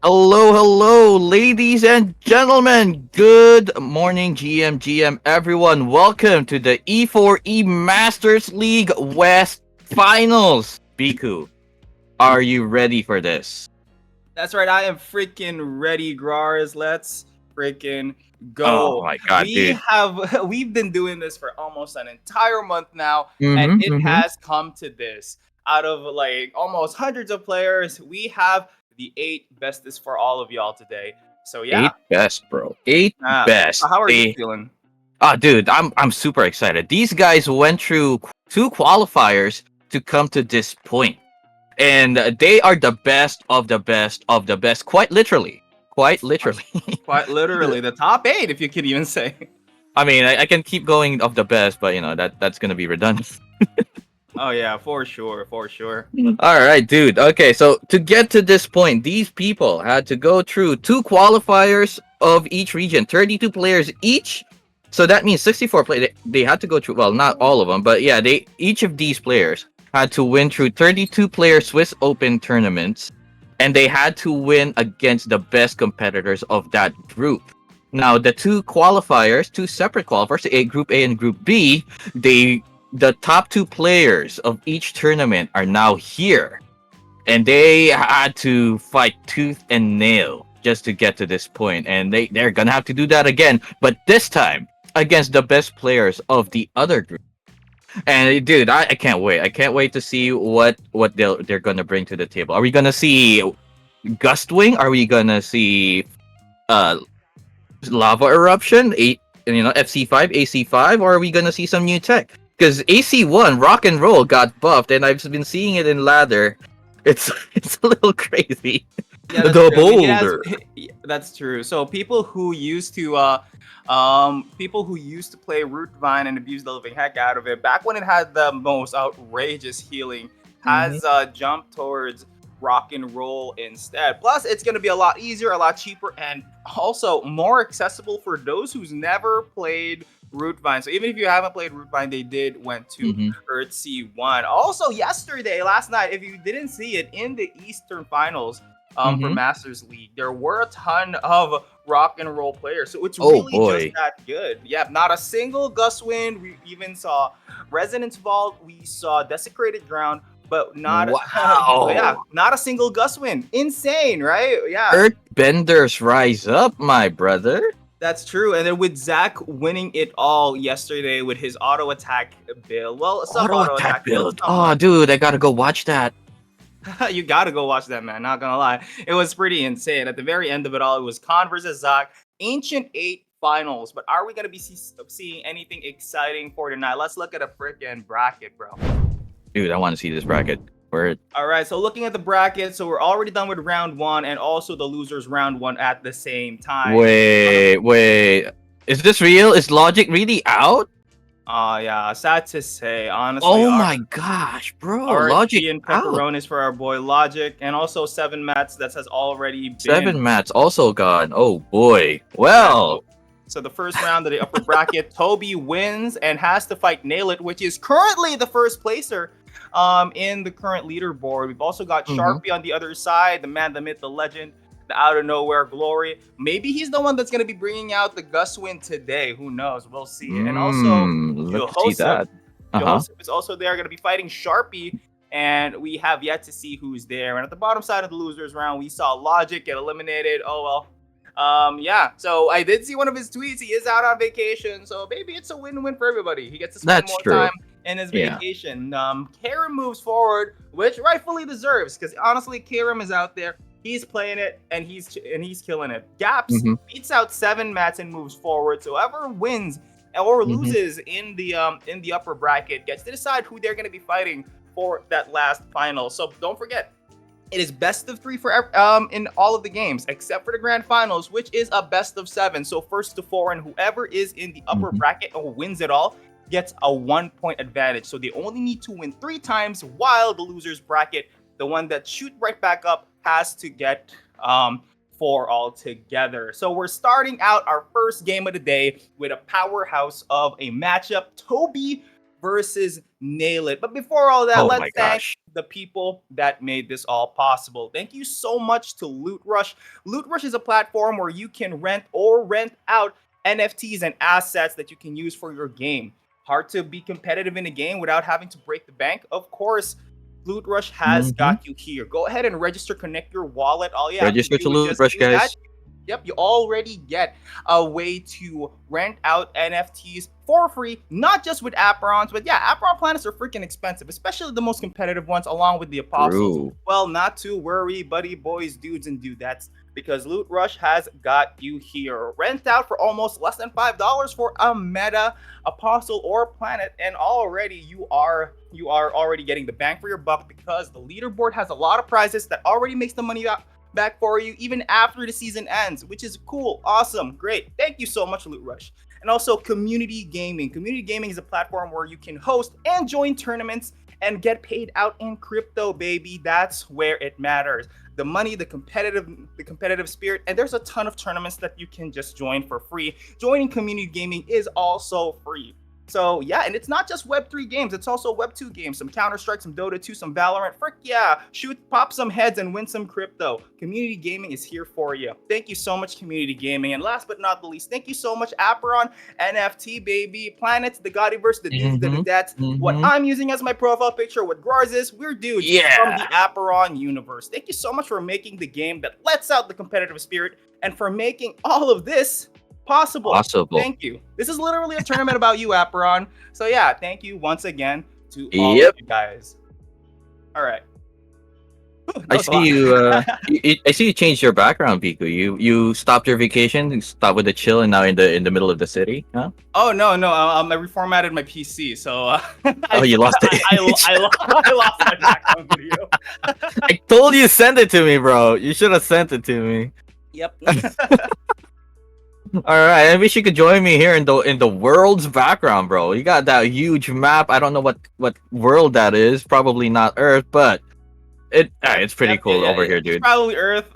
Hello, hello, ladies and gentlemen. Good morning, GM, everyone. Welcome to the E4E Masters League West Finals. Biku, are you ready for this? That's right. I am freaking ready, Grars. Let's freaking Oh go. my god, dude. We've been doing this for almost an entire month now, and Mm-hmm, it mm-hmm. has come to this. Out of like almost hundreds of players, we have the eight bestest for all of y'all today. So yeah. Eight best, bro. Eight So best. how are you feeling? Dude, I'm super excited. These guys went through two qualifiers to come to this point. And they are the best of the best of the best, quite literally. Quite literally. Quite literally, the top eight, if you could even say. I mean, I can keep going of the best, but that's gonna be redundant. Oh yeah, for sure, for sure. All right, dude. Okay, so to get to this point, these people had to go through two qualifiers of each region, 32 players each. So that means 64 players. They had to go through. Well, not all of them, but yeah, they each of these players had to win through 32 player Swiss Open tournaments, and they had to win against the best competitors of that group. Now, the two qualifiers, two separate qualifiers, Group A and Group B, the top two players of each tournament are now here, and they had to fight tooth and nail just to get to this point, and they're gonna have to do that again, but this time against the best players of the other group. And dude, I can't wait. I can't wait to see what they're gonna bring to the table. Are we gonna see Gustwing? Are we gonna see uh lava eruption, FC5, AC5, or are we gonna see some new tech? Because AC1 rock and roll got buffed, and I've been seeing it in ladder. It's it's a little crazy. Yeah, that's The true. I mean, boulder. that's true. So people who used to play Root Vine and abuse the living heck out of it back when it had the most outrageous healing, Mm-hmm. has jumped towards rock and roll instead. Plus, it's going to be a lot easier, a lot cheaper, and also more accessible for those who's never played Root Vine. So even if you haven't played Root Vine, they did went to Mm-hmm. Earthsea 1. Also, last night, if you didn't see it in the Eastern Finals for Mm-hmm. Masters League, there were a ton of rock and roll players. So it's Oh really just boy. that good. Yeah, not a single Gust Wind. We even saw Resonance Vault. We saw Desecrated Ground, but not yeah, Wow. not a single Gust Wind. Insane, right? Yeah. Earthbenders rise up, my brother. That's true. And then with Zach winning it all yesterday with his auto attack build, well, sub Auto auto attack attack build, build. come Oh, on. dude, I gotta go watch that. You gotta go watch that, man. Not gonna lie. It was pretty insane. At the very end of it all, it was Khan versus Zach, Ancient 8 finals. But are we gonna be seeing anything exciting for tonight? Let's look at a freaking bracket, bro. Dude, I want to see this bracket. Word. All right, so looking at the bracket, so we're already done with round one and also the losers round one at the same time. Wait. Is this real? Is Logic really out? Yeah, sad to say. Honestly, Oh my gosh, bro. Logic RSG and out. pepperonis for our boy Logic, and also Seven Mats that has already been. Seven mats also gone. Oh boy. Yeah, Well, so the first round of the upper bracket, Toby wins and has to fight Nail It, which is currently the first placer in the current leaderboard. We've also got mhm. Sharpie on the other side, the man, the myth, the legend, the out of nowhere glory. Maybe he's the one that's going to be bringing out the Gus win today. Who knows? We'll see. And also, Love to see Joseph. that. Uh-huh. Joseph is also there, going to be fighting Sharpie. And we have yet to see who's there. And at the bottom side of the losers round, we saw Logic get eliminated. Oh well. Yeah. So I did see one of his tweets. He is out on vacation, so maybe it's a win-win for everybody. He gets to spend That's more true. time in his Yeah. vacation. Karim moves forward, which rightfully deserves, because honestly, Karim is out there. He's playing it and he's killing it. Gaps Mhm. beats out Seven Mats and moves forward. So whoever wins or Mhm. loses in the upper bracket gets to decide who they're going to be fighting for that last final. So don't forget, it is best of three for in all of the games except for the grand finals, which is a best of seven. So first to four, and whoever is in the upper Mhm. bracket or wins it all gets a 1 point advantage. So they only need to win 3 times, while the losers bracket, the one that shoot right back up, has to get four altogether. So we're starting out our first game of the day with a powerhouse of a matchup: Toby versus Nail It. But before all that, Oh let's my thank gosh. the people that made this all possible. Thank you so much to Loot Rush. Loot Rush is a platform where you can rent out NFTs and assets that you can use for your game. Hard to be competitive in a game without having to break the bank? Of course, Loot Rush has Mm-hmm. got you here. Go ahead and register, connect your wallet. All you have to Register to do is Loot just Rush, do that. guys. Yep, you already get a way to rent out NFTs for free, not just with Aperons, but yeah, Aperon planets are freaking expensive, especially the most competitive ones, along with the Apostles. True. Well, not to worry, buddy boys, dudes, and dudettes, because Loot Rush has got you here. Rent out for almost less than $5 for a meta, Apostle, or planet, and already you are already getting the bang for your buck because the leaderboard has a lot of prizes that already makes the money back for you even after the season ends, which is cool, awesome, great. Thank you so much, Loot Rush. And also Community Gaming. Community Gaming is a platform where you can host and join tournaments and get paid out in crypto, baby. That's where it matters. The money, the competitive spirit, and there's a ton of tournaments that you can just join for free. Joining Community Gaming is also free. So yeah, and it's not just Web3 games, it's also Web2 games, some Counter-Strike, some Dota 2, some Valorant. Frick yeah, shoot, pop some heads and win some crypto. Community Gaming is here for you. Thank you so much, Community Gaming. And last but not the least, thank you so much, Aperon, NFT, baby, Planets, the Godiverse, the dudes, the dudettes. What I'm using as my profile picture, what Grars is, we're dudes from the Aperon universe. Thank you so much for making the game that lets out the competitive spirit and for making all of this possible. Thank you. This is literally a tournament about you, Aperon. So yeah, thank you once again to all of you guys. All right. I see you, I see you changed your background, Piku. You stopped your vacation, you stopped with the chill, and now in the middle of the city, huh? Oh no, I reformatted my PC, so you lost it. I lost my background video. I told you send it to me, bro. You should have sent it to me. Yep. All right, I wish you could join me here in the world's background, bro. You got that huge map. I don't know what world that is. Probably not Earth, but it's pretty cool over here, dude. It's probably Earth,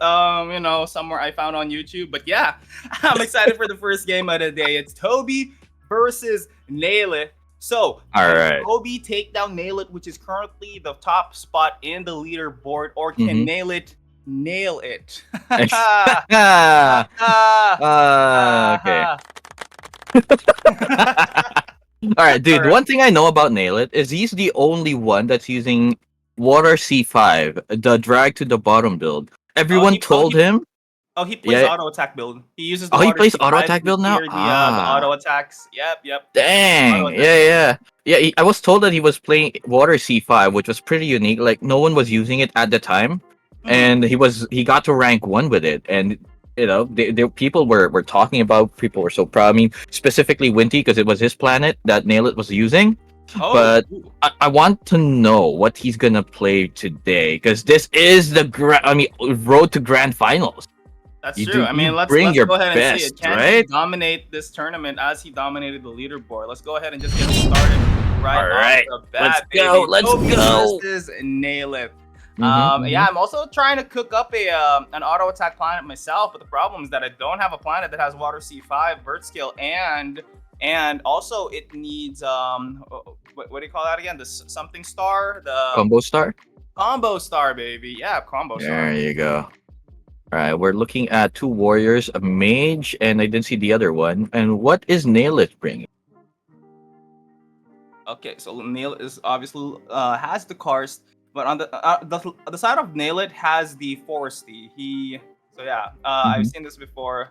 somewhere I found on YouTube. But yeah, I'm excited for the first game of the day. It's Toby versus Nail It. So, all right, Toby take down Nail It, which is currently the top spot in the leaderboard, or can Nail It nail it? Okay. All right, dude. One thing I know about Nail It is he's the only one that's using Water C5, the drag to the bottom build. Everyone told him. Oh, he plays auto attack build. He uses. He plays auto attack build now. The auto attacks. Yep. Dang. Yeah. I was told that he was playing Water C5, which was pretty unique. Like no one was using it at the time. And he got to rank 1 with it, and people were talking about. People were so proud. I mean, specifically Winty, because it was his planet that Nail It was using. But I want to know what he's gonna play today, because this is the road to grand finals. That's true. I mean, let's go ahead and see it. Can he dominate this tournament as he dominated the leaderboard? Let's go ahead and just get started right off the bat. Let's go. Versus Nail It. Yeah, I'm also trying to cook up an auto attack planet myself, but the problem is that I don't have a planet that has Water C5 vert skill, and also it needs what do you call that again? The something star, the combo star, baby. Yeah, combo star. There you go. All right, we're looking at 2 warriors, a mage, and I didn't see the other one. And what is Nail It bringing? Okay, so Nail It is obviously has the karst. But on the side of Nail It has the Foresty. I've seen this before.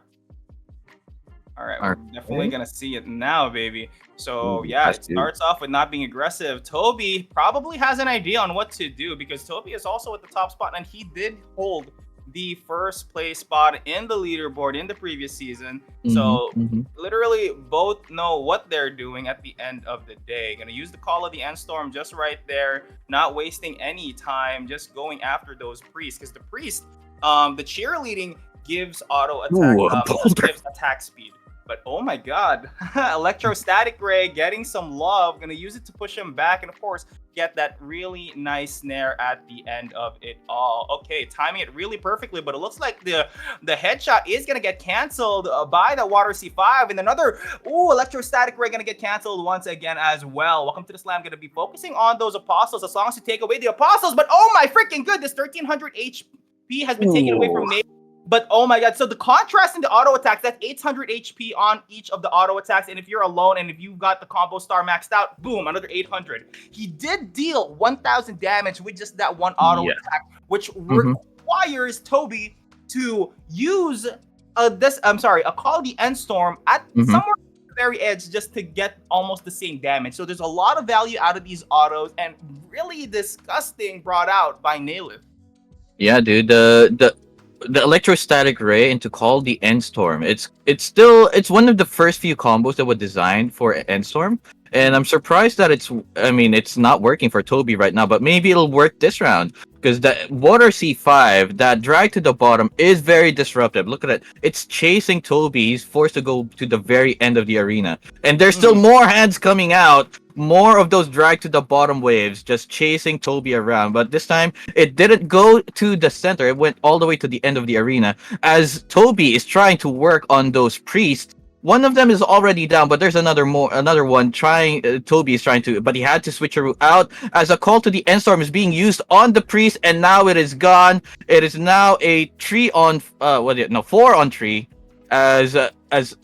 All right, we're definitely gonna see it now, baby. So it starts off with not being aggressive. Toby probably has an idea on what to do, because Toby is also at the top spot, and he did hold the first place spot in the leaderboard in the previous season. So literally both know what they're doing at the end of the day. Gonna use the Call of the Endstorm just right there, not wasting any time, just going after those priests, because the priest, the cheerleading gives auto attack, gives attack speed. But oh my god, electrostatic ray getting some love. Gonna use it to push him back, and of course get that really nice snare at the end of it all. Okay, timing it really perfectly, but it looks like the headshot is gonna get canceled by the water C5, and another electrostatic ray gonna get canceled once again as well. Welcome to the slam. Gonna be focusing on those apostles as long as you take away the apostles. But oh my freaking goodness, 1300 HP has been taken away Ooh. from Nate. But oh my god, so the contrast in the auto attacks, that's 800 HP on each of the auto attacks. And if you're alone and if you've got the combo star maxed out, boom, another 800. He did deal 1000 damage with just that one auto Yeah. attack, which Mhm. requires Toby to use a Call of the End Storm at Mhm. somewhere at the very edge just to get almost the same damage. So there's a lot of value out of these autos and really disgusting brought out by Nailith. Yeah, dude. The electrostatic ray into Call the Endstorm. It's one of the first few combos that were designed for Endstorm, and I'm surprised that it's not working for Toby right now, but maybe it'll work this round because the Water C5 that drag to the bottom is very disruptive. Look at it. It's chasing Toby. He's forced to go to the very end of the arena, and there's still more hands coming out. More of those drag to the bottom waves just chasing Toby around, but this time it didn't go to the center. It went all the way to the end of the arena as Toby is trying to work on those priests. One of them is already down, but there's another one trying. Toby is trying to, but he had to switch out as a Call to the Endstorm is being used on the priest, and now it is gone. It is now a 4 on 3 as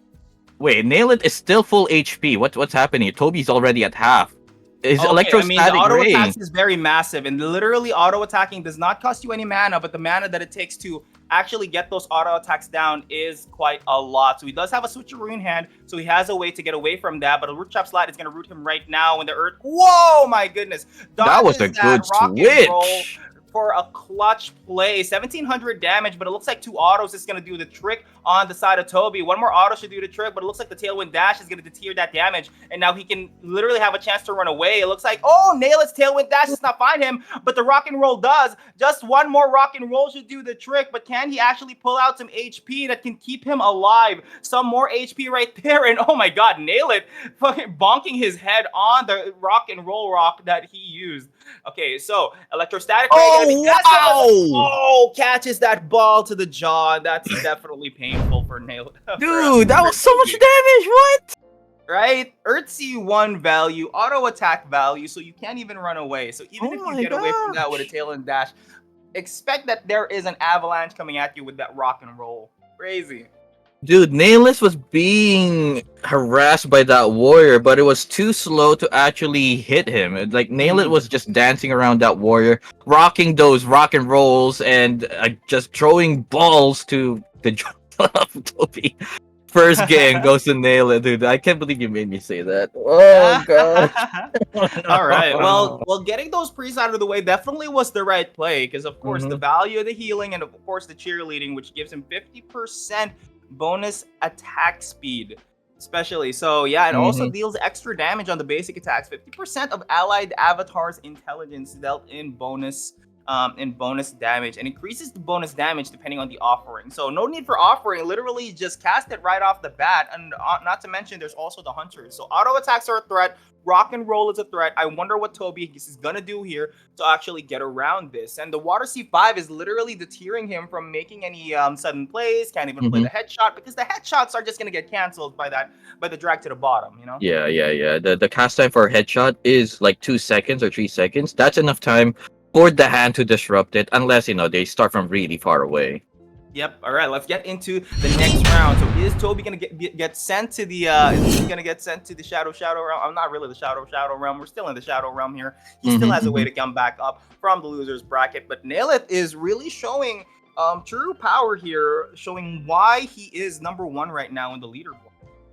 wait, Nail It is still full HP. What's happening? Toby's already at half. Is Okay, I mean, the electrostatic auto ray? attacks is very massive, and literally auto attacking does not cost you any mana, but the mana that it takes to actually get those auto attacks down is quite a lot. So he does have a switcheroo in hand, so he has a way to get away from that, but a root trap slide is going to root him right now in the earth. Whoa, my goodness. That was a Dodges good rock and roll switch. for a clutch play. 1700 damage, but it looks like 2 autos is going to do the trick on the side of Toby. One more auto should do the trick, but it looks like the Tailwind Dash is going to deter that damage, and now he can literally have a chance to run away. It looks like, Nail It's Tailwind Dash does not find him, but the Rock and Roll does. Just one more Rock and Roll should do the trick, but can he actually pull out some HP that can keep him alive? Some more HP right there, and oh my god, Nail It fucking bonking his head on the Rock and Roll rock that he used. Okay, so electrostatic ray gonna be tested, but catches that ball to the jaw. That's definitely painful for Nail. Dude, that was so much damage. What? Right? Earthsea 1 value, auto attack value, so you can't even run away. So even if you get away from that with a tail and dash, expect that there is an avalanche coming at you with that rock and roll. Crazy. Dude, Nailless was being harassed by that warrior, but it was too slow to actually hit him. Like Nailless was just dancing around that warrior, rocking those rock and rolls, and just throwing balls to the jaw of Toby. First game goes to Nail It, dude. I can't believe you made me say that. Oh god. All right. Well, getting those priests out of the way definitely was the right play because, of course, the value of the healing and, of course, the cheerleading, which gives him 50% bonus attack speed, especially. So yeah, it also deals extra damage on the basic attacks. 50% of allied avatars' intelligence dealt in bonus damage, and increases the bonus damage depending on the offering. So no need for offering, literally just cast it right off the bat. And not to mention there's also the hunters. So auto attacks are a threat, rock and roll is a threat. I wonder what Toby is gonna do here to actually get around this. And the water C5 is literally deterring him from making any sudden plays, can't even play the headshot because the headshots are just gonna get canceled by the drag to the bottom, you know? Yeah. The cast time for a headshot is like 2 seconds or 3 seconds. That's enough time for the hand to disrupt it, unless they start from really far away. Yep. All right. Let's get into the next round. So is Toby gonna get sent to the? Is he gonna get sent to the shadow realm? I'm not really the shadow realm. We're still in the shadow realm here. He still has a way to come back up from the losers bracket. But Naileth is really showing true power here, showing why he is #1 right now in the leaderboard.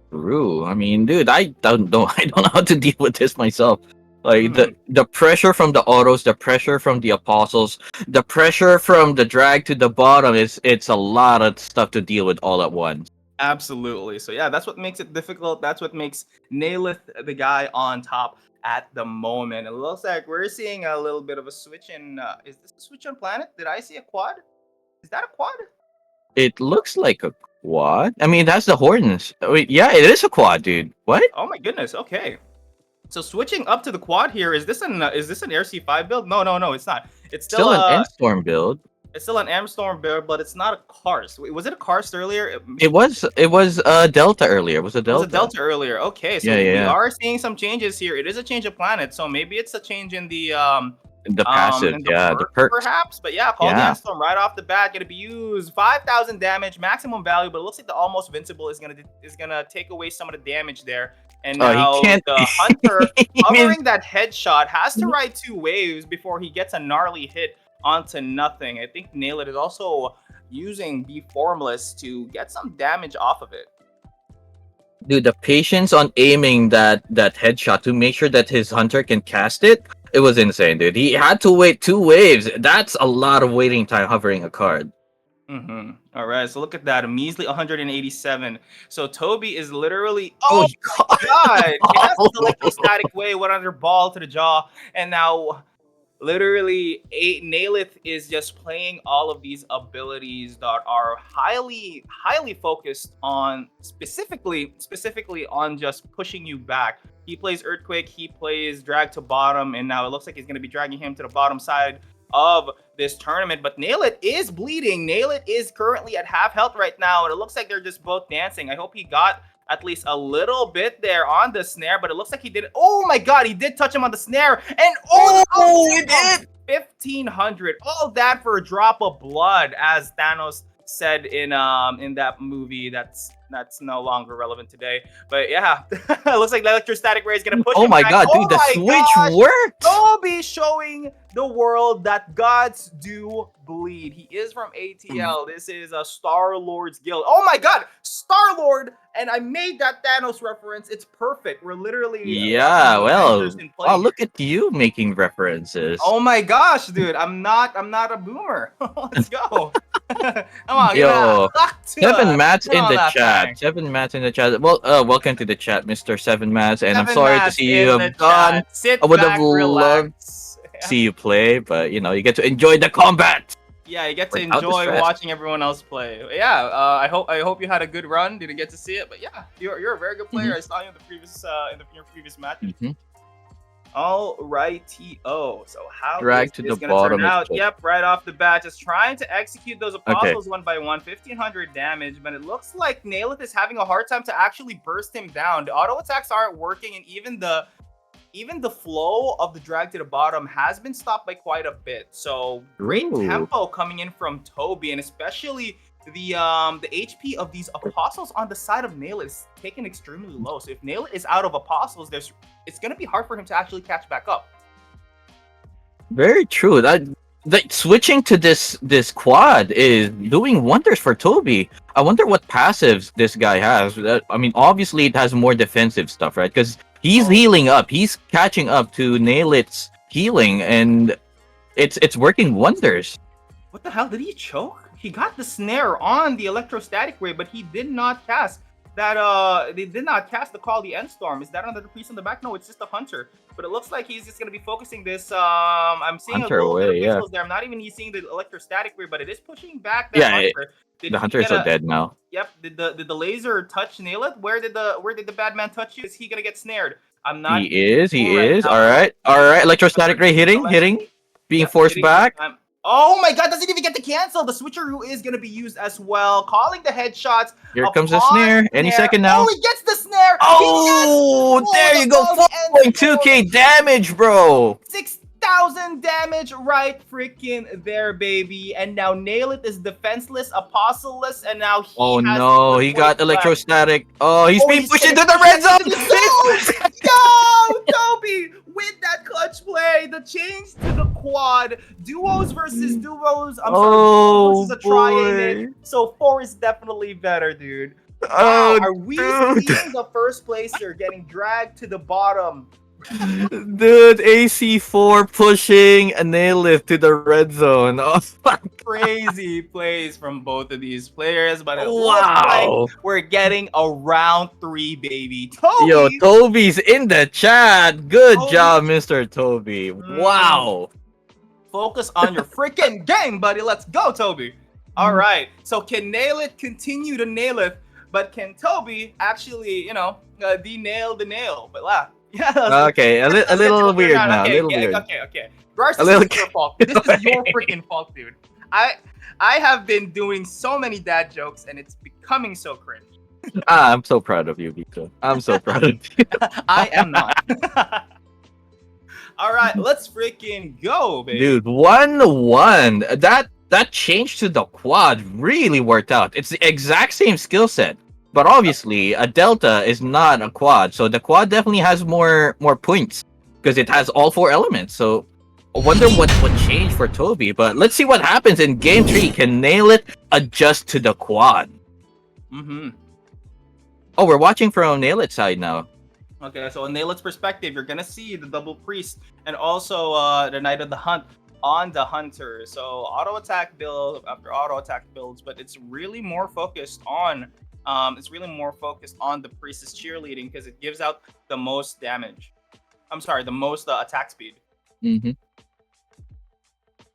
True. I mean, dude, I don't know. I don't know how to deal with this myself. Like the pressure from the autos, the pressure from the apostles, the pressure from the drag to the bottom it's a lot of stuff to deal with all at once. Absolutely. So yeah, that's what makes it difficult. That's what makes Naileth the guy on top at the moment. It looks like we're seeing a little bit of a switch in. Is this a switch on planet? Did I see a quad? Is that a quad? It looks like a What? I mean, that's the Hortons. Wait, yeah, it is a quad, dude. What? Oh my goodness. Okay. So switching up to the quad here, is this an Air C5 build? No, no, no, it's not. It's still Still an N-Storm build. it's still an Amstorm build, but it's not a Karst. Wait, was it a Karst earlier? It was Delta earlier. It was a It was a Delta. Delta earlier. Okay, so Yeah, we yeah. are seeing some changes here. It is a change of planet, so maybe it's a change in the The passive, in the yeah, the perk perks. perhaps. But yeah, call the Yeah. Anstorm right off the bat. Gonna be used 5,000 damage, maximum value, but it looks like the almost invincible is gonna take away some of the damage there. And Oh, now he can't. the Hunter He means- covering that headshot has to ride 2 waves before he gets a gnarly hit onto nothing. I think Nail It is also using Be Formless to get some damage off of it. Dude, the patience on aiming that headshot to make sure that his hunter can cast it, it was insane, dude. He had to wait 2 waves. That's a lot of waiting time hovering a card. All right, so look at that, a measly 187. So Toby is literally, Oh, oh my god, yes, the electrostatic way, went under ball to the jaw, and now literally Nailith is just playing all of these abilities that are highly focused on specifically on just pushing you back. He plays Earthquake, he plays Drag to bottom, and now it looks like he's going to be dragging him to the bottom side of this tournament. But Nail It is bleeding. Nail It is currently at half health right now, and it looks like they're just both dancing. I hope he got at least a little bit there on the snare, but it looks like he did. Oh my god, he did touch him on the snare, and it did. 1,500. All that for a drop of blood, as Thanos said in that movie that's no longer relevant today. But yeah, it looks like the electrostatic ray is gonna push Oh him my back. god, Oh dude, the my switch gosh. worked. Toby showing the world that gods do bleed. He is from ATL. This is a Star Lord's guild. Oh my god, Star Lord! And I made that Thanos reference. It's perfect. We're literally Yeah, well, Avengers in play oh, here. look at you making references. Oh my gosh, dude! I'm not a boomer. Let's go. Come on, Yo, Seven Mats get in on the that chat. thing. 7 Mats in the chat. Well, welcome to the chat, Mr. 7 Mats. And I'm Seven sorry to Mats see you in have the gone. chat. Sit I would have back, loved relax. to see you play, but you get to enjoy the combat. Yeah, you get to Without the enjoy stress. watching everyone else play. Yeah, I hope you had a good run. Didn't get to see it, but yeah, you're a very good player. I saw you in the previous your previous match. Mhm. All righty. So how Drag is to this the gonna bottom turn is out? good. Yep, right off the bat, just trying to execute those apostles one by one, 1,500 damage. But it looks like Nailith is having a hard time to actually burst him down. The auto attacks aren't working, and even the flow of the drag to the bottom has been stopped by quite a bit. So great Ooh. tempo coming in from Toby, and especially the HP of these apostles on the side of Nail It is taken extremely low. So if Nail It is out of apostles, it's gonna be hard for him to actually catch back up. Very true. That switching to this quad is doing wonders for Toby. I wonder what passives this guy has. I mean, obviously it has more defensive stuff, right? Because he's healing up. He's catching up to Nail It's healing, and it's working wonders. What the hell? Did he choke? He got the snare on the electrostatic ray, but he did not cast that. They did not cast the Call the End Storm. Is that on the piece on the back? No, it's just a Hunter. But it looks like he's just gonna be focusing this. I'm seeing Hunter a little away, bit yeah. of pixels there. I'm not even seeing the electrostatic ray, but it is pushing back that Yeah, Hunter. Did The he Hunter is get so dead now. Yep. Did the laser touch Nail It? Where did the bad man touch you? Is he gonna get snared? I'm not. He is. sure right now. All right. Electrostatic ray hitting, being Yep, forced hitting back. this time. Oh my god, doesn't even get to cancel. The switcheroo is going to be used as well. Calling the headshots. Here comes the upon snare. Any second now. Oh, he gets the snare. Oh, there you go. 4.2k damage, bro. 6,000 damage right freaking there, baby. And now Nail It is defenseless, apostleless, and now he Oh has no, the he got point electrostatic. Oh, he's being he's pushed gonna into the red zone. Yo, Toby, with that clutch play, the change to the quad, duos versus duos. I'm sorry, duos versus a tri-unit. So 4 is definitely better, dude. Oh, Are we dude. seeing the first placer getting dragged to the bottom? Dude, AC4 pushing a nail lift to the red zone. Oh, Crazy plays from both of these players, but it looks wow. like we're getting a round 3, baby. Toby, Yo, Toby's in the chat. Good Toby. job, Mr. Toby. Wow. focus on your freaking game, buddy. Let's go, Toby. All right. So can Nail It continue to nail it, but can Toby actually, de-nail the nail? But yeah, Okay, let's a get to little the third weird round. now. A Okay, little okay, weird. okay, okay. Garce, A this little. is your fault. This is your freaking fault, dude. I I have been doing so many dad jokes, and it's becoming so cringe. I'm so proud of you, Vito. I'm so proud of I am not. All right, you. let's freaking go, baby. Dude, 1-1. That change to the quad really worked out. It's the exact same skill set. But obviously, a delta is not a quad, so the quad definitely has more points because it has all four elements. So I wonder what changed for Toby. But let's see what happens in game 3. Can Nail It adjust to the quad? Mm-hmm. Oh, we're watching from Nail It side now. Okay, so in Nailit's perspective, you're gonna see the double priest and also the Knight of the Hunt on the Hunter. So auto attack build after auto attack builds, but it's really more focused on the priest's cheerleading because it gives out the most damage. I'm sorry, the most attack speed. Mm-hmm.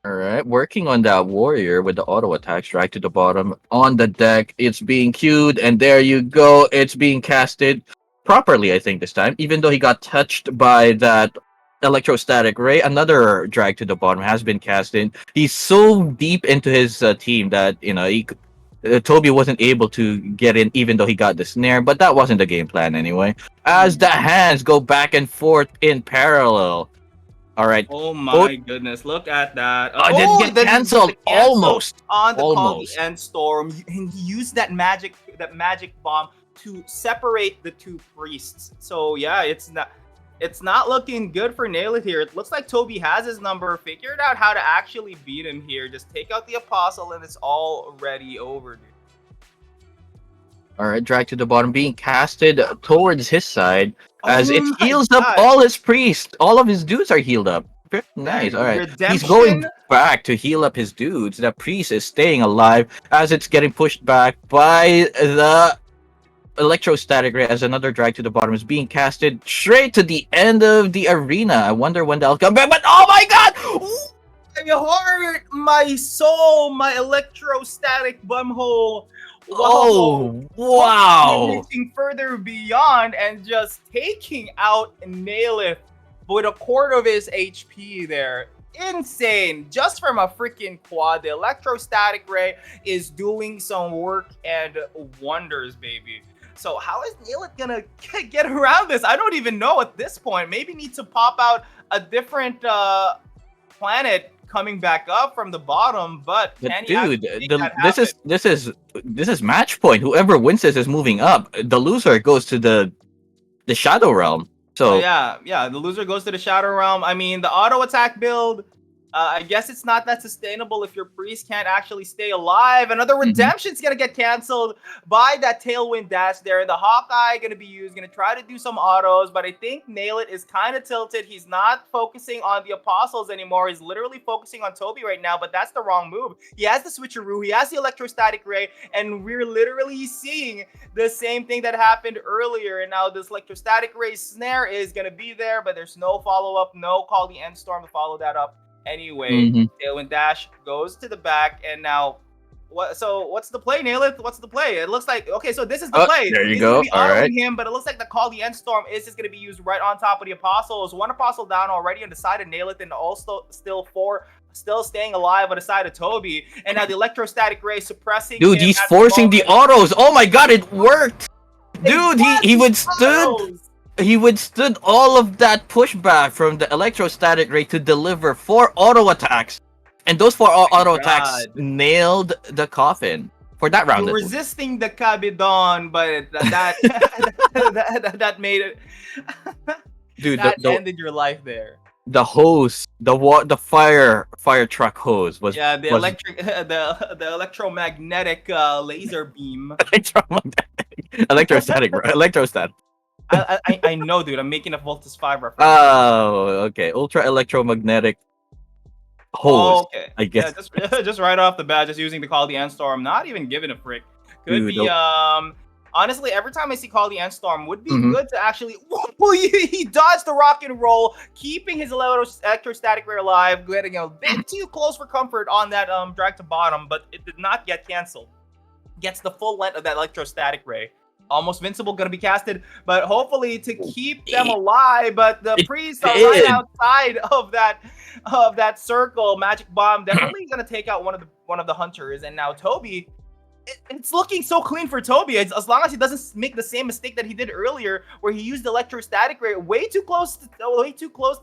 All right, working on that warrior with the auto attack strike to the bottom on the deck. It's being queued, and there you go. It's being casted properly, I think, this time. Even though he got touched by that electrostatic ray, another drag to the bottom has been casted. He's so deep into his team that Toby wasn't able to get in, even though he got the snare. But that wasn't the game plan anyway. As the hands go back and forth in parallel. All right. Oh Oh, my goodness, look at that. I didn't get canceled. The cancel Almost. on the Call the Almost. End Storm, and he used that magic bomb to separate the two priests. So yeah, it's not looking good for Nail It here. It looks like Toby has his number, figured out how to actually beat him here. Just take out the Apostle and it's already over, dude. All right, drag to the bottom, being casted towards his side as it Oh my heals up God. all his priests. All of his dudes are healed up. Very nice. All right, he's going Redemption. back to heal up his dudes. The priest is staying alive as it's getting pushed back by the electrostatic ray as another drag to the bottom is being casted straight to the end of the arena. I wonder when they'll come back, but oh my god! My heart, my soul, my electrostatic bumhole. Oh, wow! Reaching further beyond and just taking out Nailith with a quarter of his HP there. Insane. Just from a freaking quad. The electrostatic ray is doing some work and wonders, baby. So how is Nailith gonna get around this? I don't even know at this point. Maybe need to pop out a different planet coming back up from the bottom, but can he Dude, make that this is match point. Whoever wins this is moving up. The loser goes to the Shadow Realm. So yeah, the loser goes to the Shadow Realm. I mean, the auto attack build, I guess it's not that sustainable if your priest can't actually stay alive. Another redemption's gonna get canceled by that tailwind dash there. The Hawkeye gonna be used, gonna try to do some autos, but I think Nail It is kind of tilted. He's not focusing on the Apostles anymore. He's literally focusing on Toby right now, but that's the wrong move. He has the switcheroo, he has the electrostatic ray, and we're literally seeing the same thing that happened earlier. And now this electrostatic ray snare is gonna be there, but there's no follow-up, no Call the End Storm to follow that up. Anyway, Tailwind Dash goes to the back, and now what's the play, Nailith? What's the play? It looks like okay, so this is the play. There you He's go. gonna be All right. him, but it looks like the Call the End Storm is just gonna be used right on top of the Apostles. One Apostle down already on the side of Nailith, and also still staying alive on the side of Toby. And now the electrostatic ray suppressing. Dude, he's forcing the autos. Oh my god, it worked! Dude, he withstood all of that pushback from the electrostatic ray to deliver 4 auto attacks. And those 4 auto attacks nailed the coffin for that round. You're resisting the Cabidon, but that made it. Dude, that ended your life there. The hose, the fire truck hose was the electromagnetic laser beam. Electrostatic. I know, dude. I'm making a Voltus 5 reference. Oh, okay. Ultra electromagnetic hose. Okay. I guess. Yeah, just right off the bat, just using the Call the End Storm. Not even giving a frick. Could be honestly, every time I see Call the End Storm, would be good to actually. Well, he dodged the rock and roll, keeping his electrostatic ray alive, getting a bit too close for comfort on that drag to bottom, but it did not get canceled. Gets the full length of that electrostatic ray. Almost Vincible gonna be casted, but hopefully to keep them alive. But the priests are right outside of that circle. Magic Bomb definitely gonna take out one of the hunters, and now Toby. It's looking so clean for Toby, as long as he doesn't make the same mistake that he did earlier, where he used the electrostatic ray way too close to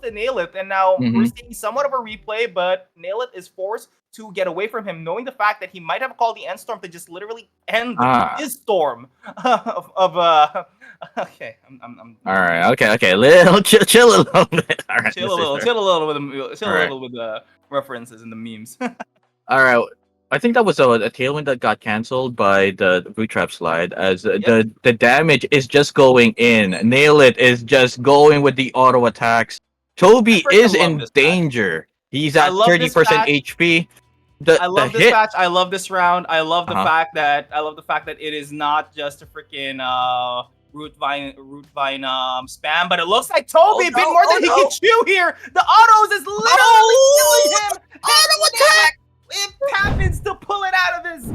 Nail It, and now we're seeing somewhat of a replay, but Nail It is forced to get away from him, knowing the fact that he might have called the end storm to just literally end his storm okay, I'm all right, okay, little chill a little bit. All right, chill a little with the references and the memes. All right. I think that was a tailwind that got canceled by the boot trap slide, as the damage is just going in. Nail It is just going with the auto attacks. Toby is in danger. He's at 30% HP. I love this match. I love this round. I love the fact that it is not just a freaking root vine spam, but it looks like Toby a bit more than he can chew here. The autos is literally killing him. Auto attack. It happens to pull it out of his.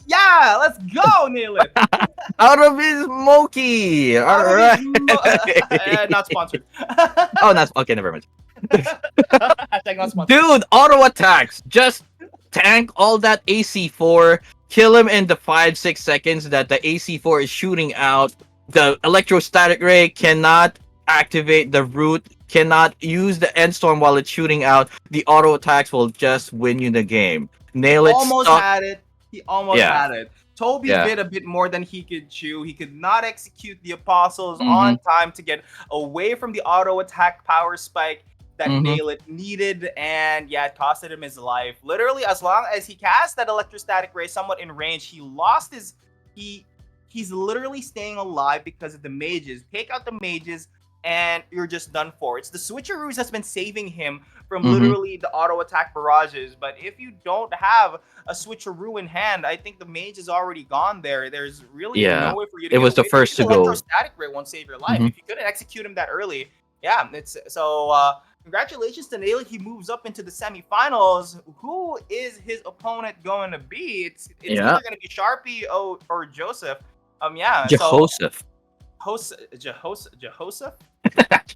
Yeah, let's go, Nail It. Out of his Moki. All right. Not sponsored. Oh, that's okay. Never mind. Hashtag not sponsored. Dude, auto attacks. Just tank all that AC4. Kill him in the 5-6 seconds that the AC4 is shooting out. The electrostatic ray cannot activate the root. Cannot use the end storm while it's shooting out. The auto attacks will just win you the game. Nail It. Almost had it. He almost had it. Toby did a bit more than he could chew. He could not execute the apostles on time to get away from the auto attack power spike that Nail It needed, and it costed him his life. Literally, as long as he cast that electrostatic ray somewhat in range, he lost his. He's literally staying alive because of the mages. Take out the mages, and you're just done for. It's the switcheroos that's been saving him from literally the auto attack barrages. But if you don't have a switcheroo in hand, I think the mage is already gone there. There's really no way for you to. It was the first to go. Electrostatic ray won't save your life if you couldn't execute him that early. Yeah, it's so. Congratulations to Nail It. He moves up into the semifinals. Who is his opponent going to be? It's either going to be Sharpie or Joseph. Jehoseph. Jehoseph?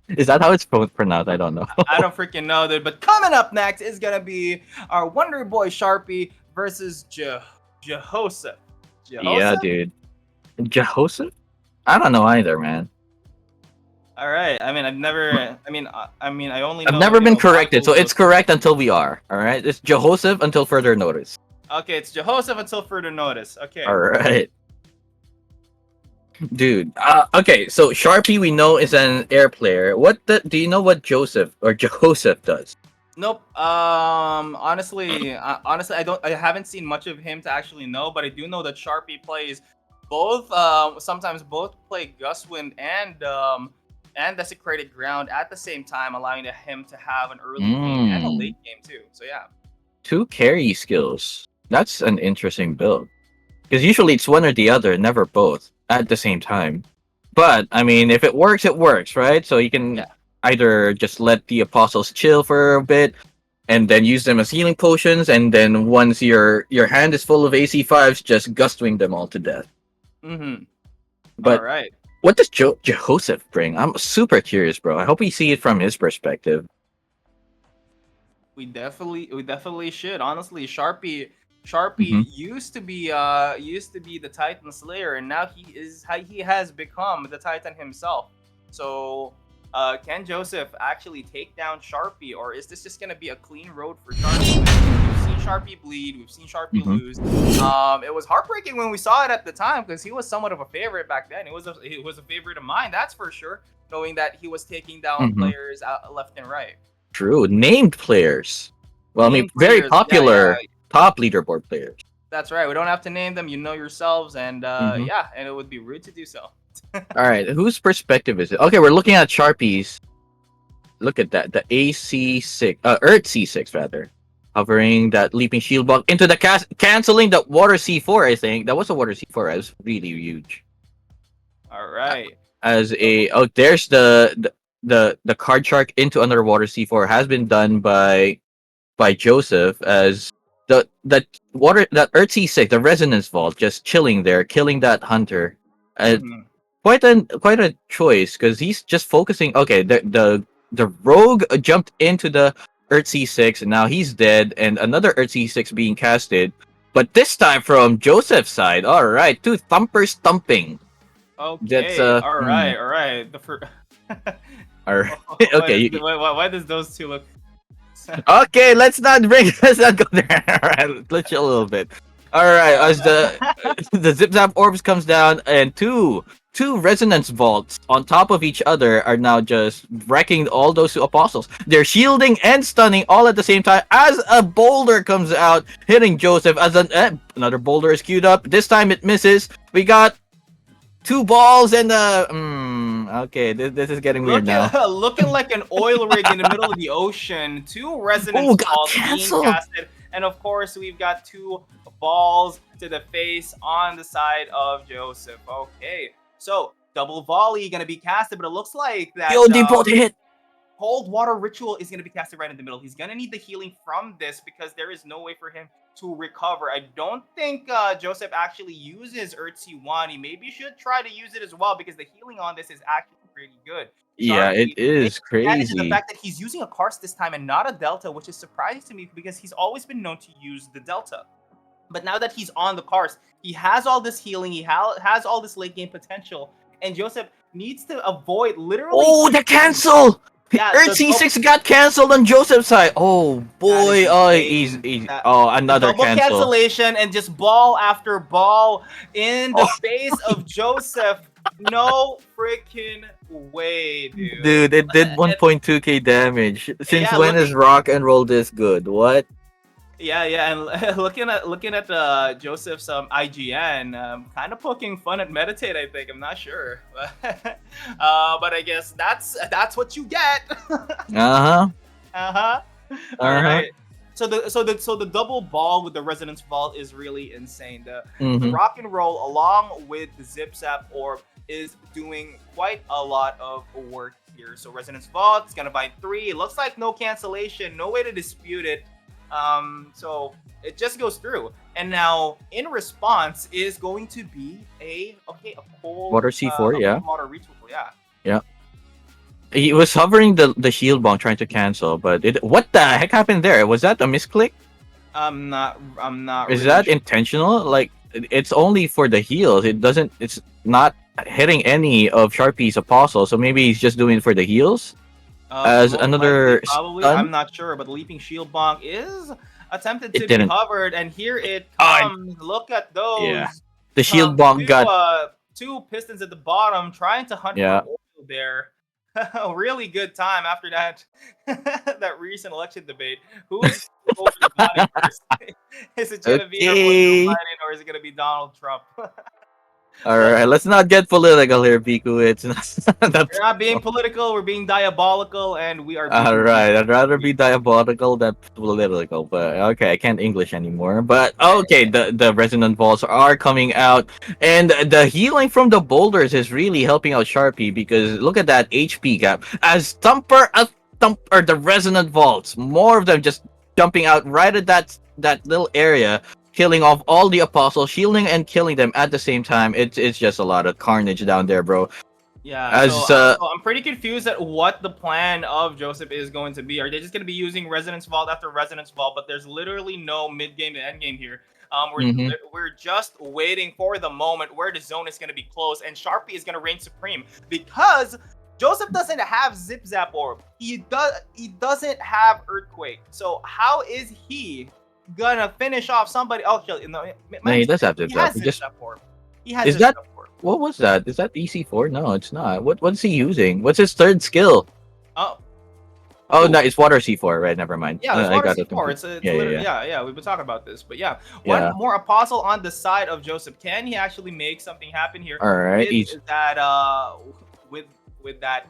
Is that how it's pronounced? I don't know. I don't freaking know, dude. But coming up next is gonna be our Wonder Boy Sharpie versus Jehoseph. Yeah, dude. Jehoseph? I don't know either, man. All right. I mean, I've never. I mean, I only. Know, I've never been corrected, so it's correct until we are. All right. It's Jehoseph until further notice. Okay, it's Jehoseph until further notice. Okay. All right. Dude, okay, so Sharpie we know is an air player. Do you know what Joseph or Jehoseph does? Nope. Honestly, I haven't seen much of him to actually know, but I do know that Sharpie plays both. Sometimes both play Gustwind and Desecrated Ground at the same time, allowing him to have an early game and a late game too. So yeah. 2 carry skills. That's an interesting build. Because usually it's one or the other, never both at the same time. But I mean, if it works, right? So you can either just let the apostles chill for a bit, and then use them as healing potions, and then once your hand is full of AC5s, just gustwing them all to death. But all right. What does Jehoseph bring? I'm super curious, bro. I hope we see it from his perspective. We definitely should. Honestly, Sharpie used to be the Titan Slayer, and now he has become the Titan himself. So can Joseph actually take down Sharpie, or is this just gonna be a clean road for Sharpie? We've seen Sharpie bleed, we've seen Sharpie lose. It was heartbreaking when we saw it at the time, because he was somewhat of a favorite back then. He was a favorite of mine, that's for sure, knowing that he was taking down players left and right. True, named players. Well, named very popular top leaderboard players. That's right. We don't have to name them. You know yourselves, and and it would be rude to do so. All right, whose perspective is it? Okay, we're looking at Sharpies. Look at that, the AC6, Earth C6 rather, hovering that leaping shield block into the canceling the water C4. I think that was a water C4. It was really huge. All right. As So, a there's the card shark into underwater C4 has been done by Joseph as the water that Earth C6 the resonance vault just chilling there killing that hunter. mhm. Quite a choice because he's just focusing. Okay, the rogue jumped into the Earth C6 and now he's dead, and another Earth C6 being casted. But this time from Joseph's side, all right, two thumpers thumping. That's Okay. All right. All right. The first. all right. Okay, Why does those two look? okay. Let's not bring let's not go there. All right, let's chill a little bit. All right, as the the zip zap orbs comes down and two resonance vaults on top of each other are now just wrecking all those two apostles. They're shielding and stunning all at the same time as a boulder comes out hitting Joseph as another boulder is queued up. This time it misses. We got two balls and okay, this is getting weird now. Looking like an oil rig in the middle of the ocean. Two resonance Oh, got balls being canceled. casted, and of course we've got two balls to the face on the side of Joseph. Okay, so double volley gonna be casted, but it looks like that Yo, they both hit. cold water ritual is going to be casted right in the middle. He's going to need the healing from this because there is no way for him to recover. I don't think Joseph actually uses Urtzi 1. He maybe should try to use it as well because the healing on this is actually pretty good. Yeah, it Sharpie is takes advantage of the crazy. fact that he's using a Karst this time and not a Delta, which is surprising to me because he's always been known to use the Delta. But now that he's on the Karst, he has all this healing, he has all this late game potential, and Joseph needs to avoid literally. Oh, the cancel! Yeah, Earth C6 got canceled on Joseph's side. Oh that is boy, oh insane. he's That another double cancel. cancellation and just ball after ball in the Oh. face of Joseph. No freaking way, dude. Dude, it did 1.2k damage. Since Yeah, when is rock and roll this good? What? Yeah, and looking at Joseph's IGN, kind of poking fun at meditate. I think I'm not sure, but I guess that's what you get. Uh-huh. Uh-huh. All Uh-huh. right. So the double ball with the resonance vault is really insane. The Mhm. rock and roll along with the zip zap orb is doing quite a lot of work here. So resonance vault is gonna buy 3. It looks like no cancellation, no way to dispute it. So it just goes through. And now in response is going to be a cold Water C4, a yeah. cold water ritual, yeah. Yeah. He was hovering the shield bomb trying to cancel, but what the heck happened there? Was that a misclick? I'm not Is really that sure. intentional? Like it's only for the heals. It's not hitting any of Sharpie's apostles, so maybe he's just doing it for the heals. As Most another likely, probably. stun? I'm not sure, but Leaping Shield Bonk is attempted It to be didn't. hovered, and here it Oh, comes. Look at those. yeah. The shield bomb got two pistons at the bottom trying to hunt Yeah. for oil there. A really good time after that that recent election debate. Who's over the body first? Is it gonna be our political okay. Biden or is it gonna be Donald Trump? All right, let's not get political here, Biku. It's not. We're not being political, we're being diabolical, and we are All being right, I'd rather be diabolical than political, but okay, I can't English anymore. But okay, the resonant balls are coming out, and the healing from the boulders is really helping out Sharpie because look at that HP gap. As Thumper, the resonant vaults, more of them just jumping out right at that little area, killing off all the apostles, shielding and killing them at the same time. It's just a lot of carnage down there, bro. Yeah, As so I'm pretty confused at what the plan of Joseph is going to be. Are they just going to be using Resonance Vault after Resonance Vault? But there's literally no mid game to end game here. Mhm. We're just waiting for the moment where the zone is going to be closed and Sharpie is going to reign supreme because Joseph doesn't have Zip Zap Orb. He doesn't have Earthquake. So how is he gonna finish off somebody? Oh, no, he does have he Zip has Zap. He Zip just Zap Orb. He has is Zip that Zap Orb. what was that? Is that EC4? No, it's not. What's he using? What's his third skill? Oh, Oh who? no, it's water C4. Right, never mind. Yeah, there's I water got it C4. confused. It's Yeah, literally, yeah, yeah, we've been talking about this. But yeah, yeah. one more apostle on the side of Joseph. Can he actually make something happen here All right, with that with that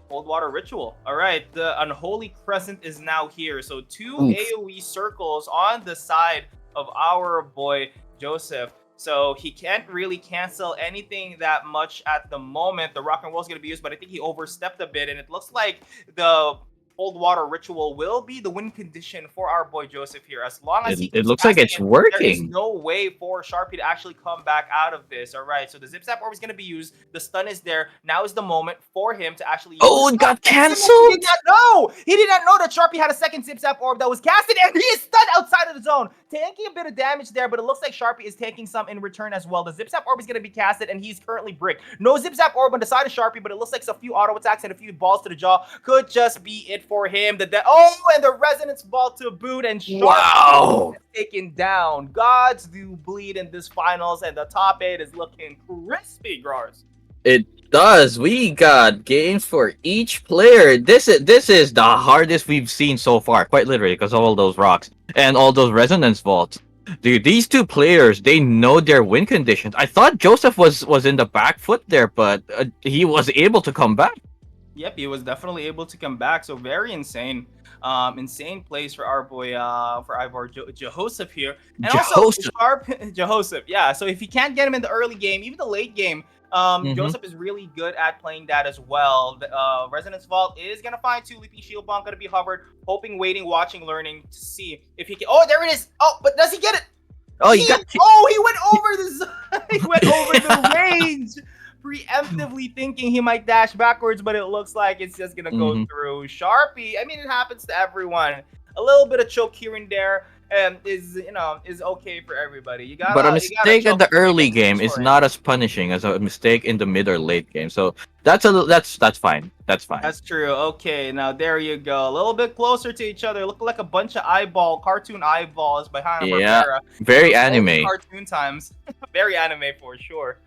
cold water ritual? All right, the unholy crescent is now here. So two Oof. AoE circles on the side of our boy Joseph. So he can't really cancel anything that much at the moment. The rock and roll is going to be used, but I think he overstepped a bit, and it looks like the cold water ritual will be the win condition for our boy Joseph here. As long as he It keeps looks like casting it's it, there is working. no way for Sharpie to actually come back out of this. All right, so the zip zap orb is going to be used. The stun is there. Now is the moment for him to actually use Oh, it. it Oh, got my goodness, he did canceled. not know. He did not know that Sharpie had a second zip zap orb that was casted, and he is stunned outside of the zone, taking a bit of damage there. But it looks like Sharpie is taking some in return as well. The zip zap orb is going to be casted, and he's currently bricked. No zip zap orb on the side of Sharpie, but it looks like a few auto attacks and a few balls to the jaw could just be it for him. And the resonance ball to boot, and Sharpie Wow. is taken down. Gods do bleed in this finals, and the top 8 is looking crispy, Grars. It does. We got games for each player. This is the hardest we've seen so far, quite literally, because of all those rocks and all those resonance vaults. Dude, these two players, they know their win conditions. I thought Joseph was in the back foot there, but he was able to come back. Yep, he was definitely able to come back. So very insane. Insane plays for our boy, for Ivor Jehoseph here, and also Joseph. Sharp Jehoseph. Yeah, so if you can't get him in the early game, even the late game, Mhm. Joseph is really good at playing that as well. The Resonance Vault is gonna find 2 Leapy Shield Bomb, gonna be hovered, hoping, waiting, watching, learning to see if he can. Oh, there it is. Oh, but does he get it? Oh, you got. He went over the he went over the range, preemptively thinking he might dash backwards, but it looks like it's just gonna go Mhm. through. Sharpie, I mean, it happens to everyone. A little bit of choke here and there, is okay for everybody. But a You gotta mistake in choke the before you early get to game is destroy it. not as punishing as a mistake in the mid or late game. So that's fine. That's fine. That's true. Okay, now there you go. A little bit closer to each other. Look like a bunch of cartoon eyeballs by Hanna Yeah, Barbera. very Those old anime. cartoon times. Very anime for sure.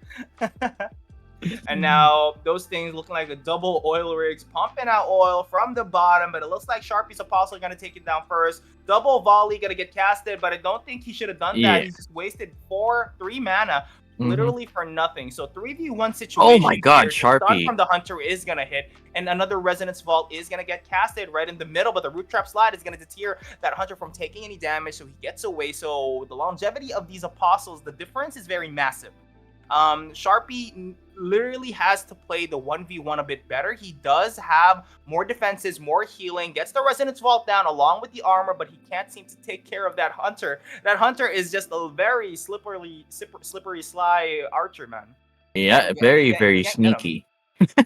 And now those things looking like a double oil rigs, pumping out oil from the bottom, but it looks like Sharpie's Apostle gonna take it down first. Double volley gonna get casted, but I don't think he should have done that. Yeah. He's just wasted 3 mana. Mhm. Literally for nothing. So 3v1 Oh situation my God, here. The stun Sharpie. from the hunter is gonna hit, and another resonance vault is gonna get casted right in the middle, but the root trap slide is gonna deter that hunter from taking any damage, so he gets away. So the longevity of these apostles, the difference is very massive. Sharpie literally has to play the 1v1 a bit better. He does have more defenses, more healing, gets the Resonance Vault down along with the armor, but he can't seem to take care of that hunter. That hunter is just a very slippery sly archer, man. Yeah, You very can't, you very can't get him. sneaky.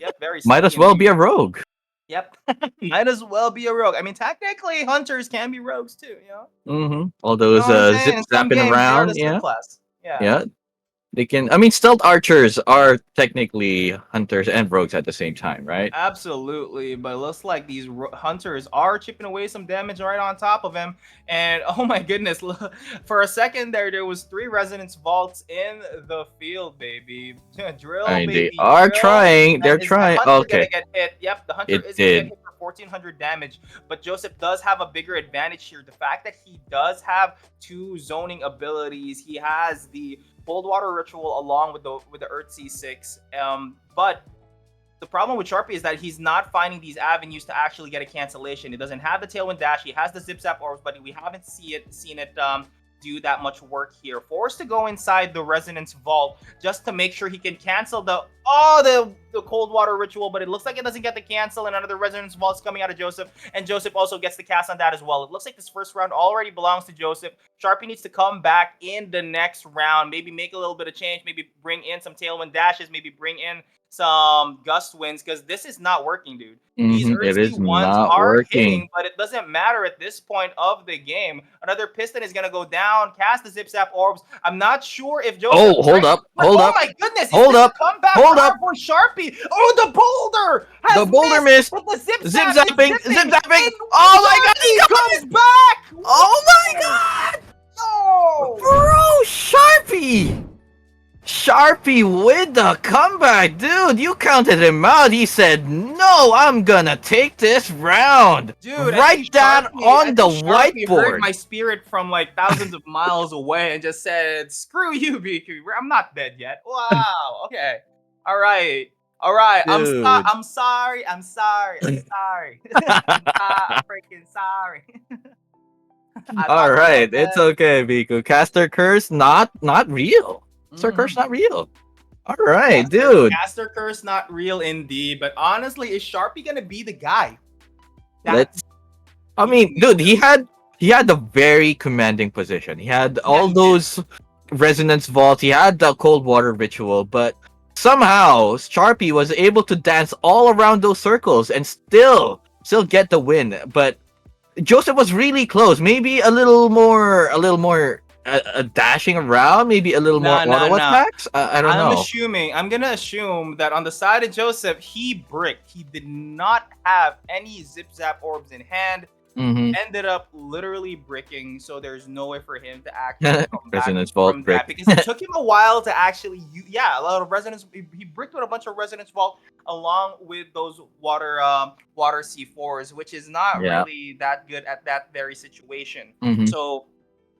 Yep, very Might sneaky as well indeed. be a rogue. Yep, might as well be a rogue. I mean, technically, hunters can be rogues too, you know? Mhm. All You know those what I'm zip saying? In some zapping games, they are the around. slip Yeah, class. Yeah. yeah. They can. I mean, stealth archers are technically hunters and rogues at the same time, right? Absolutely, but it looks like these hunters are chipping away some damage right on top of him. And oh my goodness, for a second there was 3 resonance vaults in the field, baby. I Drill, mean, they baby, are drill. trying. They're Is that trying. hunter gonna Okay, get hit? Yep, the hunter it is gonna get did. hit for 1400 damage, but Joseph does have a bigger advantage here. The fact that he does have 2 zoning abilities, he has the cold water ritual along with the Earth C6. But the problem with Sharpie is that he's not finding these avenues to actually get a cancellation. He doesn't have the Tailwind Dash. He has the Zip Zap Orbs, but we haven't seen it do that much work here. Forced to go inside the Resonance Vault just to make sure he can cancel the Cold Water Ritual, but it looks like it doesn't get the cancel, and another Resonance Vault is coming out of Joseph, and Joseph also gets the cast on that as well. It looks like this first round already belongs to Joseph. Sharpie needs to come back in the next round, maybe make a little bit of change, maybe bring in some Tailwind Dashes, maybe bring in some gust wins, because this is not working, dude. These It Earthsea is ones not are hitting, working. but it doesn't matter at this point of the game. Another piston is gonna go down, cast the Zip Zap Orbs. I'm not sure if Joseph. Oh, hold up, But hold oh up, my goodness, is hold this a up, comeback hold for up. our boy Sharpie? Oh, the boulder The has boulder missed, missed. but the zip Zip zap is zapping, zipping, zip zapping. and Oh my God, Sharpie he got comes it. back. Oh my God, No. bro, Sharpie. Sharpie with the comeback, dude. You counted him out. He said, "No, I'm gonna take this round." Dude, Write that I on the think Sharpie heard whiteboard. my spirit from like thousands of miles away and just said, "Screw you, BQ. I'm not dead yet." Wow. Okay. All right. All right. Dude. I'm sorry. I'm sorry. I'm sorry. I'm freaking sorry. I All thought you right, meant it's that. okay, Biku. Caster curse, not real. Sir Curse Mhm. not real. All right, Caster, dude. Caster Curse not real indeed, but honestly, is Sharpie gonna be the guy that Let's. I beats mean, dude, Naylor? he had the very commanding position. He had Yeah, all he did. those resonance vaults. He had the cold water ritual, but somehow Sharpie was able to dance all around those circles and still get the win. But Joseph was really close. Maybe a little more dashing around. Maybe a little more Nah, nah, auto nah. attacks. I don't know. I'm gonna assume that on the side of Joseph, he bricked. He did not have any zip zap orbs in hand. He Mm-hmm. ended up literally bricking, so there's no way for him to actually come back Resonance vault from that brick. because it took him a while to actually, yeah, a lot of resonance. He bricked with a bunch of resonance vault along with those water C4s, which is not Yeah. really that good at that very situation. Mm-hmm. So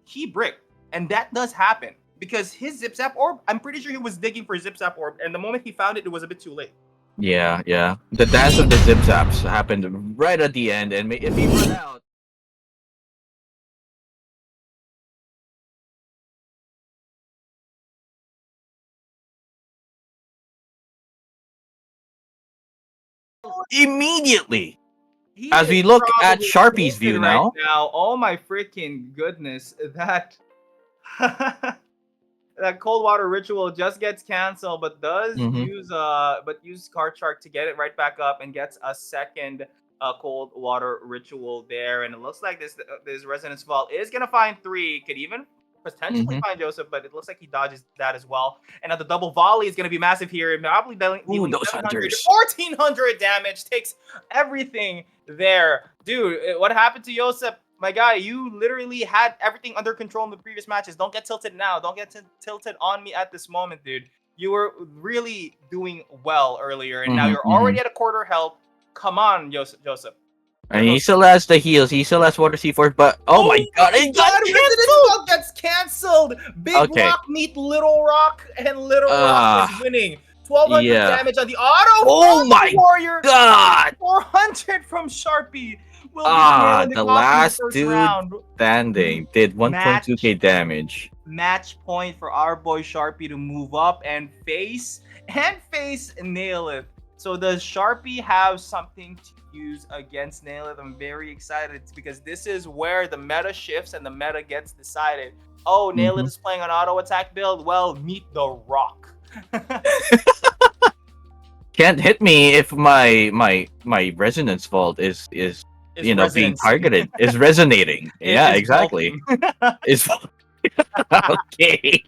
he bricked, and that does happen because his zip zap orb. I'm pretty sure he was digging for zip zap orb, and the moment he found it, it was a bit too late. Yeah, yeah. The dance of the zip zaps happened right at the end, and if he run out, immediately. He As is we look at probably Sharpie's tilted view right now. now. Oh my freaking goodness. That that cold water ritual just gets canceled, but does Mm-hmm. use card shark to get it right back up and gets a second cold water ritual there. And it looks like this resonance vault is gonna find three, could even potentially Mm-hmm. find Joseph, but it looks like he dodges that as well. And now the double volley is gonna be massive here, probably Ooh, dealing those 700 hunters. 1400 damage, takes everything there. Dude, what happened to Joseph? My guy, you literally had everything under control in the previous matches. Don't get tilted now. Don't get tilted on me at this moment, dude. You were really doing well earlier, and now Mm-hmm. you're Mm-hmm. already at a quarter health. Come on, Joseph. Joseph. And he still has the heals. He still has water C4, but oh my Oh god, my it got god, Resident canceled! Evil gets canceled! Big Okay. Rock meet Little Rock, and Little Rock is Ah, winning. 1200 yeah. damage on the auto Oh from the my Warrior, and god! 400 from Sharpie will be the nail Ah, in the the coffin in the last first dude round. standing did Match 1.2k damage. match point for our boy Sharpie to move up and face Naileth. So does Sharpie have something to use against Naileth? I'm very excited because this is where the meta shifts and the meta gets decided. Oh, Mm-hmm. Naileth is playing an auto attack build. Well, meet the Rock. Can't hit me if my resonance vault is Is being residency. targeted, is resonating. Yeah, Is exactly. vaulting. Is okay.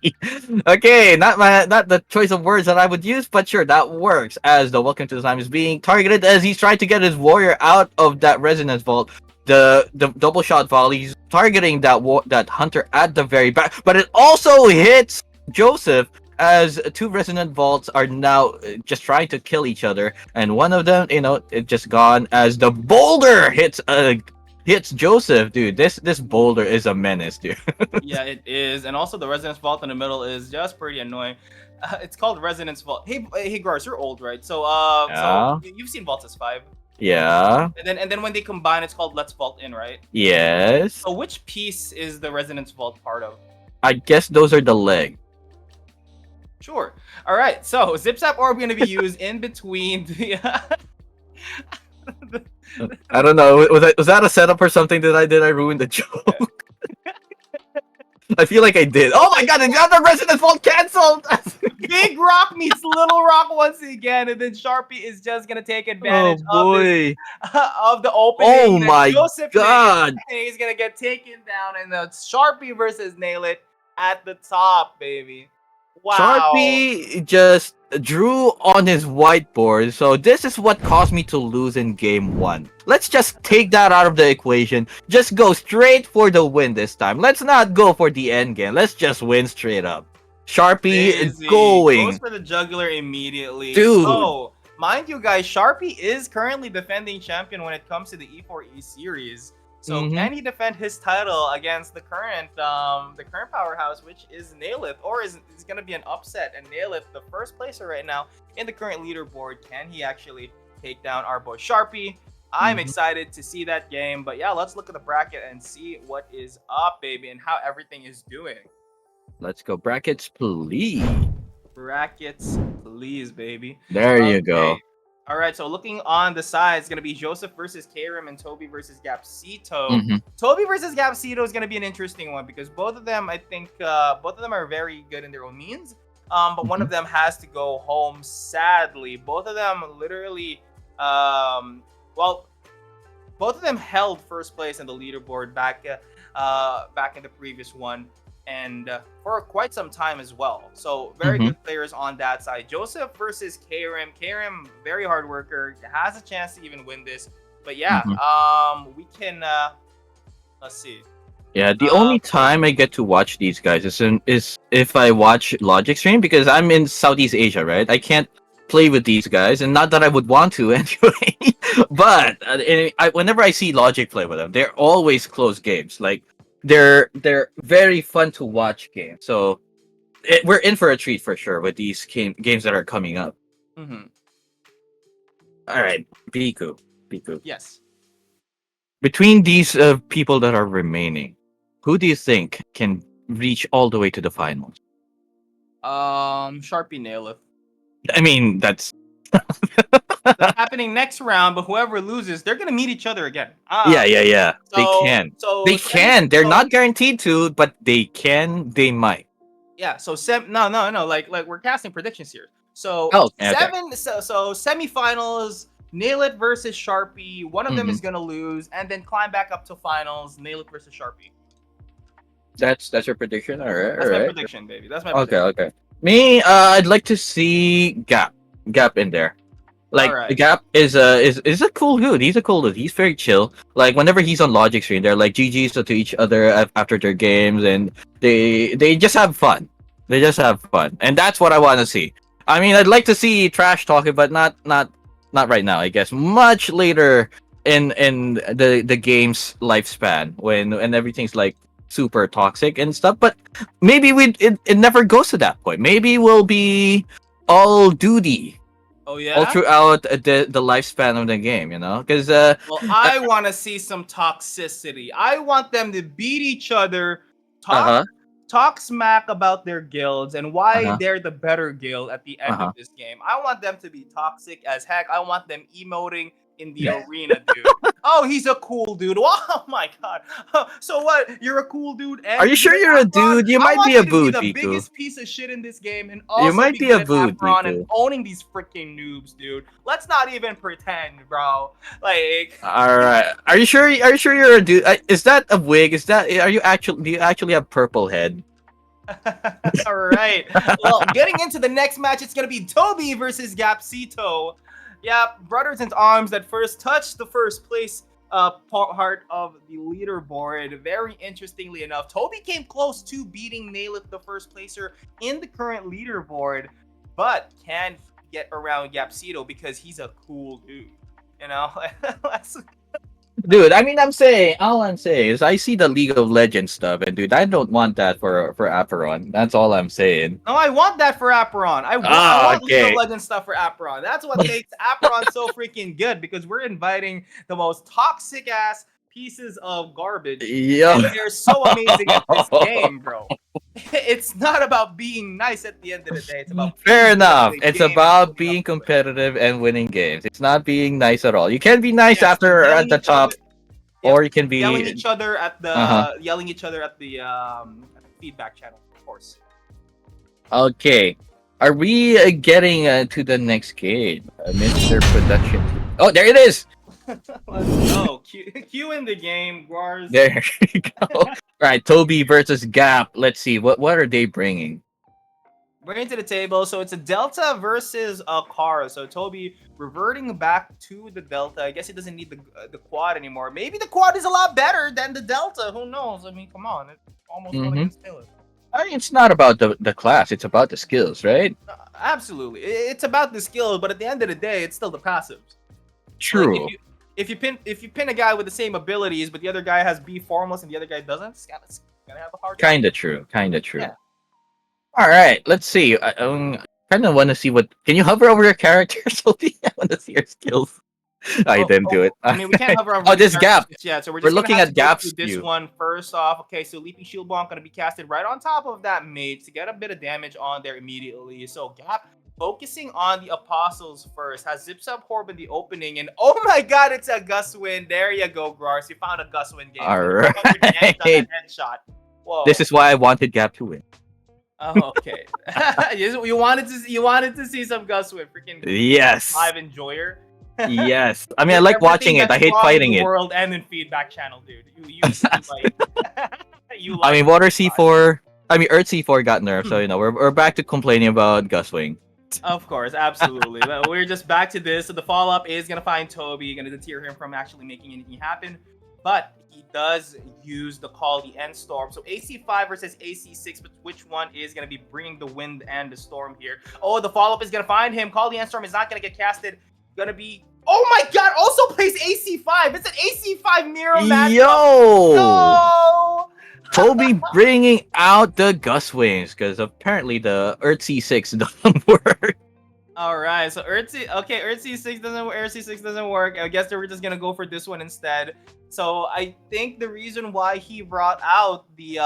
Okay, not the choice of words that I would use, but sure, that works. As the Welcome to the Time is being targeted as he's trying to get his warrior out of that resonance vault. The double shot volleys targeting that hunter at the very back, but it also hits Joseph as two resonant vaults are now just trying to kill each other, and one of them, it just gone as the boulder hits Joseph, dude. This boulder is a menace, dude. Yeah, it is, and also the Resonance Vault in the middle is just pretty annoying. It's called Resonance Vault. Hey, Gars, you're old, right? So Yeah. you've seen Vaults S5, Yeah. and then when they combine, it's called Let's Vault In, right? Yes. So which piece is the Resonance Vault part of? I guess those are the leg. Sure. All right. So Zip Zap Orb going to be used in between the. I don't know. Was that a setup or something? Did I ruin the joke? I feel like I did. Oh my god! The other Resident Vault canceled. Big Rock meets Little Rock once again, and then Sharpie is just gonna take Oh advantage of this boy. of the opening Oh that my Joseph made, god. and he's gonna get taken down. And it's Sharpie versus Nail It at the top, baby. Wow. Sharpie just drew on his whiteboard, so this is what caused me to lose in game one. Let's just take that out of the equation. Just go straight for the win this time. Let's not go for the end game. Let's just win straight up. Sharpie Crazy. Goes going. for the jugular immediately. Dude. So, mind you guys, Sharpie is currently defending champion when it comes to the E4E series. So Mm-hmm. can he defend his title against the current powerhouse, which is Nailith, or is going to be an upset? And Nailith, the first placer right now in the current leaderboard, can he actually take down our boy Sharpie? I'm Mm-hmm. excited to see that game, but yeah, let's look at the bracket and see what is up, baby, and how everything is doing. Let's go brackets, please. Brackets, please, baby. There you Okay. go. All right, so looking on the side, it's going to be Joseph versus Karim and Toby versus Gapsito. Hmm. Toby versus Gapsito is going to be an interesting one because both of them, I think, both of them are very good in their own means. But one Hmm. of them has to go home, sadly. Both of them literally, well, both of them held first place in the leaderboard back in the previous one, and for quite some time as well. So very Hmm. good players on that side. Joseph versus Karim. Karim, very hard worker, has a chance to even win this. But yeah, Hmm. we can. Let's see. Yeah, the Um, only time I get to watch these guys is if I watch Logic stream because I'm in Southeast Asia, right? I can't play with these guys, and not that I would want to anyway. But whenever I see Logic play with them, they're always close games. Like they're very fun to watch games. So we're in for a treat for sure with these games that are coming up. mhm. All right, Biku, Biku. Yes. Between these people that are remaining, who do you think can reach all the way to the finals? Sharpie Naileth. I mean, that's That's happening next round, but whoever loses, they're gonna meet each other again. yeah, yeah, yeah. They So can. so They semi can. They're so not guaranteed to, but they can. They might. yeah, so no, like we're casting predictions here. So Oh, okay. so semifinals, Nail It versus Sharpie. One of them Hmm. is gonna lose, and then climb back up to finals, Nail It versus Sharpie. That's your prediction. All right, all That's my right. prediction, baby. That's my Okay, prediction. okay. Me, I'd like to see Gap in there. All Like the right. Gap is a cool dude. He's a cool dude. He's very chill. Like whenever he's on Logic stream, they're like GGs to each other after their games, and they just have fun. They just have fun, and that's what I want to see. I mean, I'd like to see trash talking, but not right now. I guess much later in the game's lifespan when everything's like super toxic and stuff. But maybe it never goes to that point. Maybe we'll be all duty Oh all yeah. throughout the lifespan of the game, because Well, I want to see some toxicity. I want them to beat each other, talk uh-huh, talk smack about their guilds and why uh-huh, they're the better guild at the end of uh-huh. this game. I want them to be toxic as heck. I want them emoting in the arena, dude. Oh, he's a cool dude. Oh my god. So what? You're a cool dude Are and you you're good sure at you're a Aperon? dude? You I might want be a you to be boot, the Piku. biggest piece of shit in this game and You also might be be a good at boot, Aperon and Piku. owning these freaking noobs, dude. Let's not even pretend, bro. Like All right. Are you sure? Are you sure you're a dude? Is that a wig? Is that? Are you actually? Do you actually have purple head? all right. Well, getting into the next match, it's gonna be Toby versus Gapsito. Yeah, brothers in arms that first touched the first place part of the leaderboard. Very interestingly enough, Toby came close to beating Nailith, the first placer in the current leaderboard, but can get around Gapsito because he's a cool dude. You know, Let's- Dude, I mean, all I'm saying is I see the League of Legends stuff, and dude, I don't want that for Aperon. That's all I'm saying. No, I want that for Aperon. I Ah, want League of okay. Legends stuff for Aperon. That's what makes Aperon so freaking good because we're inviting the most toxic ass pieces of garbage, Yo. and they're so amazing at this game, bro. It's not about being nice at the end of the day. It's about Fair being good at enough. the It's game and about putting up being with it. competitive and winning games. It's not being nice at all. You can be nice Yes, and after at yelling the each other. top, or Yep, you can yelling be. each other at Uh-huh. the yelling each other at the feedback channel, of course. Okay. Are we getting to the next game? Mr. Production. Oh, there it is. Let's go. Q in the game, Guars. There you go. All right, Toby versus Gap. Let's see what are they bringing. Bring it to the table. So it's a Delta versus a car. So Toby reverting back to the Delta. I guess he doesn't need the quad anymore. Maybe the quad is a lot better than the Delta. Who knows? I mean, come on. It almost won Mm-hmm. against Taylor. I mean, it's not about the class. It's about the skills, right? Absolutely. It's about the skill, but at the end of the day, it's still the passives. Like True. if you pin a guy with the same abilities, but the other guy has B formless and the other guy doesn't, it's gonna have a hard time. Kinda true. Kinda true. Yeah. All right. Let's see. I kind of want to see what. Can you hover over your character, Toby? I want to see your skills. I didn't do it. I mean, we can't have our Oh, this Gap. just yet, so we're We're just gonna looking have to at go Gap's through this view. one first off. Okay, so Leaping Shield Bomb gonna be casted right on top of that mage to get a bit of damage on there immediately. So Gap focusing on the apostles first, has Zips Up Orb in the opening, and oh my god, it's a Gust Win. There you go, Grars. You found a Gust Win game. All 200 damage on right. that headshot. Whoa. This is why I wanted Gap to win. Oh, okay. you wanted to see some Gust Win, freaking Yes. live enjoyer. Yes. I mean, I like watching it. I hate fighting in the it. world and in feedback channel, dude. You like you I like mean, Water C4. I mean, Earth C4 got nerfed, so we're back to complaining about Gustwing. Of course, absolutely. But we're just back to this. So the follow-up is gonna find Toby, gonna deter him from actually making anything happen. But he does use the call, the End Storm. So AC5 versus AC6, but which one is gonna be bringing the wind and the storm here? Oh, the follow-up is gonna find him. Call the End Storm is not gonna get casted. Gonna be. Oh my god! Also plays AC5. It's an AC5 mirror match. Yo! No! Toby bringing out the Gustwings because apparently the Earth C6 doesn't work. All right, so Earth C6 doesn't work. Earth C6 doesn't work. I guess we're just gonna go for this one instead. So I think the reason why he brought out the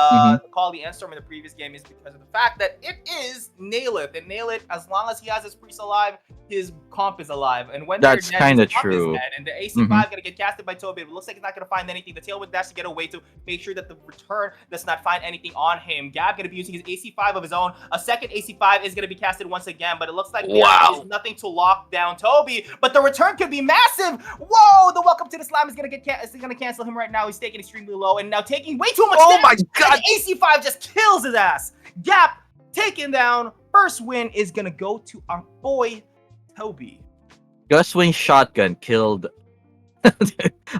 Call the End Storm in the previous game is because of the fact that it is Nailith, and Nailith, as long as he has his priest alive, his comp is alive. And when that's kind of his comp is true. dead, and the AC5 gonna get casted by Toby. It looks like he's not gonna find anything. The Tailwind dash to get away to make sure that the return does not find anything on him. Gab gonna be using his AC5 of his own. A second AC5 is gonna be casted once again, but it looks like there is nothing to lock down Toby. But the return could be massive. Whoa! The Welcome to the Slam is gonna cancel him right now. He's taking extremely low and now taking way too much damage. Oh my god! AC5 just kills his ass. Gap taken down. First win is gonna go to our boy Toby. Gustwing shotgun killed.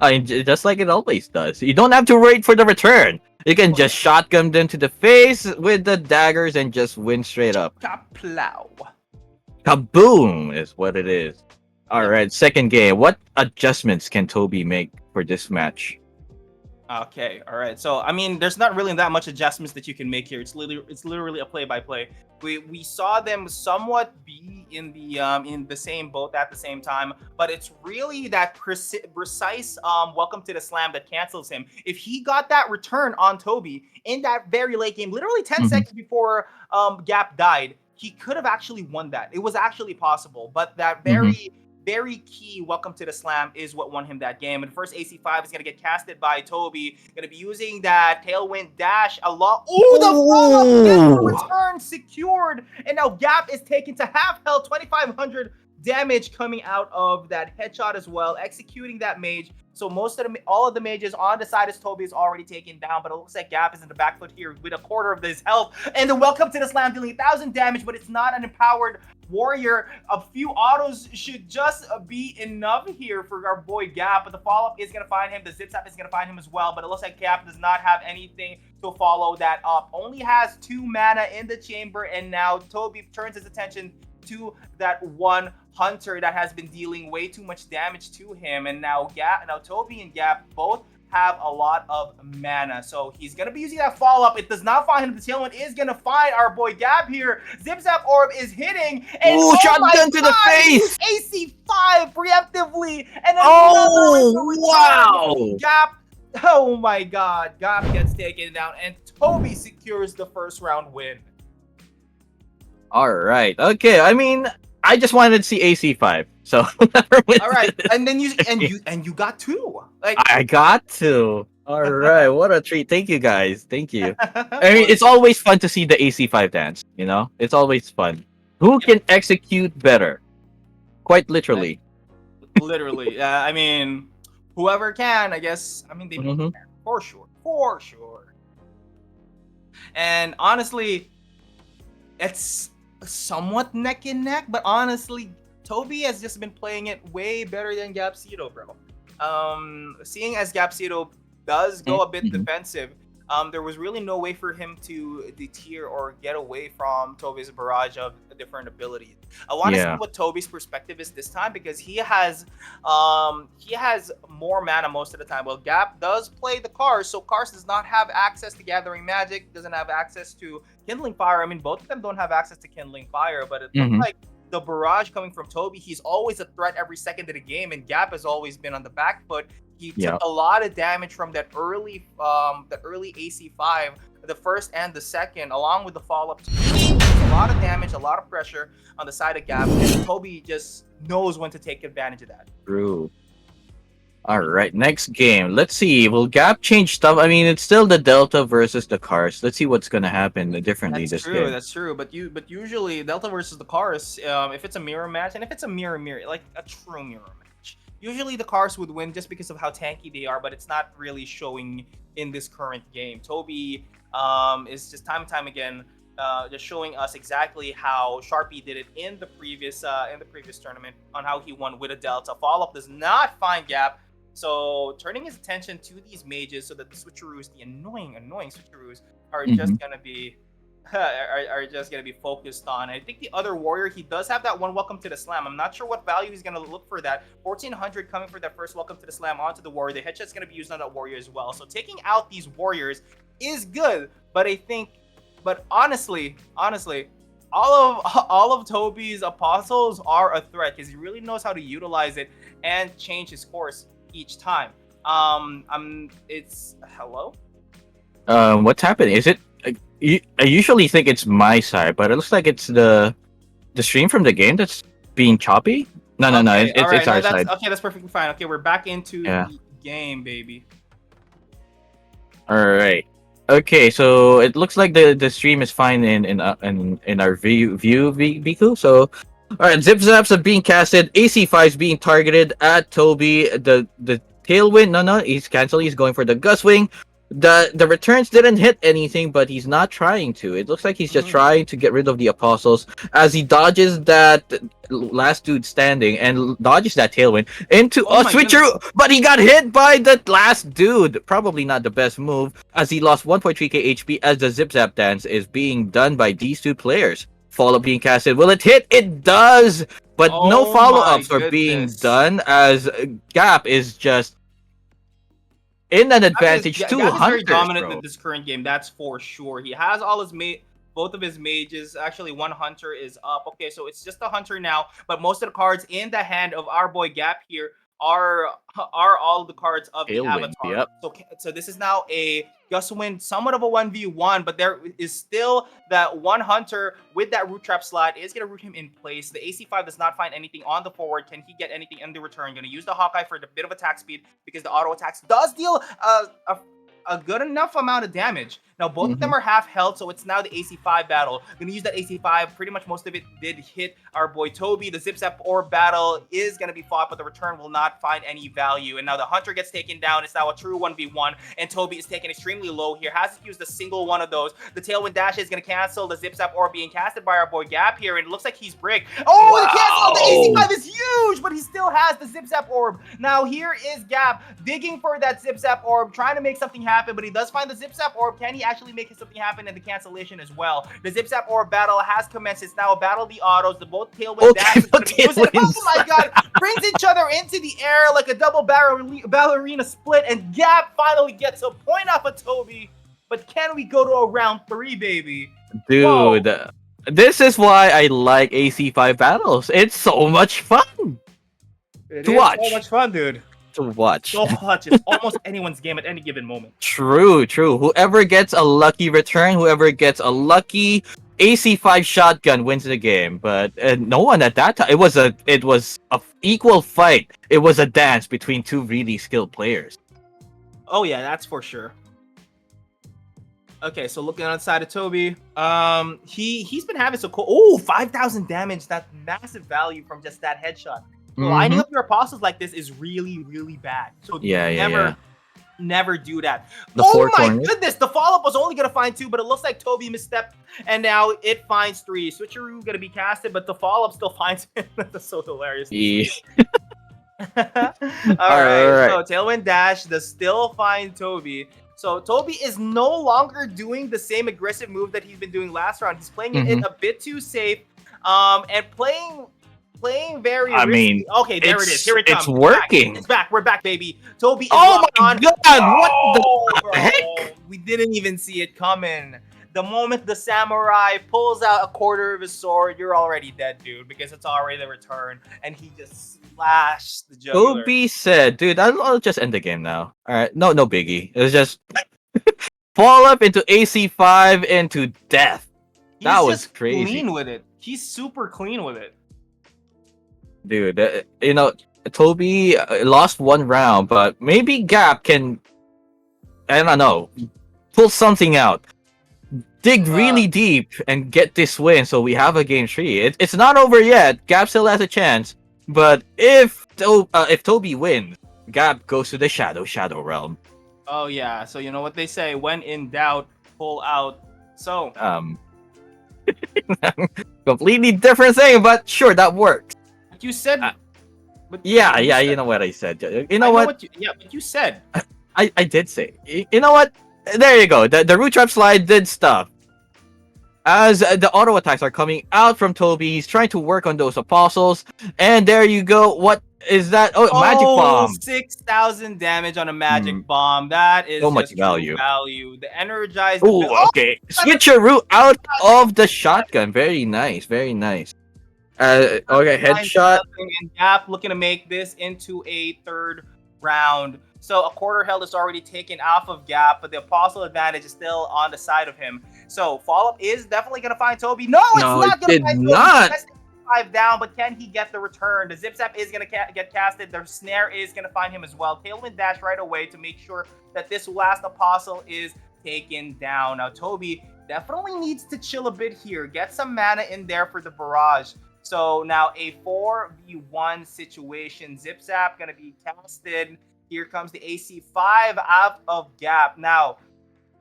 I mean, just like it always does. You don't have to wait for the return. You can just shotgun them to the face with the daggers and just win straight up. Kaplow. Kaboom is what it is. All right, second game. What adjustments can Toby make for this match? Okay, all right. So I mean, there's not really that much adjustments that you can make here. It's literally a play-by-play. We saw them somewhat be in the same boat at the same time, but it's really that precise Welcome to the Slam that cancels him. If he got that return on Toby in that very late game, literally 10 seconds before Gap died, he could have actually won that. It was actually possible, but that very key Welcome to the Slam is what won him that game. And first AC5 is going to get casted by Toby. Going to be using that Tailwind Dash a lot. Ooh, the follow-up return secured. And now Gap is taken to half health, 2,500 damage coming out of that headshot as well, executing that mage. So all of the mages on the side as Toby is already taken down, but it looks like Gap is in the back foot here with a quarter of his health. And the Welcome to the Slam dealing 1,000 damage, but it's not an empowered warrior. A few autos should just be enough here for our boy Gap, but the follow-up is going to find him. The Zip Zap is going to find him as well, but it looks like Gap does not have anything to follow that up. Only has 2 mana in the chamber, and now Toby turns his attention to that one hunter that has been dealing way too much damage to him. And now Toby and Gap both have a lot of mana, so he's gonna be using that follow-up. It does not find him. The Tailwind is gonna find our boy Gap here. Zip Zap Orb is hitting, and shotgun to the face! AC5 preemptively, and wow! Gap. Oh my god, Gap gets taken down, and Toby secures the first round win. All right. Okay. I mean, I just wanted to see AC5. So all right, and then you got 2. Like I got to. All right. What a treat. Thank you guys. Thank you. I mean, it's always fun to see the AC5 dance, It's always fun. Who can execute better? Quite literally. Literally. I mean, whoever can, I guess. I mean, they can, for sure. For sure. And honestly, it's somewhat neck and neck, but honestly, Toby has just been playing it way better than Gapsito, bro. Seeing as Gapsito does go a bit defensive, there was really no way for him to deter or get away from Toby's barrage of different abilities. I want to see what Toby's perspective is this time, because he has more mana most of the time. Well, Gap does play the Cars, so Cars does not have access to Gathering Magic, doesn't have access to Kindling Fire. I mean, both of them don't have access to Kindling Fire, but it looks like the barrage coming from Toby. He's always a threat every second of the game, and Gap has always been on the back foot. He Yeah. took a lot of damage from that early AC5, the first and the second, along with the follow-up. A lot of damage, a lot of pressure on the side of Gap, and Toby just knows when to take advantage of that. True. All right, next game. Let's see. Will Gap change stuff? I mean, it's still the Delta versus the Cars. Let's see what's gonna happen differently That's this true. game. That's true. But usually Delta versus the Cars, if it's a mirror match, and if it's a mirror like a true mirror match, usually the Cars would win just because of how tanky they are. But it's not really showing in this current game. Toby is just time and time again just showing us exactly how Sharpie did it in the previous tournament on how he won with a Delta. Follow up does not find Gap. So turning his attention to these mages so that the switcheroos, the annoying switcheroos, are just gonna be are just gonna be focused on. I think the other warrior, he does have that one welcome to the slam. I'm not sure what value he's gonna look for that. 1400 coming for that first welcome to the slam onto the warrior. The headshot's gonna be used on that warrior as well. So taking out these warriors is good, but honestly, all of Toby's apostles are a threat because he really knows how to utilize it and change his course each time. It's hello. What's happening? Is it? I usually think it's my side, but it looks like it's the stream from the game that's being choppy. No. Okay, It's all right, our that's, side. okay, that's perfectly fine. Okay, we're back into Yeah. the game, baby. All right. Okay, so it looks like the stream is fine in our view Biku. So, all right, Zip Zaps are being casted. AC5 is being targeted at Toby. The tailwind, no, he's canceling. He's going for the gust wing. The returns didn't hit anything, but he's not trying to. It looks like he's just trying to get rid of the apostles as he dodges that last dude standing and dodges that tailwind into a switcher, but he got hit by the last dude. Probably not the best move as he lost 1.3k HP as the zip zap dance is being done by these two players. Follow-up being casted. Will it hit? It does, but no follow-ups are being done as Gap is just in an advantage. Gap to is Hunters, very dominant bro. in this current game, that's for sure. He has all his both of his mages. Actually, one hunter is up. Okay, so it's just a hunter now, but most of the cards in the hand of our boy Gap here are all the cards of the avatar. Yep. So this is now a gust win, somewhat of a 1v1, but there is still that one hunter with that root trap slot is going to root him in place. The AC5 does not find anything on the forward. Can he get anything in the return? Going to use the Hawkeye for a bit of attack speed because the auto attacks does deal a good enough amount of damage. Now, both of them are half health, so it's now the AC5 battle. Gonna use that AC5. Pretty much most of it did hit our boy Toby. The Zip Zap Orb battle is gonna be fought, but the return will not find any value. And now the Hunter gets taken down. It's now a true 1v1, and Toby is taken extremely low here. Hasn't used a single one of those. The Tailwind Dash is gonna cancel the Zip Zap Orb being casted by our boy Gap here, and it looks like he's bricked. Oh, wow. The cancel! The AC5 is huge, but he still has the Zip Zap Orb. Now here is Gap digging for that Zip Zap Orb, trying to make something happen, but he does find the Zip Zap Orb. Can he actually make something happen in the cancellation as well? The Zip Zap Orb battle has commenced. It's now a battle of the autos. The both Tailwind Dash oh my god, brings each other into the air like a double ballerina split, and Gap finally gets a point off of Toby. But can we go to a round 3, baby? Dude, whoa. This is why I like AC5 battles. It's so much fun to watch. So much fun, dude. To watch. So much. It's almost anyone's game at any given moment. True. Whoever gets a lucky return, whoever gets a lucky AC5 shotgun wins the game. But no one at that time. It was a equal fight. It was a dance between two really skilled players. Oh yeah, that's for sure. Okay, so looking outside of Toby, he's been having some cool. Oh, 5,000 damage. That's massive value from just that headshot. Lining up your apostles like this is really, really bad. So never do that. Oh my goodness, the follow-up was only going to find 2, but it looks like Toby misstepped, and now it finds 3. Switcheroo going to be casted, but the follow-up still finds him. That's so hilarious. Yeah. All right, so Tailwind Dash does still find Toby. So Toby is no longer doing the same aggressive move that he's been doing last round. He's playing it a bit too safe, and playing very risky. Mean, okay, there it is. Here it comes. It's working. It's back. We're back, baby. Toby is oh my god, what the heck? We didn't even see it coming. The moment the samurai pulls out a quarter of his sword, you're already dead, dude, because it's already the return, and he just slashed the jugular. Kobe said, dude, I'll just end the game now. All right, no biggie. It was just fall up into AC5 into death. That He's was just crazy, clean with it. He's super clean with it. dude. Toby lost one round, but maybe Gap can, I don't know, pull something out. Dig Uh, really deep and get this win so we have a game 3. It's not over yet. Gap still has a chance. But if Toby wins, Gap goes to the Shadow Realm. oh yeah. So you know what they say: when in doubt, pull out. So Um, completely different thing, but sure, that works. you said, Uh, but yeah, you yeah, said, you know what I said. You I know know what? what you. Yeah, but you said. I did say. You know what? There you go. The root trap slide did stuff. As the auto attacks are coming out from Toby, he's trying to work on those apostles. And there you go. What is that? Oh, magic Oh, bomb. 6,000 damage on a Hmm, magic bomb. That so is much just true value. value. The energized Oh, ability. Oh, okay. got the Switch your route out of the shotgun. Very nice. Very nice. Okay, lines headshot. developing, and Gap looking to make this into a third round. So a quarter health is already taken off of Gap, but the apostle advantage is still on the side of him. So follow up is definitely gonna find Toby. No, it's No, it not gonna did find Toby. not. That's 5 down, but can he get the return? The zip zap is gonna get casted. The snare is gonna find him as well. Tailwind dash right away to make sure that this last apostle is taken down. Now Toby definitely needs to chill a bit here. Get some mana in there for the barrage. So now a 4v1 situation. Zip Zap gonna be casted. Here comes the AC5 out of Gap. Now,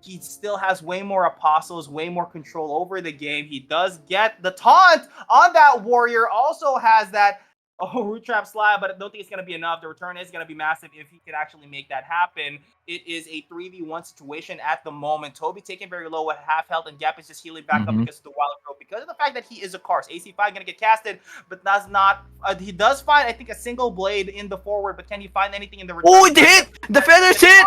he still has way more apostles, way more control over the game. He does get the taunt on that warrior. Also has that root trap slab, but I don't think it's going to be enough. The return is going to be massive if he could actually make that happen. It is a 3v1 situation at the moment. Toby taking very low at half health, and Gap is just healing back up Mm-hmm. because of the wild growth. Because of the fact that he is a Cars. AC5 going to get casted, but does not. He does find, I think, a single blade in the forward, but can he find anything in the return? Oh, it hit! The feathers hit!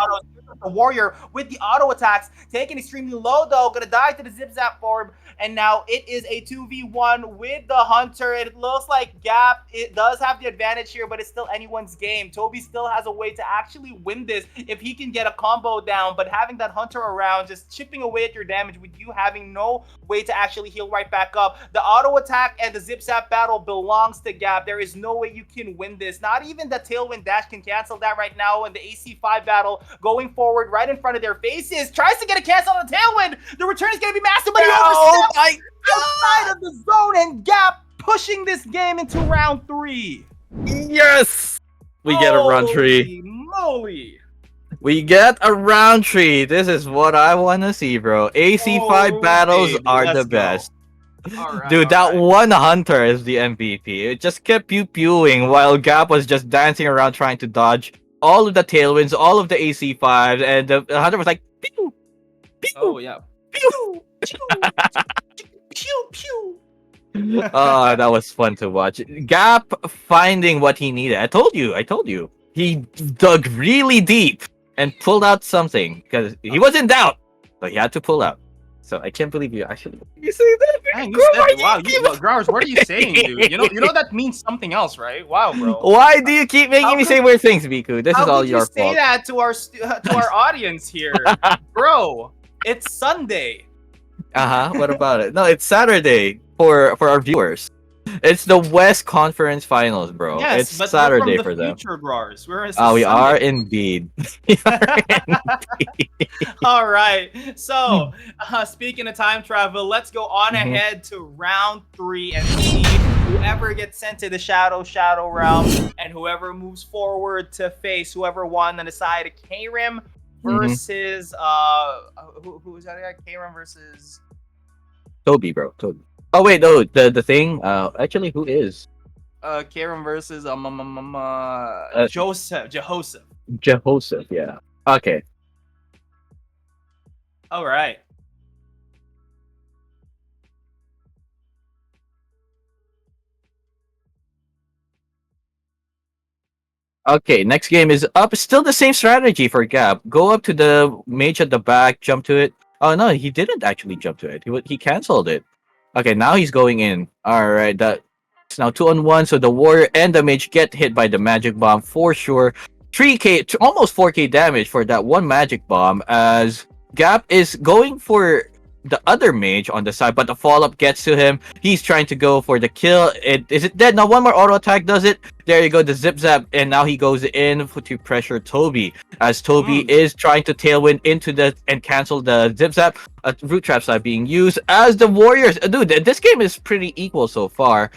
The warrior with the auto attacks, taking extremely low though, gonna die to the zip zap form, and now it is a 2v1 with the hunter. It looks like Gap, it does have the advantage here, but it's still anyone's game. Toby still has a way to actually win this if he can get a combo down, but having that hunter around, just chipping away at your damage with you having no way to actually heal right back up. The auto attack and the zip zap battle belongs to Gap. There is no way you can win this. Not even the tailwind dash can cancel that right now, and the AC5 battle going forward right in front of their faces tries to get a cancel on the tailwind. The return is going to be massive, but he Oh oversteps my outside of the zone, and Gap pushing this game into round 3. yes! We get a round 3. Holy moly. We get a round 3. This is what I want to see, bro. AC5 Oh, battles baby, are the let's go. best. All right, Dude, all that right. one hunter is the MVP. It just kept pew-pewing while Gap was just dancing around trying to dodge all of the tailwinds, all of the AC5s, and the hunter was like, pew, Oh, pew, yeah. pew. Pew, pew. Oh, that was fun to watch. Gap finding what he needed. I told you. He dug really deep and pulled out something because he was in doubt, but he had to pull out. So I can't believe you actually you say that. Dang, you Grandma, said, wow, Growers, what are you saying, dude? You know that means something else, right? Wow, bro. Why do you keep making How me could- say weird things, Biku? This How is all could you your say fault. that to our audience here, bro? It's Sunday. Uh-huh. What about it? No, it's Saturday for our viewers. It's the West Conference Finals, bro. Yes, It's but Saturday we're from for the them. future, Growers. We are Sunday. indeed. We are indeed. All right. So, speaking of time travel, let's go on Mhm. ahead to round 3 and see whoever gets sent to the Shadow Realm and whoever moves forward to face whoever won on the side of Karim versus who is that guy? Karim versus Toby, bro. Toby. Oh wait, no, the thing. Actually, who is Karim versus Jehoshaphat. Jehoshaphat? Yeah. Okay. All right. Okay. Next game is up. Still the same strategy for Gap. Go up to the mage at the back. Jump to it. Oh no, he didn't actually jump to it. He canceled it. Okay, now he's going in. All right, it's now 2-on-1. So the warrior and the mage get hit by the magic bomb for sure. 3k, almost 4k damage for that one magic bomb. As Gap is going for the other mage on the side, but the follow up gets to him. He's trying to go for the kill. Is it dead? Now one more auto attack does it. There you go, the zip zap, and now he goes in to pressure Toby. As Toby is trying to tailwind into the and cancel the zip zap. Root traps are being used as the warriors. Dude, this game is pretty equal so far.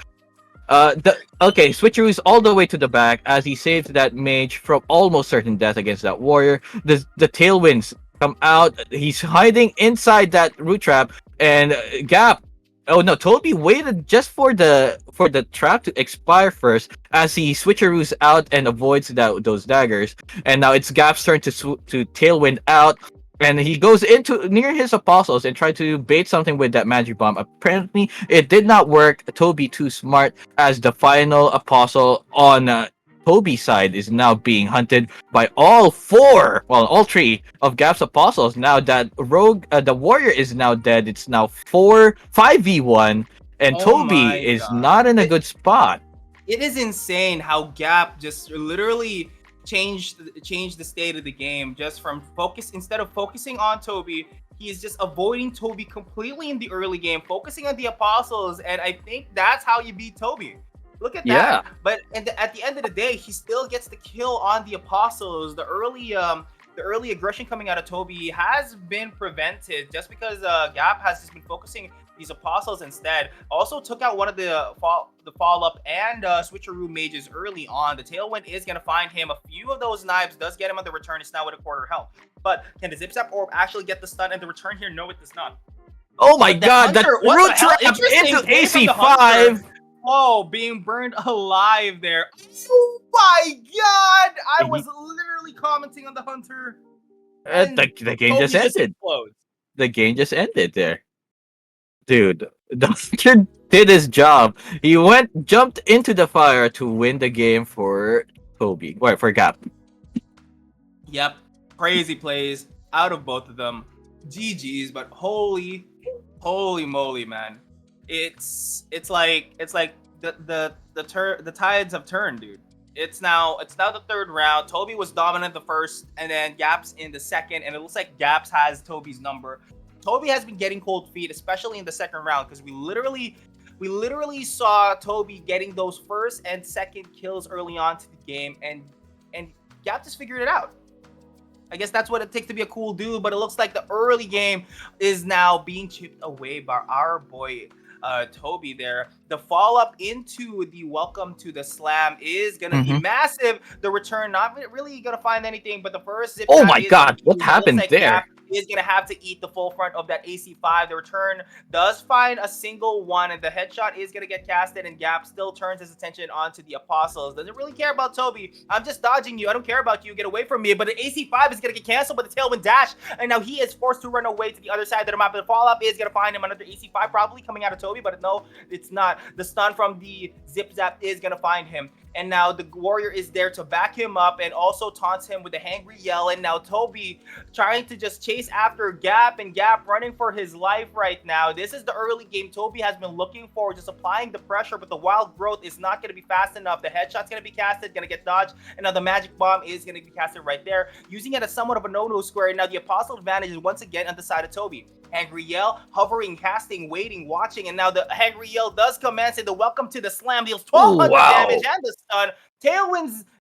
Okay, switcheroos all the way to the back as he saves that mage from almost certain death against that warrior. The tailwinds come out. He's hiding inside that root trap, and Gap. Oh no, Toby waited just for the trap to expire first as he switcheroos out and avoids those daggers. And now it's Gap's turn to tailwind out. And he goes into near his apostles and try to bait something with that magic bomb. Apparently, it did not work. Toby too smart as the final apostle on Toby's side is now being hunted by all three of Gap's apostles. Now that the warrior is now dead, it's now 5v1, and Toby is not in a good spot. It is insane how Gap just literally changed the state of the game just from instead of focusing on Toby, he is just avoiding Toby completely in the early game, focusing on the apostles, and I think that's how you beat Toby. Look at that. Yeah. But at the end of the day, he still gets the kill on the apostles. The early aggression coming out of Toby has been prevented just because Gap has just been focusing these apostles instead. Also took out one of the follow-up and switcheroo mages early on. The tailwind is going to find him. A few of those knives does get him on the return. It's now with a quarter health. But can the Zip Zap Orb actually get the stun and the return here? No, it does not. Oh my god, that root trap into AC5! Oh, being burned alive there. Oh my god! I was literally commenting on the Hunter. The game just ended. The game just ended there. Dude, the Hunter did his job. He jumped into the fire to win the game for Toby. Or for Gap. Yep. Crazy plays out of both of them. GG's, but holy moly, man. It's like the tides have turned, dude. It's now the third round. Toby was dominant the first, and then Gaps in the second, and it looks like Gaps has Toby's number. Toby has been getting cold feet, especially in the second round, because we literally saw Toby getting those first and second kills early on to the game, and Gap just figured it out. I guess that's what it takes to be a cool dude, but it looks like the early game is now being chipped away by our boy Toby there. The follow-up into the welcome to the slam is going to be massive. The return, not really going to find anything, but the first zip. Oh my god, what happened there? Is going to have to eat the full front of that AC5. The return does find a single one, and the headshot is going to get casted, and Gap still turns his attention onto the apostles. Doesn't really care about Toby. I'm just dodging you. I don't care about you. Get away from me. But the AC5 is going to get canceled by the tailwind dash, and now he is forced to run away to the other side of the map. The follow-up is going to find him another AC5 probably coming out of Toby, but no, it's not. The stun from the zip zap is going to find him. And now the warrior is there to back him up and also taunts him with a hangry yell. And now Toby trying to just chase after Gap, and Gap running for his life right now. This is the early game Toby has been looking for, just applying the pressure, but the wild growth is not going to be fast enough. The headshot's going to be casted, going to get dodged, and now the magic bomb is going to be casted right there, using it as somewhat of a no-no square. And now the apostle advantage is once again on the side of Toby. Hangry yell, hovering, casting, waiting, watching, and now the hangry yell does commence, and the welcome to the slam deals 1200 damage and the stun.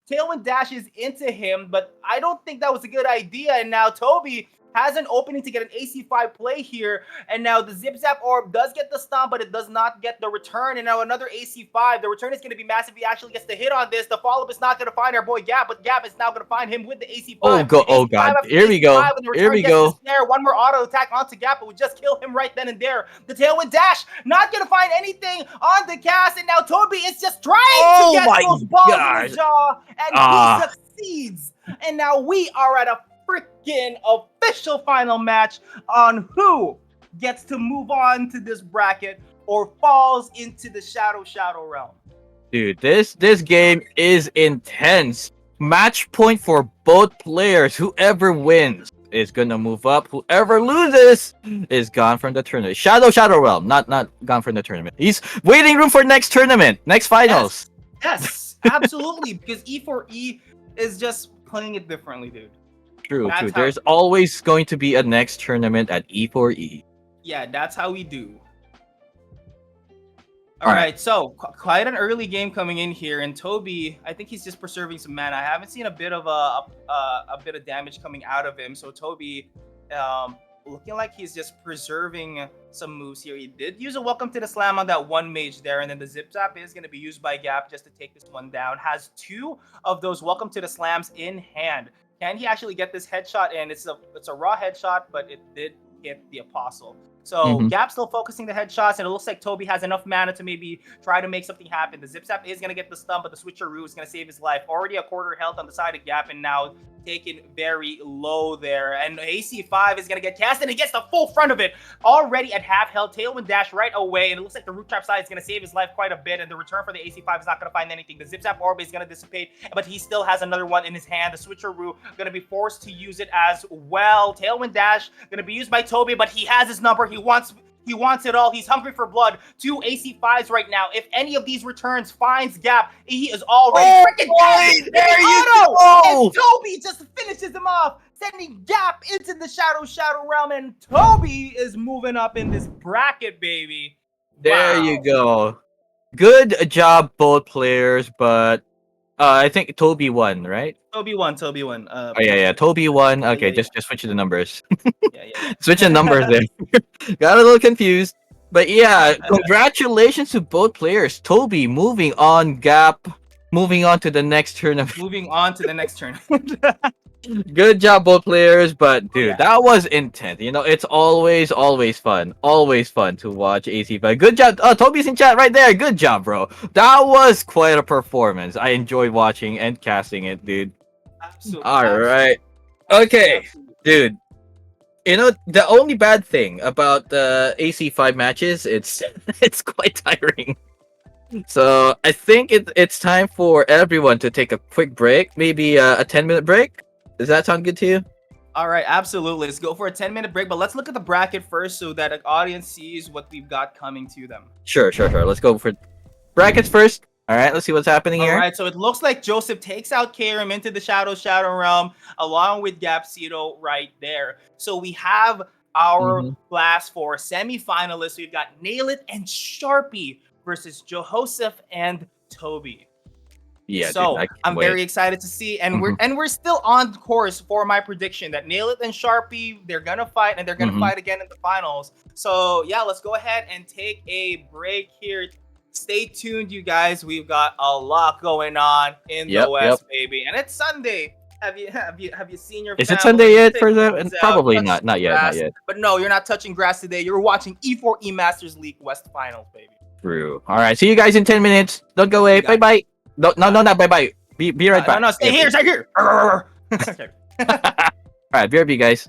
Tailwind dashes into him, but I don't think that was a good idea. And now Toby has an opening to get an AC5 play here, and now the Zip Zap Orb does get the stun, but it does not get the return, and now another AC5. The return is going to be massive. He actually gets the hit on this. The follow-up is not going to find our boy Gap, but Gap is now going to find him with the AC5. Oh god, here we go. Here we go. One more auto attack onto Gap, but we just kill him right then and there. The tailwind dash, not going to find anything on the cast, and now Toby is just trying to get those balls in the jaw, and he succeeds. And now we are at a freaking official final match on who gets to move on to this bracket or falls into the shadow realm. Dude, this game is intense. Match point for both players. Whoever wins is gonna move up. Whoever loses is gone from the tournament. Shadow Realm, not gone from the tournament. He's waiting room for next tournament, next finals. Yes, absolutely. Because E4E is just playing it differently, dude. True, true. That's how. There's always going to be a next tournament at E4E. Yeah, that's how we do. All All right. right, so quite an early game coming in here, and Toby, I think he's just preserving some mana. I haven't seen a bit of a bit of damage coming out of him, so Toby, looking like he's just preserving some moves here. He did use a Welcome to the Slam on that one mage there, and then the Zip Zap is going to be used by Gap just to take this one down. Has two of those Welcome to the Slams in hand. Can he actually get this headshot in? It's a raw headshot, but it did hit the Apostle. So Mhm. Gap still focusing the headshots, and it looks like Toby has enough mana to maybe try to make something happen. The Zip Zap is going to get the stun, but the Switcheroo is going to save his life. Already a quarter health on the side of Gap, and now taken very low there. And AC5 is going to get cast, and he gets the full front of it. Already at half health, Tailwind Dash right away, and it looks like the Root Trap side is going to save his life quite a bit, and the return for the AC5 is not going to find anything. The Zip Zap Orb is going to dissipate, but he still has another one in his hand. The Switcheroo going to be forced to use it as well. Tailwind Dash going to be used by Toby, but he has his number. He wants it all. He's hungry for blood. Two AC5s right now. If any of these returns finds Gap, he is already freaking dead. There you Auto! go. And Toby just finishes him off, sending Gap into the Shadow Realm, and Toby is moving up in this bracket, baby. There Wow. you go. Good job, both players, but I think Toby won, right? Toby won. Oh yeah, Toby won. Okay, yeah. just switch the numbers. Yeah. Switching numbers there. Got a little confused. But yeah, congratulations to both players. Toby moving on, Gap moving on to the next tournament. Moving on to the next turn. Good job, both players. But Oh, dude, yeah. that was intense. You know, it's always fun to watch AC. But good job. Oh, Toby's in chat right there. Good job, bro. That was quite a performance. I enjoyed watching and casting it, dude. Absolutely. All right. Okay, dude. You know, the only bad thing about the AC5 matches, it's it's quite tiring. So I think it's time for everyone to take a quick break, maybe a 10-minute break. Does that sound good to you? All right, absolutely. Let's go for a 10-minute break, but let's look at the bracket first so that the audience sees what we've got coming to them. Sure. Let's go for brackets first. All right, let's see what's happening All here. right, so it looks like Joseph takes out Karim into the Shadow Realm along with Gapsito right there. So we have our blast for semifinalists. We've got Nail It and Sharpie versus Joseph and Toby. Yeah, So dude, I'm very excited to see, and we're still on course for my prediction that Nail It and Sharpie, they're gonna fight, and they're gonna fight again in the finals. So yeah, let's go ahead and take a break here. Stay tuned, you guys. We've got a lot going on in the West, baby, and it's Sunday. Have you seen your? Is it family? Sunday yet Take for them? things out, Probably touch not. some Not yet. grass. Not yet. But no, you're not touching grass today. You're watching E4E Masters League West Finals, baby. True. All right. See you guys in 10 minutes. Don't go away. Bye bye. No, not bye bye. Be right back. No, stay here. Stay here. Okay. All right. BRB, guys.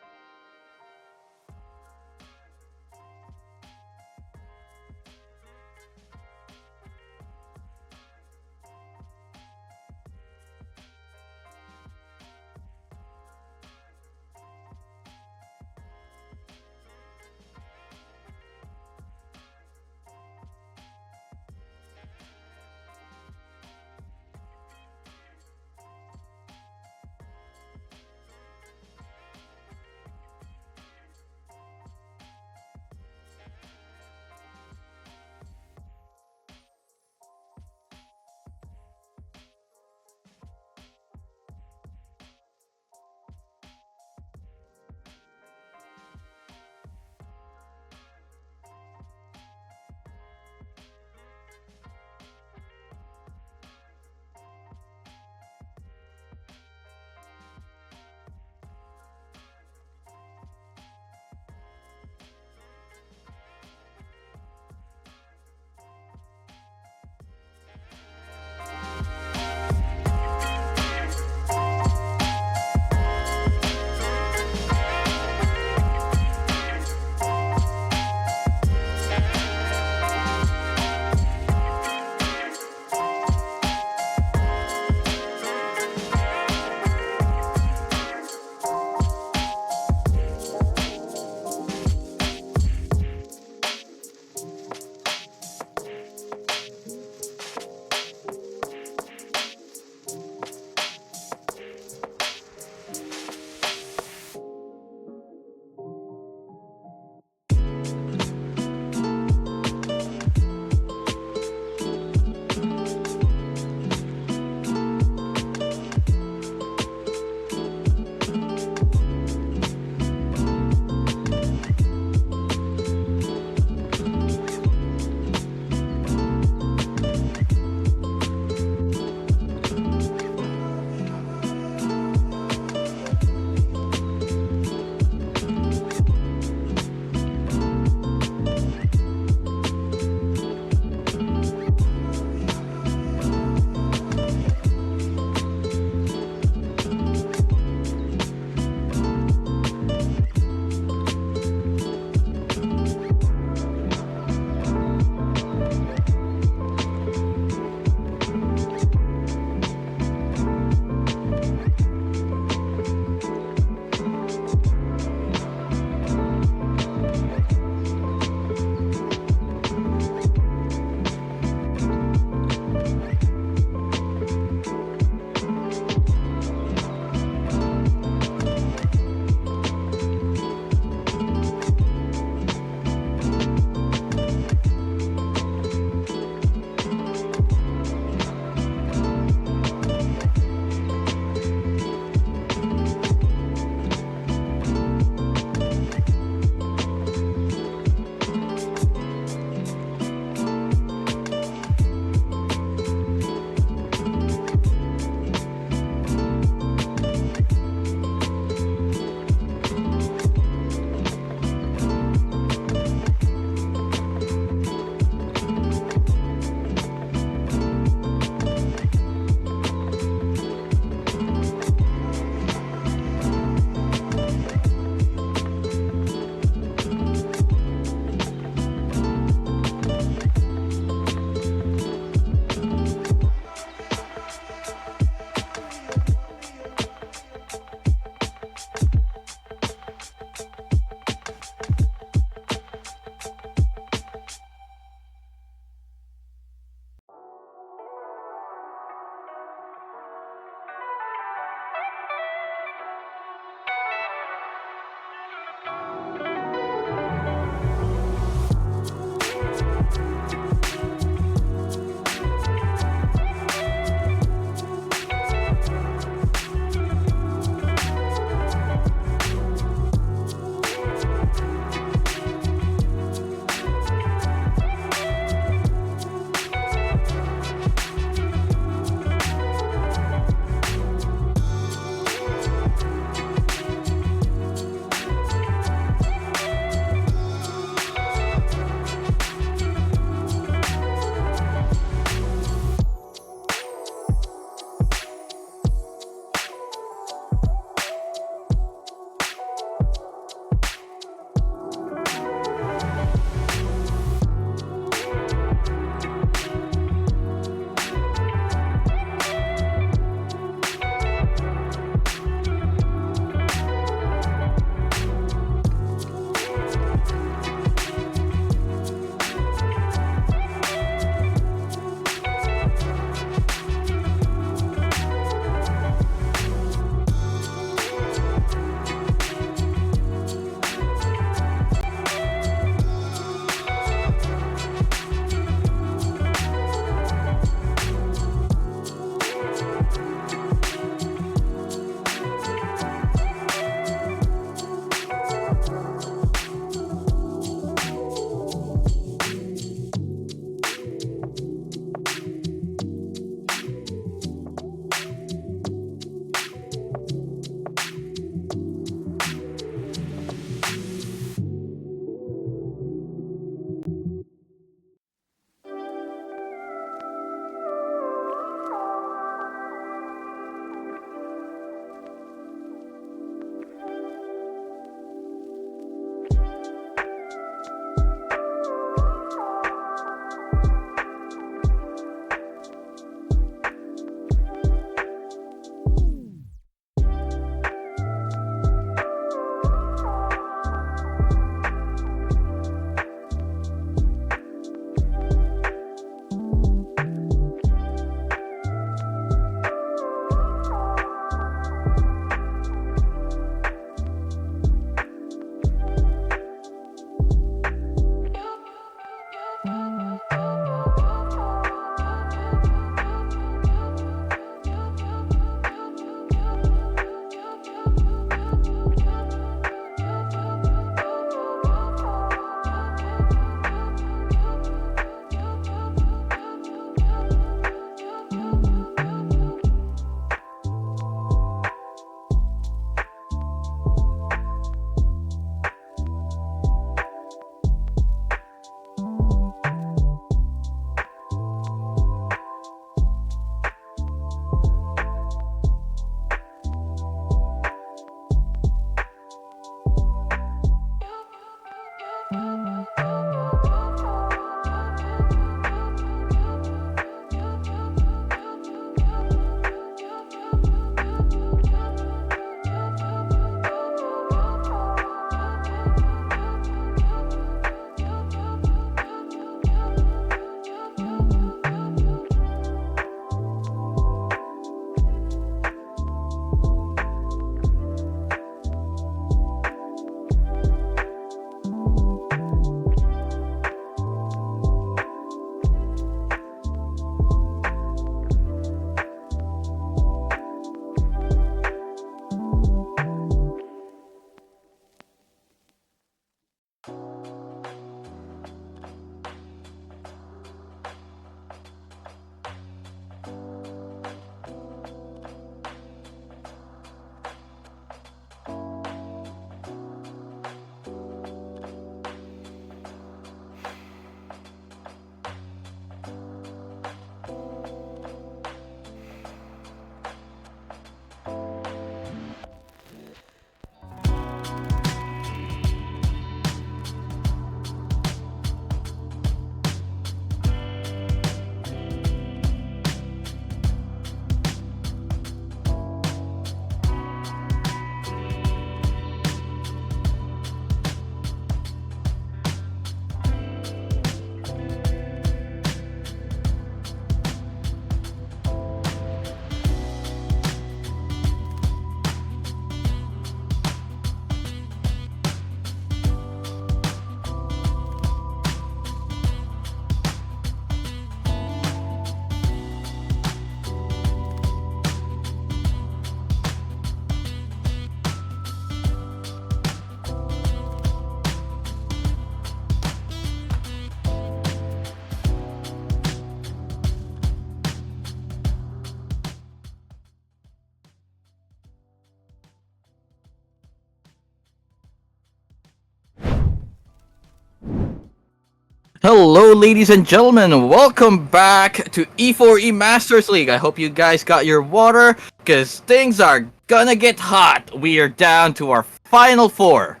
Hello, ladies and gentlemen. Welcome back to E4E Masters League. I hope you guys got your water, because things are gonna get hot. We are down to our final four.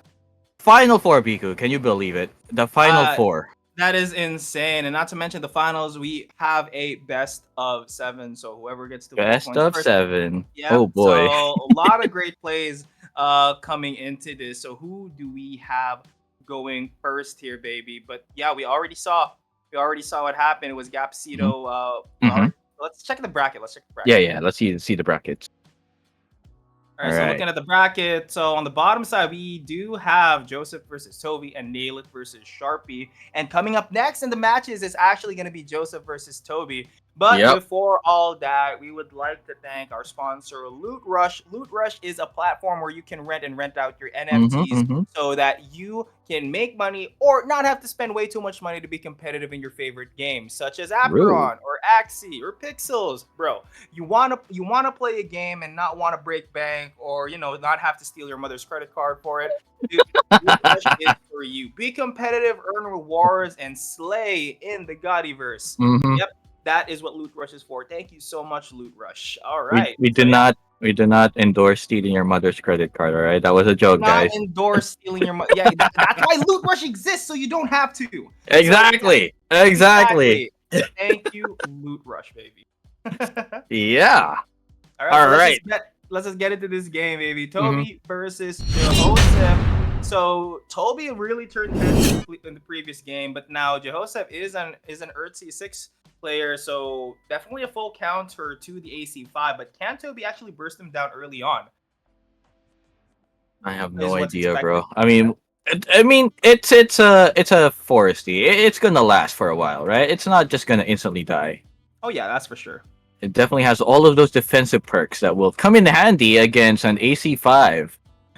Final four, Biku. Can you believe it? The final Uh, four. that is insane. And not to mention the finals, we have a best of 7. So whoever gets to 4 Best points of first. seven. Yep. Oh boy. So a lot of great plays coming into this. So who do we have going first here, baby? But yeah, we already saw what happened. It was Gapsito. Mm-hmm. Let's check the bracket. Let's check the Yeah, bracket. yeah. Let's see the brackets. All All right, so right. looking at the bracket, so on the bottom side, we do have Joseph versus Toby and Nail It versus Sharpie. And coming up next in the matches is actually going to be Joseph versus Toby. But Yep. before all that, we would like to thank our sponsor, Loot Rush. Loot Rush is a platform where you can rent out your Mm-hmm. NFTs Mm-hmm. so that you can make money or not have to spend way too much money to be competitive in your favorite games, such as True. Aperon or Axie or Pixels. Bro, you wanna play a game and not want to break bank or not have to steal your mother's credit card for it. Dude, Loot Rush is for you. Be competitive, earn rewards, and slay in the Godiverse. Mm-hmm. Yep, that is what Loot Rush is for. Thank you so much, Loot Rush. All We right, we so do yeah, not endorse stealing your mother's credit card. All right, that was a do joke, not guys. endorse stealing your money. Yeah, that's why Loot Rush exists, so you don't have to. So yeah, Exactly. Exactly. exactly. Thank you, Loot Rush, baby. Yeah. All right, so All let's right. just get into this game, baby. Mm-hmm. Toby versus Jehoseph. So Toby really turned heads in the previous game, but now Jehoseph is an Earth-C6 player, so definitely a full counter to the AC5. But can Toby actually burst him down early on? I have Is no what's idea, expected. bro. It's a foresty. It's gonna last for a while, right? It's not just gonna instantly die. Oh yeah, that's for sure. It definitely has all of those defensive perks that will come in handy against an AC5.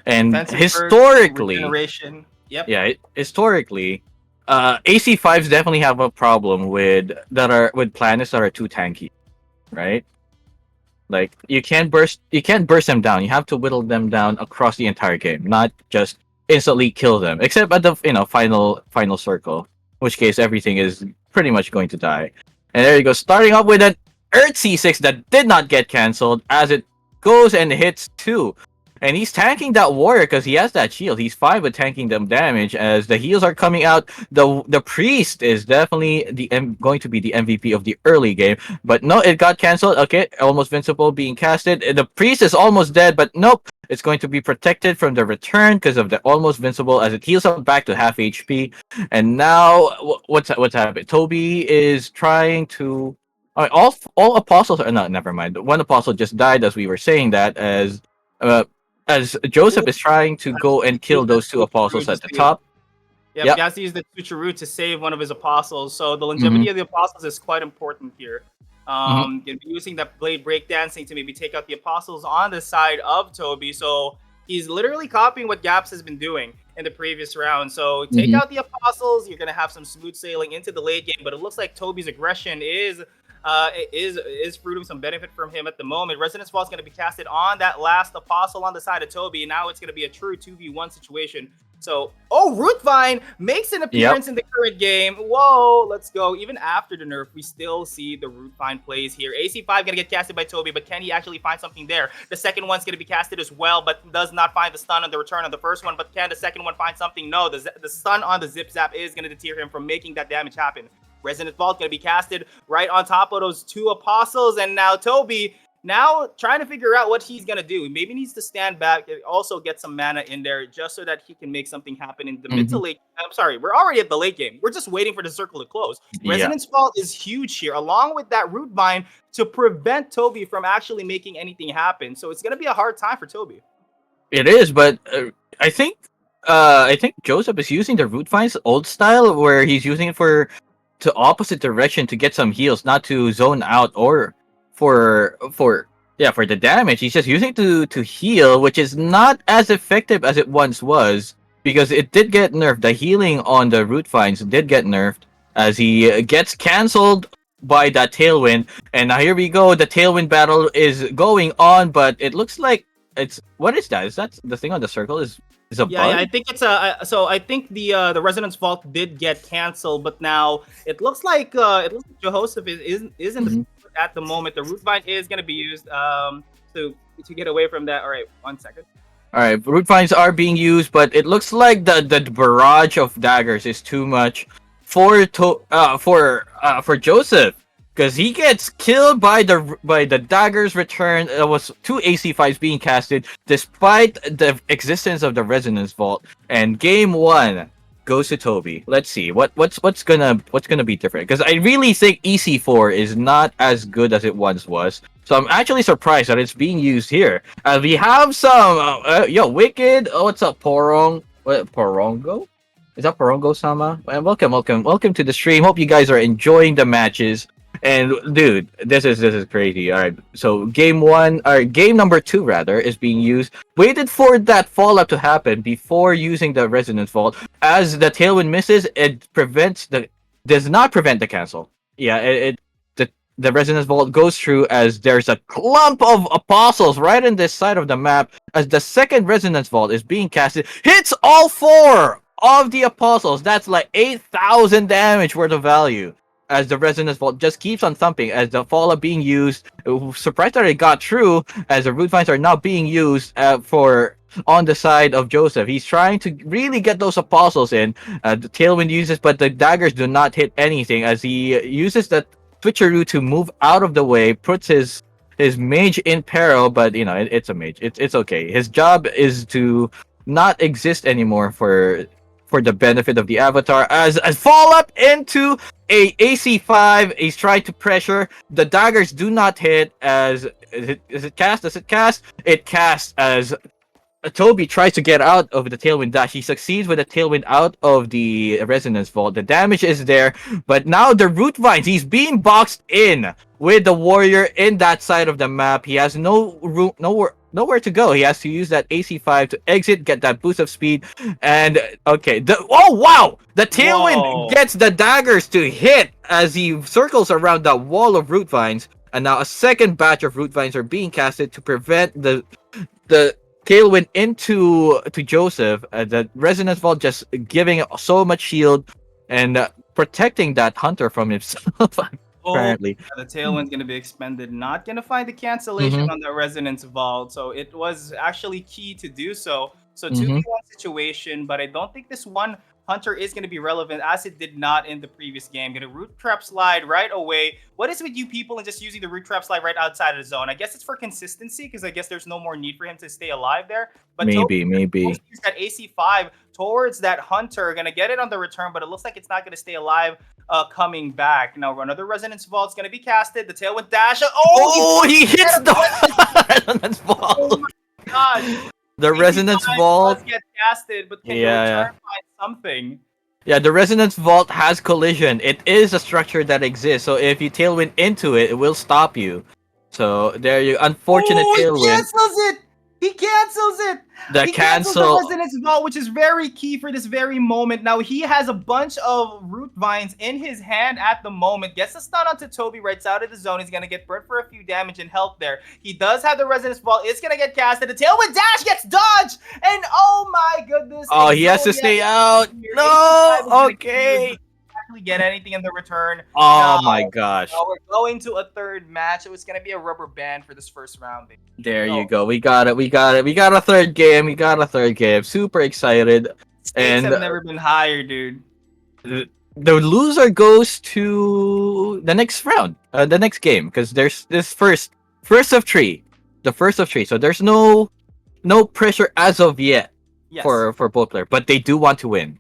And Defensive perks, historically, regeneration. Yep. yeah, historically, AC5s definitely have a problem with planets that are too tanky, right? Like you can't burst them down. You have to whittle them down across the entire game, not just instantly kill them. Except at the final circle, in which case everything is pretty much going to die. And there you go, starting off with an Earth C6 that did not get cancelled as it goes and hits two. And he's tanking that warrior because he has that shield. He's fine with tanking them damage as the heals are coming out. The priest is definitely going to be the MVP of the early game. But no, it got cancelled. Okay, almost invincible being casted. The priest is almost dead, but nope. It's going to be protected from the return because of the almost invincible as it heals up back to half HP. And now what's happened? Toby is trying to. All apostles are not. Never mind. One apostle just died as we were saying that uh, as Ooh, Joseph is trying to go has and to use kill the those two switcheroo apostles to at the save. top. Yep, he Yep. has to use the switcheroo to save one of his apostles. So the Hmm. longevity of the apostles is quite important here. Hmm. Gonna be using that blade breakdancing to maybe take out the apostles on the side of Toby. So he's literally copying what Gaps has been doing in the previous round. So take Hmm. out the apostles, you're gonna have some smooth sailing into the late game. But it looks like Toby's aggression is fruiting some benefit from him at the moment. Resonance Fall is going to be casted on that last apostle on the side of Toby. And now it's going to be a true 2v1 situation. So, Rootvine makes an Yep. appearance in the current game. Whoa, let's go. Even after the nerf, we still see the Rootvine plays here. AC5 going to get casted by Toby, but can he actually find something there? The second one's going to be casted as well, but does not find the stun on the return on the first one. But can the second one find something? No, the stun on the Zip Zap is going to deter him from making that damage happen. Resonant Vault going to be casted right on top of those two apostles, and now Toby now trying to figure out what he's going to do. He maybe needs to stand back and also get some mana in there just so that he can make something happen in the mid to Hmm. late. I'm sorry, we're already at the late game. We're just waiting for the circle to close. Yeah. Resonance Vault is huge here, along with that Root Vine to prevent Toby from actually making anything happen. So it's going to be a hard time for Toby. It is, but I think Joseph is using the root vines old style where he's using it for to opposite direction to get some heals, not to zone out or for the damage. He's just using it to heal, which is not as effective as it once was because it did get nerfed. The healing on the root vines did get nerfed as he gets cancelled by that tailwind. And now here we go. The tailwind battle is going on, but it looks like it's what is that? Is that the thing on the circle? Is It's a Yeah, bug. I think it's a. So I think the Resonance Vault did get canceled, but now it looks like Jehoseph is in the Mhm. at the moment. The root vine is going to be used to get away from that. All right, 1 second. All right, root vines are being used, but it looks like the barrage of daggers is too much for Joseph, because he gets killed by the daggers return. It was two AC5s being casted despite the existence of the resonance vault. And game one goes to Toby. Let's see what's gonna be different, because I really think EC4 is not as good as it once was. So I'm actually surprised that it's being used here. We have some. Wicked. Oh, what's up, Porong? What, Porongo? Is that Porongo Sama? Welcome to the stream. Hope you guys are enjoying the matches. And dude, this is crazy. All right, so game one, or game number two rather, is being used. Waited for that fallout to happen before using the resonance vault. As the tailwind misses, it does not prevent the cancel. Yeah, the resonance vault goes through, as there's a clump of apostles right in this side of the map, as the second resonance vault is being casted, hits all four of the apostles. That's like 8,000 damage worth of value, as the resonance vault just keeps on thumping, as the fallout being used. Surprised that it got through, as the root vines are now being used for on the side of Joseph. He's trying to really get those apostles in. The tailwind uses, but the daggers do not hit anything, as he uses the switcheroo to move out of the way, puts his mage in peril. But it's a mage. It's okay. His job is to not exist anymore for the benefit of the avatar. As fall up into a AC5, he's trying to pressure. The daggers do not hit. As is it cast? Does it cast? It casts, as Toby tries to get out of the tailwind dash. He succeeds with the tailwind out of the resonance vault. The damage is there, but now the root vines. He's being boxed in with the warrior in that side of the map. He has no room, nowhere to go. He has to use that AC5 to exit, get that boost of speed, and okay. Oh wow! The tailwind Whoa! gets the daggers to hit as he circles around that wall of root vines, and now a second batch of root vines are being casted to prevent the tailwind into to Joseph. The resonance vault just giving so much shield and protecting that hunter from himself. Oh, Apparently. yeah, the tailwind's gonna be expended. Not gonna find the cancellation Mm-hmm. on the resonance vault, so it was actually key to do so. So Mm-hmm. 2v1 situation, but I don't think this one hunter is gonna be relevant as it did not in the previous game. Gonna root trap slide right away. What is with you people and just using the root trap slide right outside of the zone? I guess it's for consistency because I guess there's no more need for him to stay alive there. But Toby Maybe. use that AC5 towards that hunter, gonna get it on the return, but it looks like it's not gonna stay alive coming back. Now another resonance vault's gonna be casted. The tailwind dash. Oh, he hits the resonance Oh vault. my gosh! The resonance AC5 vault. does get casted, but can you Yeah. return by something? Yeah, the resonance vault has collision. It is a structure that exists. So if you tailwind into it, it will stop you. So there you unfortunate Oh, he tailwind. cancels it! He cancels it! The He cancels the cancel. resonance vault, which is very key for this very moment. Now he has a bunch of root vines in his hand at the moment. Gets a stun onto Toby right out of the zone. He's gonna get burnt for a few damage and health there. He does have the resonance vault. It's gonna get casted. The tailwind dash gets dodged, and oh my goodness! Oh, he has to stay out. No. Okay. Actually get anything in the return. Oh my gosh. We're going to a third match. It was gonna be a rubber band for this first round. There you go. We got it. We got a third game. Super excited. Stakes And have never been higher, dude. the loser goes to the next round, the next game, because there's this first of three, the first of three. So there's no pressure as of yet Yes. for both players, but they do want to win.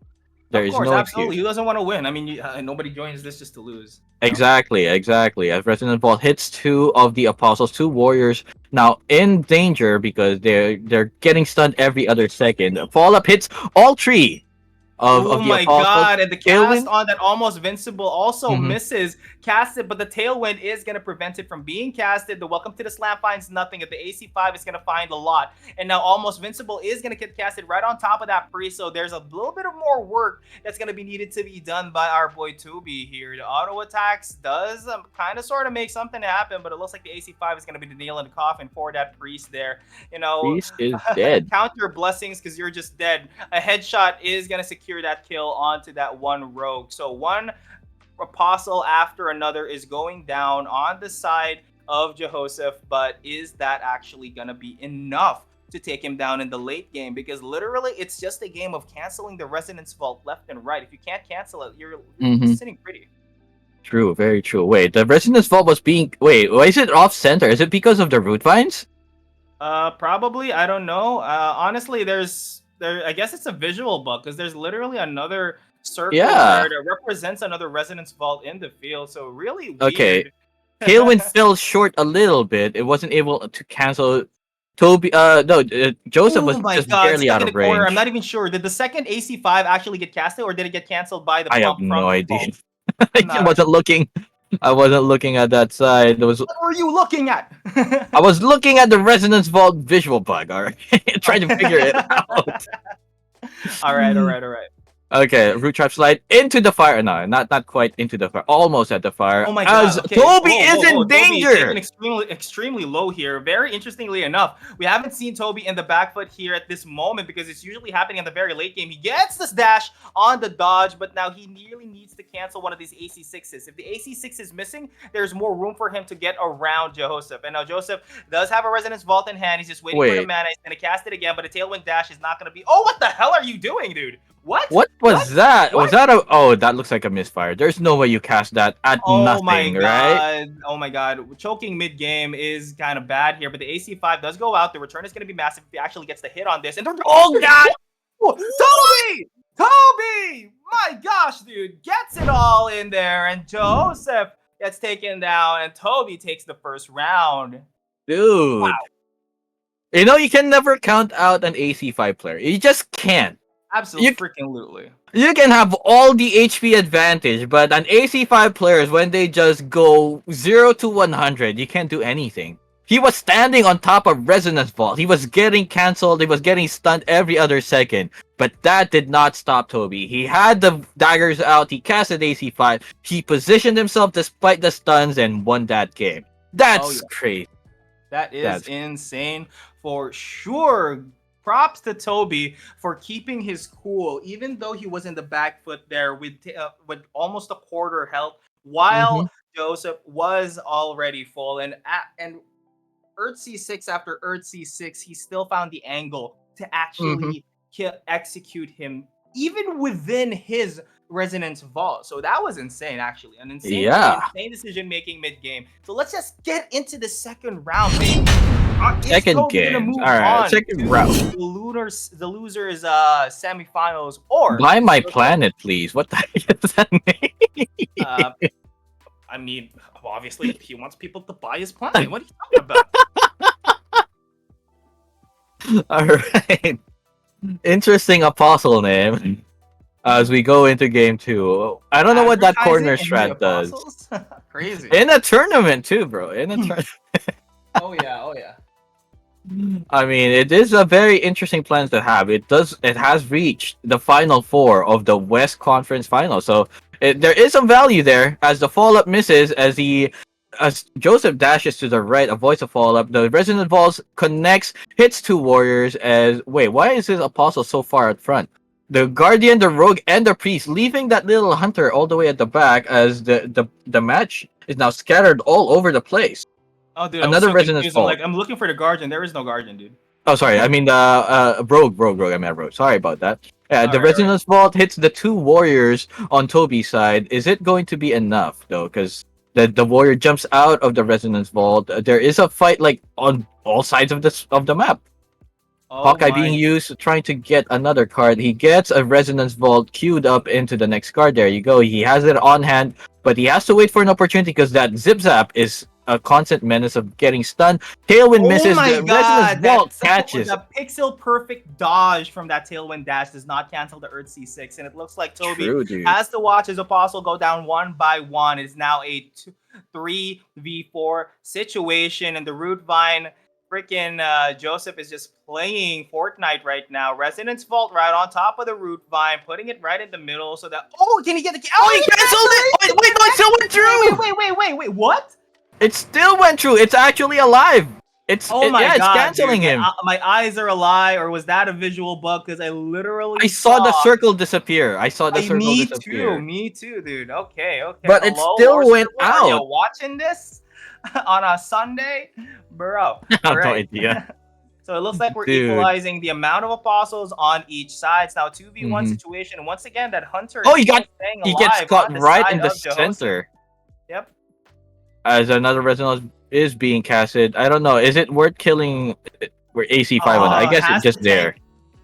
There Of is course, no absolutely. excuse. Who doesn't want to win? I mean, nobody joins this just to lose. Exactly. As Resonant Ball hits two of the apostles, two warriors now in danger because they're getting stunned every other second. Fall up hits all three Oh of the my Apostle. god, and the cast Tailwind. on that almost invincible also Hmm. misses casted, but the tailwind is gonna prevent it from being casted. The welcome to the slam finds nothing. If the AC5 is gonna find a lot. And now almost invincible is gonna get casted right on top of that priest. So there's a little bit of more work that's gonna be needed to be done by our boy Toby here. The auto attacks does kind of sort of make something happen, but it looks like the AC5 is gonna be the nail in the coffin for that priest there. You know, Priest is dead. count your blessings because you're just dead. A headshot is going to secure that kill onto that one rogue. So one apostle after another is going down on the side of Jehoshaph, but is that actually going to be enough to take him down in the late game? Because literally it's just a game of canceling the resonance vault left and right. If you can't cancel it, you're Hmm. sitting pretty. True, very true. Wait, the Resonance Vault was being. Wait, why is it off center? Is it because of the root vines? Probably. I don't know. Honestly, there. I guess it's a visual bug because there's literally another circle Yeah. there that represents another resonance vault in the field. So really Okay. weird. Tailwind fell short a little bit. It wasn't able to cancel. Toby. No. Joseph Oh was my just god, barely stuck out in the of corner. I'm range. not even sure. Did the second AC5 actually get casted or did it get canceled by the I have bump from no the idea. vault? I I'm not wasn't actually. looking. I wasn't looking at that side. What were you looking at? I was looking at the Resonance Vault visual bug. All right, trying to figure it Okay. out. All right, all right, all right. Okay, root trap slide into the fire. No, not quite into the fire. Almost at the fire. Oh my god. As Okay. Toby Whoa, is whoa, whoa. in Toby taken danger. extremely low here. Very interestingly enough, we haven't seen Toby in the back foot here at this moment because it's usually happening in the very late game. He gets this dash on the dodge, but now he nearly needs to cancel one of these AC6s. If the AC6 is missing, there's more room for him to get around Jehoshaph. And now Joseph does have a Resonance Vault in hand. He's just waiting for the Wait, mana. He's going to cast it again, but a Tailwind dash is not going to be. Oh, what the hell are you doing, dude? What? what What? was that? What? Was that a? Oh, that looks like a misfire. There's no way you cast that at Oh my nothing, right? god. Oh my god. Choking mid game is kind of bad here, but the AC5 does go out. The return is going to be massive if he actually gets the hit on this. And oh god! Toby! Toby! My gosh, dude. Gets it all in there. And Joseph gets taken down. And Toby takes the first round. Wow. Dude, you know you can never count out an AC5 player. You just can't. Absolutely You freaking lutely. You can have all the HP advantage, but an AC5 players when they just go 0 to 100, you can't do anything. He was standing on top of Resonance Vault. He was getting cancelled. He was getting stunned every other second. But that did not stop Toby. He had the daggers out. He casted AC5. He positioned himself despite the stuns and won that game. Oh That's yeah. crazy. That is That's insane for sure. Props to Toby for keeping his cool, even though he was in the back foot there with almost a quarter health, hmm while Joseph was already full. And Earth C6 after Earth C6, he still found the angle to hmm actually execute him, even within his resonance vault. So that was insane, actually. An insane play, Yeah. insane decision making mid game. So let's just get into the second round, baby. Is Second Toby gonna game. move All right. on Second to round. the losers semifinals, or Buy my planet, please. What the heck is that uh, name? I mean, obviously he wants people to buy his planet. What are you talking about? All right. Interesting apostle name. As we go into game two, I don't know what that Advertising corner in the strat does. apostles? Crazy. In a tournament too, bro. In a tournament. Oh yeah, oh yeah. I mean, it is a very interesting plan to have. It has reached the final four of the West Conference Final, so there is some value there. As the follow up misses, as Joseph dashes to the right, avoids a follow up. The Resonant Balls connects, hits two warriors. As wait, why is his apostle so far at front? The Guardian, the Rogue, and the Priest, leaving that little hunter all the way at the back. As the match is now scattered all over the place. Oh dude, I was Another so Resonance confused. I'm Ball. like, I'm looking for the guardian. There is no guardian, dude. Oh, sorry. I mean the rogue. I meant rogue. Sorry about that. All The right, all right. resonance vault hits the two warriors on Toby's side. Is it going to be enough though? Because the warrior jumps out of the resonance vault. There is a fight like on all sides of the map. Oh Hawkeye being my. used, trying to get another card. He gets a resonance vault queued up into the next card. There you go. He has it on hand, but he has to wait for an opportunity because that zip zap is a constant menace of getting stunned. Tailwind Oh misses. my The Resonance god, Vault catches. the pixel perfect dodge from that Tailwind dash does not cancel the Earth C6, and it looks like Toby True, dude. has to watch his Apostle go down one by one. It's now a 3v4 situation, and the Root Vine freaking Joseph is just playing Fortnite right now. Resonance Vault right on top of the Root Vine, putting it right in the middle so that can he get the Oh, he canceled it! Wait, no, it still went through! Wait, what? It still went through. It's actually alive. It's Oh my it's god, canceling dude. him. My eyes are a lie, or was that a visual bug? Because I literally I saw the circle disappear. Me too, dude. Okay. But it Hello, still Lord went Server, are you out. watching this on a Sunday, bro? I have no Alright. idea. So it looks like we're Dude. equalizing the amount of apostles on each side. It's now 2v1 Mhm. situation. Once again, that hunter Oh, is he still staying He alive gets caught on the right side in the of Jehoshaphat. center. Yep. As another resonance is being casted. I don't know. Is it worth killing? We're AC5 on it. I guess it's just there.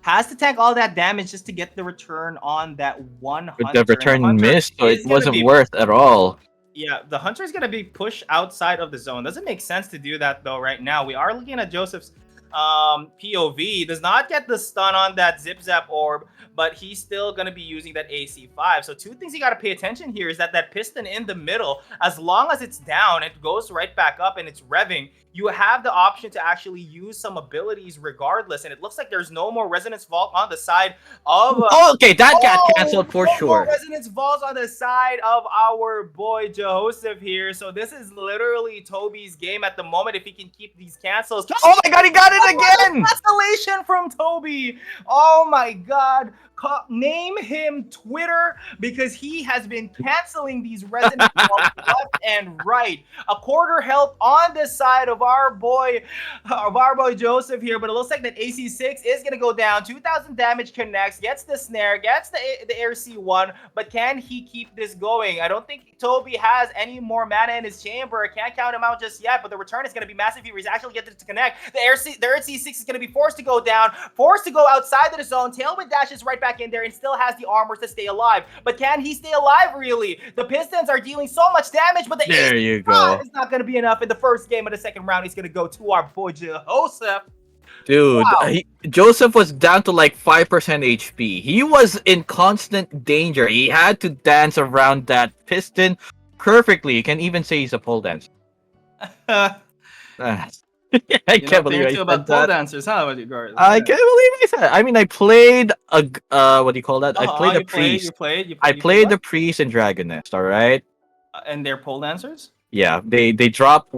Has to tank all that damage just to get the return on that one hunter. But the return Hunter missed, so is it gonna wasn't be- worth at all. Yeah, the hunter is gonna be pushed outside of the zone. Doesn't make sense to do that though. Right now, we are looking at Joseph's POV. Does not get the stun on that Zip Zap orb, but he's still gonna be using that AC5. So two things you gotta pay attention here is that piston in the middle, as long as it's down, it goes right back up and it's revving. You have the option to actually use some abilities regardless, and it looks like there's no more Resonance Vault on the side of. Okay, that got canceled for no sure. More Resonance Vaults on the side of our boy Joseph here. So this is literally Toby's game at the moment. If he can keep these cancels. Oh my god, he got it again! Cancellation from Toby. Oh my god. Name him Twitter, because he has been canceling these Resonance Vaults left and right. A quarter health on this side of our boy Joseph here, but it looks like that AC6 is gonna go down. 2,000 damage connects, gets the snare, gets the air C1, but can he keep this going? I don't think Toby has any more mana in his chamber. I can't count him out just yet, but the return is gonna be massive here. He's actually getting to connect. The air C6 is gonna be forced to go down, forced to go outside of the zone. Tailwind dashes right back in there and still has the armor to stay alive. But can he stay alive, really? The Pistons are dealing so much damage, but the There you go. It's not going to be enough. In the first game of the second round, he's going to go to our boy Joseph. Dude, Wow. Joseph was down to like 5% HP. He was in constant danger. He had to dance around that piston perfectly. You can even say he's a pole dancer. I can't believe I said that. dancers, huh? What you guys? I can't believe I said. I mean, I played what do you call that? I played a priest. I played the priest and dragoness. All right. And they're pole dancers. Yeah, they drop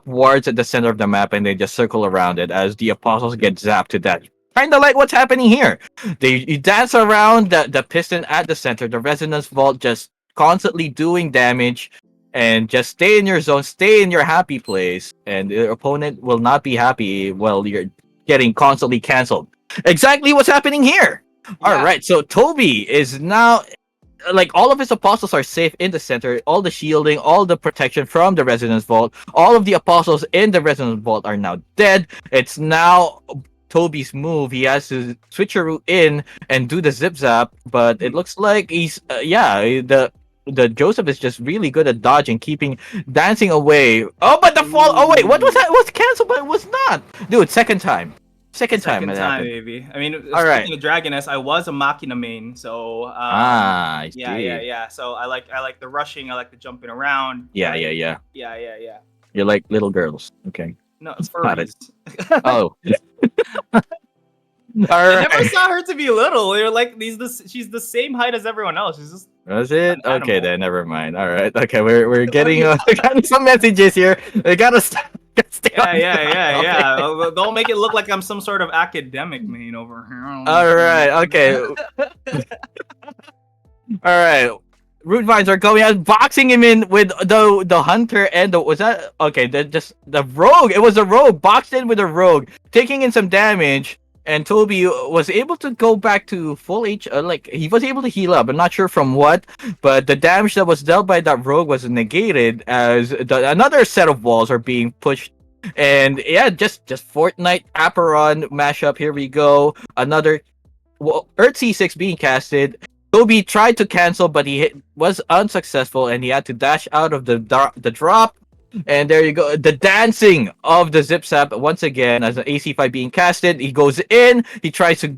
wards at the center of the map and they just circle around it as the apostles get zapped to death. Kind of like what's happening here. You dance around the piston at the center. The resonance vault just constantly doing damage. And just stay in your zone, stay in your happy place, and your opponent will not be happy while you're getting constantly canceled. Exactly what's happening here. Yeah. All right, so Toby is now, like, all of his apostles are safe in the center. All the shielding, all the protection from the Resonance Vault, all of the apostles in the Resonance Vault are now dead. It's now Toby's move. He has to switcheroo in and do the zip zap, but it looks like he's the Joseph is just really good at dodging, dancing away. Oh, but the fall. Oh wait, what was that? It was canceled, but it was not. Dude, second time, baby. I mean, all right. Speaking of Dragoness, I was a Machina main, so I see. yeah. So I like the rushing. I like the jumping around. Yeah. You're like little girls. Okay. No, it's furries. Oh. I never saw her to be little. You're like she's the same height as everyone else. She's just. Was it? Okay, then never mind. All right. Okay, we're getting some messages here. We gotta stay. Yeah. Don't make it look like I'm some sort of academic main over here. All right. Okay. All right. Root vines are going out, boxing him in with the hunter and the rogue. It was a rogue boxed in with a rogue, taking in some damage. And Toby was able to go back to full H. He was able to heal up. I'm not sure from what, but the damage that was dealt by that rogue was negated as another set of walls are being pushed. And yeah, just Fortnite Aperon mashup. Here we go. Another Earth C6 being casted. Toby tried to cancel, but he was unsuccessful, and he had to dash out of the drop. And there you go. The dancing of the Zip Zap once again as an AC5 being casted. He goes in. He tries to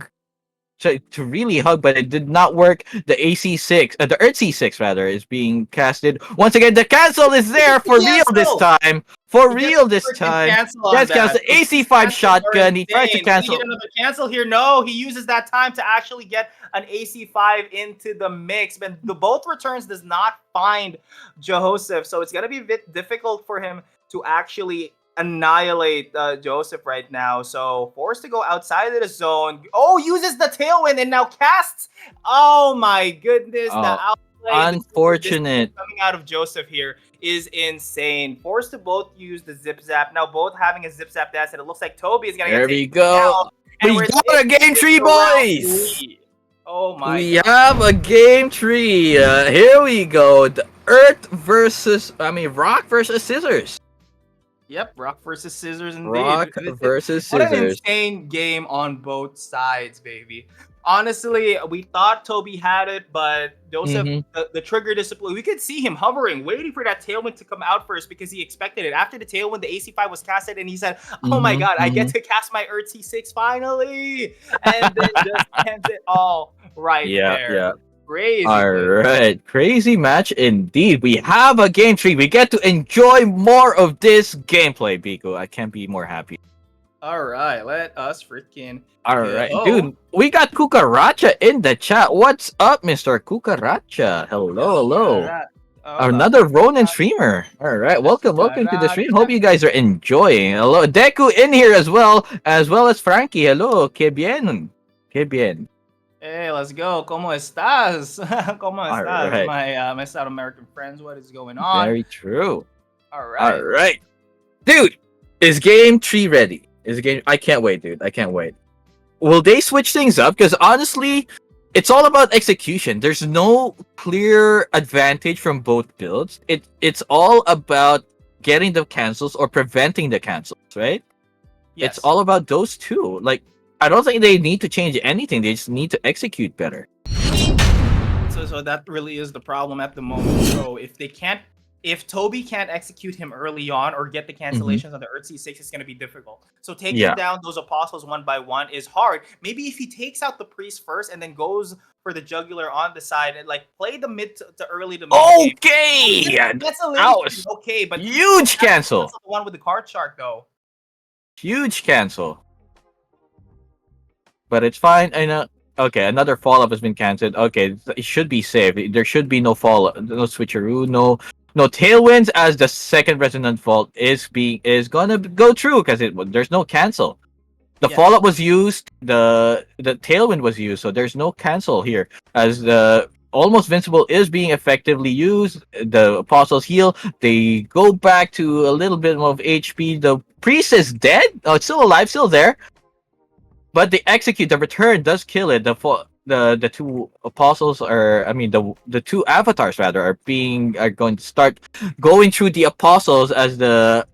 really hug, but it did not work. The AC6, the Earth C6 rather, is being casted. Once again, the cancel is there for real this Cancel! time. For He gets real a this freaking time. cancel on Yes, cancel. that. The Those AC5 cancels are shotgun. He tries to insane. Do we get cancel. another cancel here? No, he uses that time to actually get an AC5 into the mix. But the both returns does not find Joseph, so it's gonna be a bit difficult for him to actually annihilate Joseph right now. So forced to go outside of the zone. Oh, uses the tailwind and now casts. Oh my goodness, the Oh, outplay, the trigger discipline unfortunate. coming out of Joseph here is insane. Forced to both use the zip zap. Now both having a zip zap dance, and it looks like Toby is gonna get There we taken go. down. And We we're got a game taking tree, to round boys. 3. Oh my We god. have a game tree. Here we go. The Earth versus, Rock versus Scissors. Yep, rock versus scissors indeed. Rock versus What an Scissors. insane game on both sides, baby. Honestly, we thought Toby had it, but Joseph, Mm-hmm. the trigger discipline, we could see him hovering, waiting for that tailwind to come out first because he expected it. After the tailwind, the AC5 was casted, and he said, "Oh my god, I get Mm-hmm. to cast my Earth C6 finally!" And then just ends it all right Yeah, there. yeah. Crazy All good. right, crazy match indeed. We have a game tree. We get to enjoy more of this gameplay, Biko. I can't be more happy. All right, let us freaking All right, go. dude. We got Kukaracha in the chat. What's up, Mr. Kukaracha? Hello, hello. Kukarat. Hola, Another Ronin streamer. All right, welcome to the stream. Hope Kukaracha. you guys are enjoying. Hello, Deku in here as well as Frankie. Hello, que bien, que bien. Hey, let's go. ¿Cómo estás? ¿Cómo All estás? right, My South American friends, what is going on? very true. All All right. right, dude. Is game tree ready? Is the game? I can't wait, dude. I can't wait. Will they switch things up? Because honestly, it's all about execution. There's no clear advantage from both builds. It's all about getting the cancels or preventing the cancels, right? It's Yes. all about those two. Like, I don't think they need to change anything. They just need to execute better. So that really is the problem at the moment. So if Toby can't execute him early on or get the Mhm. cancellations on the Earth C6, it's going to be difficult. So taking Yeah. down those apostles one by one is hard. Maybe if he takes out the priest first and then goes for the jugular on the side and like play the mid to early to mid game. Okay. That's a That late was okay, but huge cancel. the one with the card shark though. Huge cancel. But it's fine. I know. Okay, another follow up has been cancelled. Okay, it should be safe. There should be no follow, no switcheroo, no tailwinds as the second resonant fault is gonna go through because there's no cancel. The Yes. follow up was used. The tailwind was used, so there's no cancel here as the almost vincible is being effectively used. The apostles heal. They go back to a little bit of HP. The priest is dead. Oh, it's still alive, still there. But they execute. The return does kill it. The two apostles are, the two avatars rather are going to start going through the apostles as the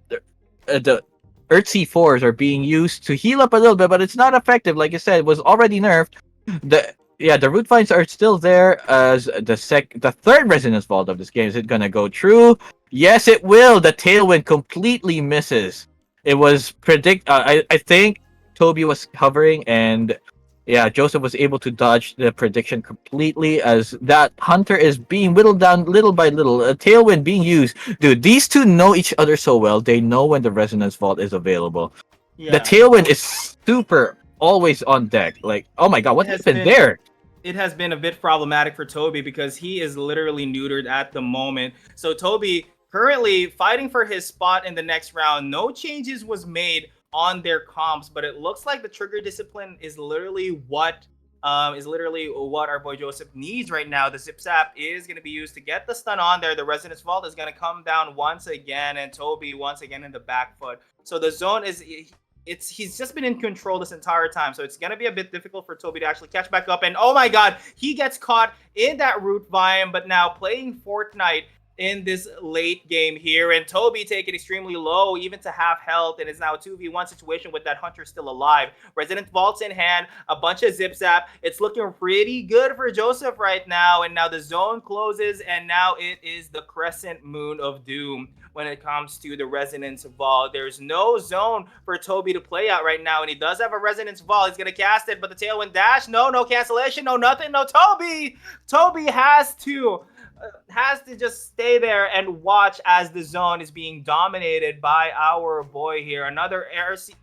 Earth C4s are being used to heal up a little bit, but it's not effective. Like I said, it was already nerfed. The root finds are still there as the third resonance vault of this game. Is it gonna go true? Yes, it will. The tailwind completely misses. It was I think Toby was hovering, and yeah, Joseph was able to dodge the prediction completely as that hunter is being whittled down little by little. A tailwind being used. Dude, these two know each other so well. They know when the resonance vault is available. The Yeah. tailwind is super always on deck. Like, oh my god, what It has happened been there? it has been a bit problematic for Toby because he is literally neutered at the moment. So Toby currently fighting for his spot in the next round. No changes was made on their comps, but it looks like the trigger discipline is literally what our boy Joseph needs right now. The zip zap is going to be used to get the stun on there. The resonance vault is going to come down once again, and Toby once again in the back foot. So the zone is he's just been in control this entire time. So it's gonna be a bit difficult for Toby to actually catch back up. And oh my god, he gets caught in that root vine, but now playing Fortnite in this late game here. And Toby taking extremely low, even to half health, and is now a 2v1 situation with that Hunter still alive. Resident Vault's in hand, a bunch of zip zap. It's looking pretty good for Joseph right now. And now the zone closes, and now it is the Crescent Moon of Doom when it comes to the Resonance Vault. There's no zone for Toby to play out right now, and he does have a Resonance Vault. He's going to cast it, but the Tailwind Dash, no cancellation, no nothing, no Toby. Toby has to just stay there and watch as the zone is being dominated by our boy here. Another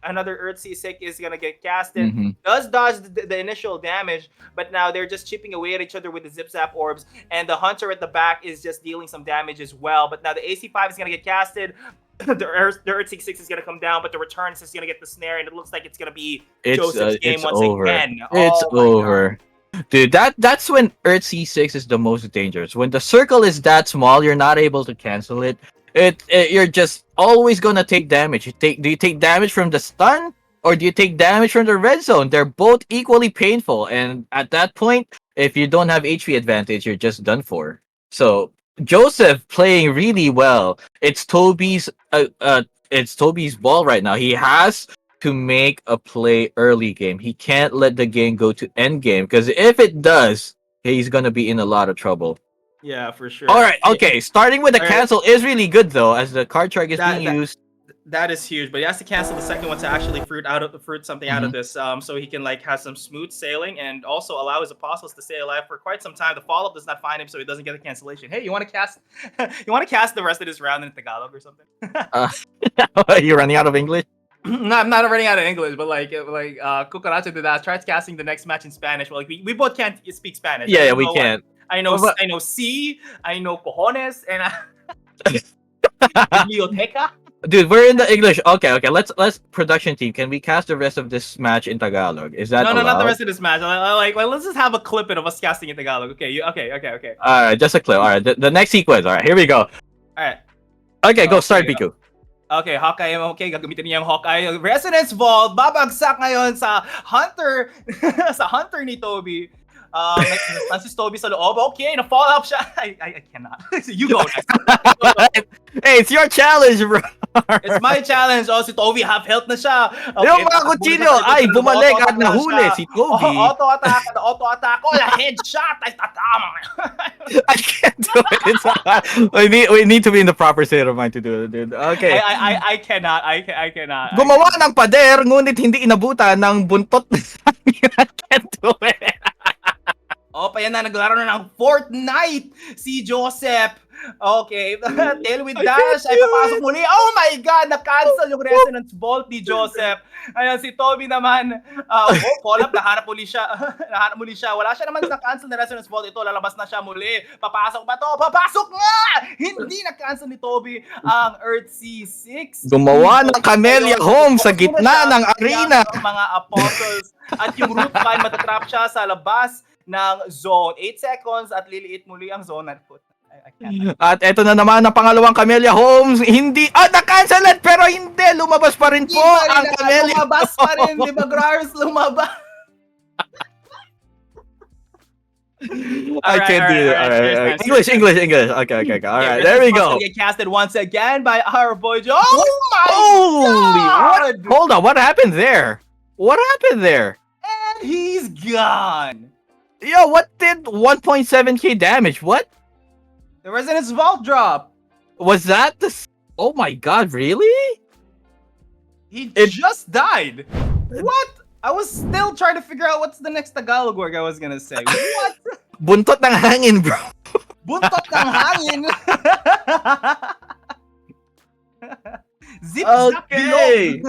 Earthsea Sick is gonna get casted. Mm-hmm. Does dodge the initial damage, but now they're just chipping away at each other with the Zip Zap orbs, and the Hunter at the back is just dealing some damage as well. But now the AC5 is gonna get casted. The Earthsea 6 is going to come down, but the Returns is going to get the snare, and it looks like it's going to be Joseph's game once over. again. It's over. Dude, that's when Earth C6 is the most dangerous. When the circle is that small, you're not able to cancel it. You're just always gonna take damage. Do you take damage from the stun, or do you take damage from the red zone? They're both equally painful, and at that point, if you don't have HP advantage, you're just done for. So Joseph playing really well. It's Toby's ball right now. He has to make a play early game. He can't let the game go to end game, because if it does, he's gonna be in a lot of trouble. Yeah, for sure. All right, okay. Starting with the cancel is really good though, as the card shark is being used. That is huge, but he has to cancel the second one to actually fruit something out of this, so he can like have some smooth sailing and also allow his apostles to stay alive for quite some time. The follow up does not find him, so he doesn't get a cancellation. Hey, you want to cast? You want to cast the rest of this round in Tagalog or something? You're running out of English. No, I'm not running out of English, but Cucaracha did that. Tried casting the next match in Spanish. Well, like we both can't speak Spanish. Yeah, we can't. I know C, I know cojones, and biblioteca. Dude, we're in the English. Okay. Let's production team. Can we cast the rest of this match in Tagalog? Is that no, allowed? Not the rest of this match. Let's just have a clip of us casting in Tagalog. Okay, okay. All right, just a clip. All right, the next sequence. All right, here we go. All right. Okay, go start, Piku. Okay, Hawkeye, okay, gagamitin niya yung Hawkeye. Resonance Vault, babagsak ngayon sa Hunter, sa Hunter ni Toby. Francis Toby sa loob. Okay, na-fall up siya. I cannot. You go next. Hey, it's your challenge, bro. It's my challenge. Oh, si Toby half health na siya. Okay, yung mga kutsilyo, ay, bumalik at nahuli si Toby. Auto attack. Oh, headshot. Ay, tatama. I can't do it. We need to be in the proper state of mind to do it, dude. Okay. I cannot. Gumawa ng pader, ngunit hindi inabutan ng buntot na I can't do it. Oh, pa yan na, naglaro na ng Fortnite si Joseph. Okay, Tailwind Dash ay papasok muli. Oh my God, na-cancel yung Resonance Vault ni Joseph. Ayan, si Toby naman, call up, nahanap muli siya. Wala siya naman na-cancel na Resonance Vault. Ito, lalabas na siya muli. Papasok ba to? Papasok nga! Hindi na-cancel ni Toby ang Earthsea 6. Gumawa ng Camellia Home sa gitna ng arena. Mga apostles. At yung root fan, matatrap siya sa labas ng zone. 8 seconds at liliit muli ang zone. At eto na naman ang pangalawang Camellia Homes. Hindi, na-cancelan pero hindi. Lumabas pa rin po ang Camellia. Lumabas pa rin, di ba, Grars? Lumabas. I can't do it. All right. English. Okay. All right, there we go. Get casted once again by our boy Joe. Oh my God! Hold on, what happened there? And he's gone. Yo, what did 1.7k damage? What? The Resonance Vault drop. Was that the... Oh my God, really? He just died. What? I was still trying to figure out what's the next Tagalog word I was gonna say. What? Buntot ng hangin, bro. Buntot ng hangin. Zip zap below.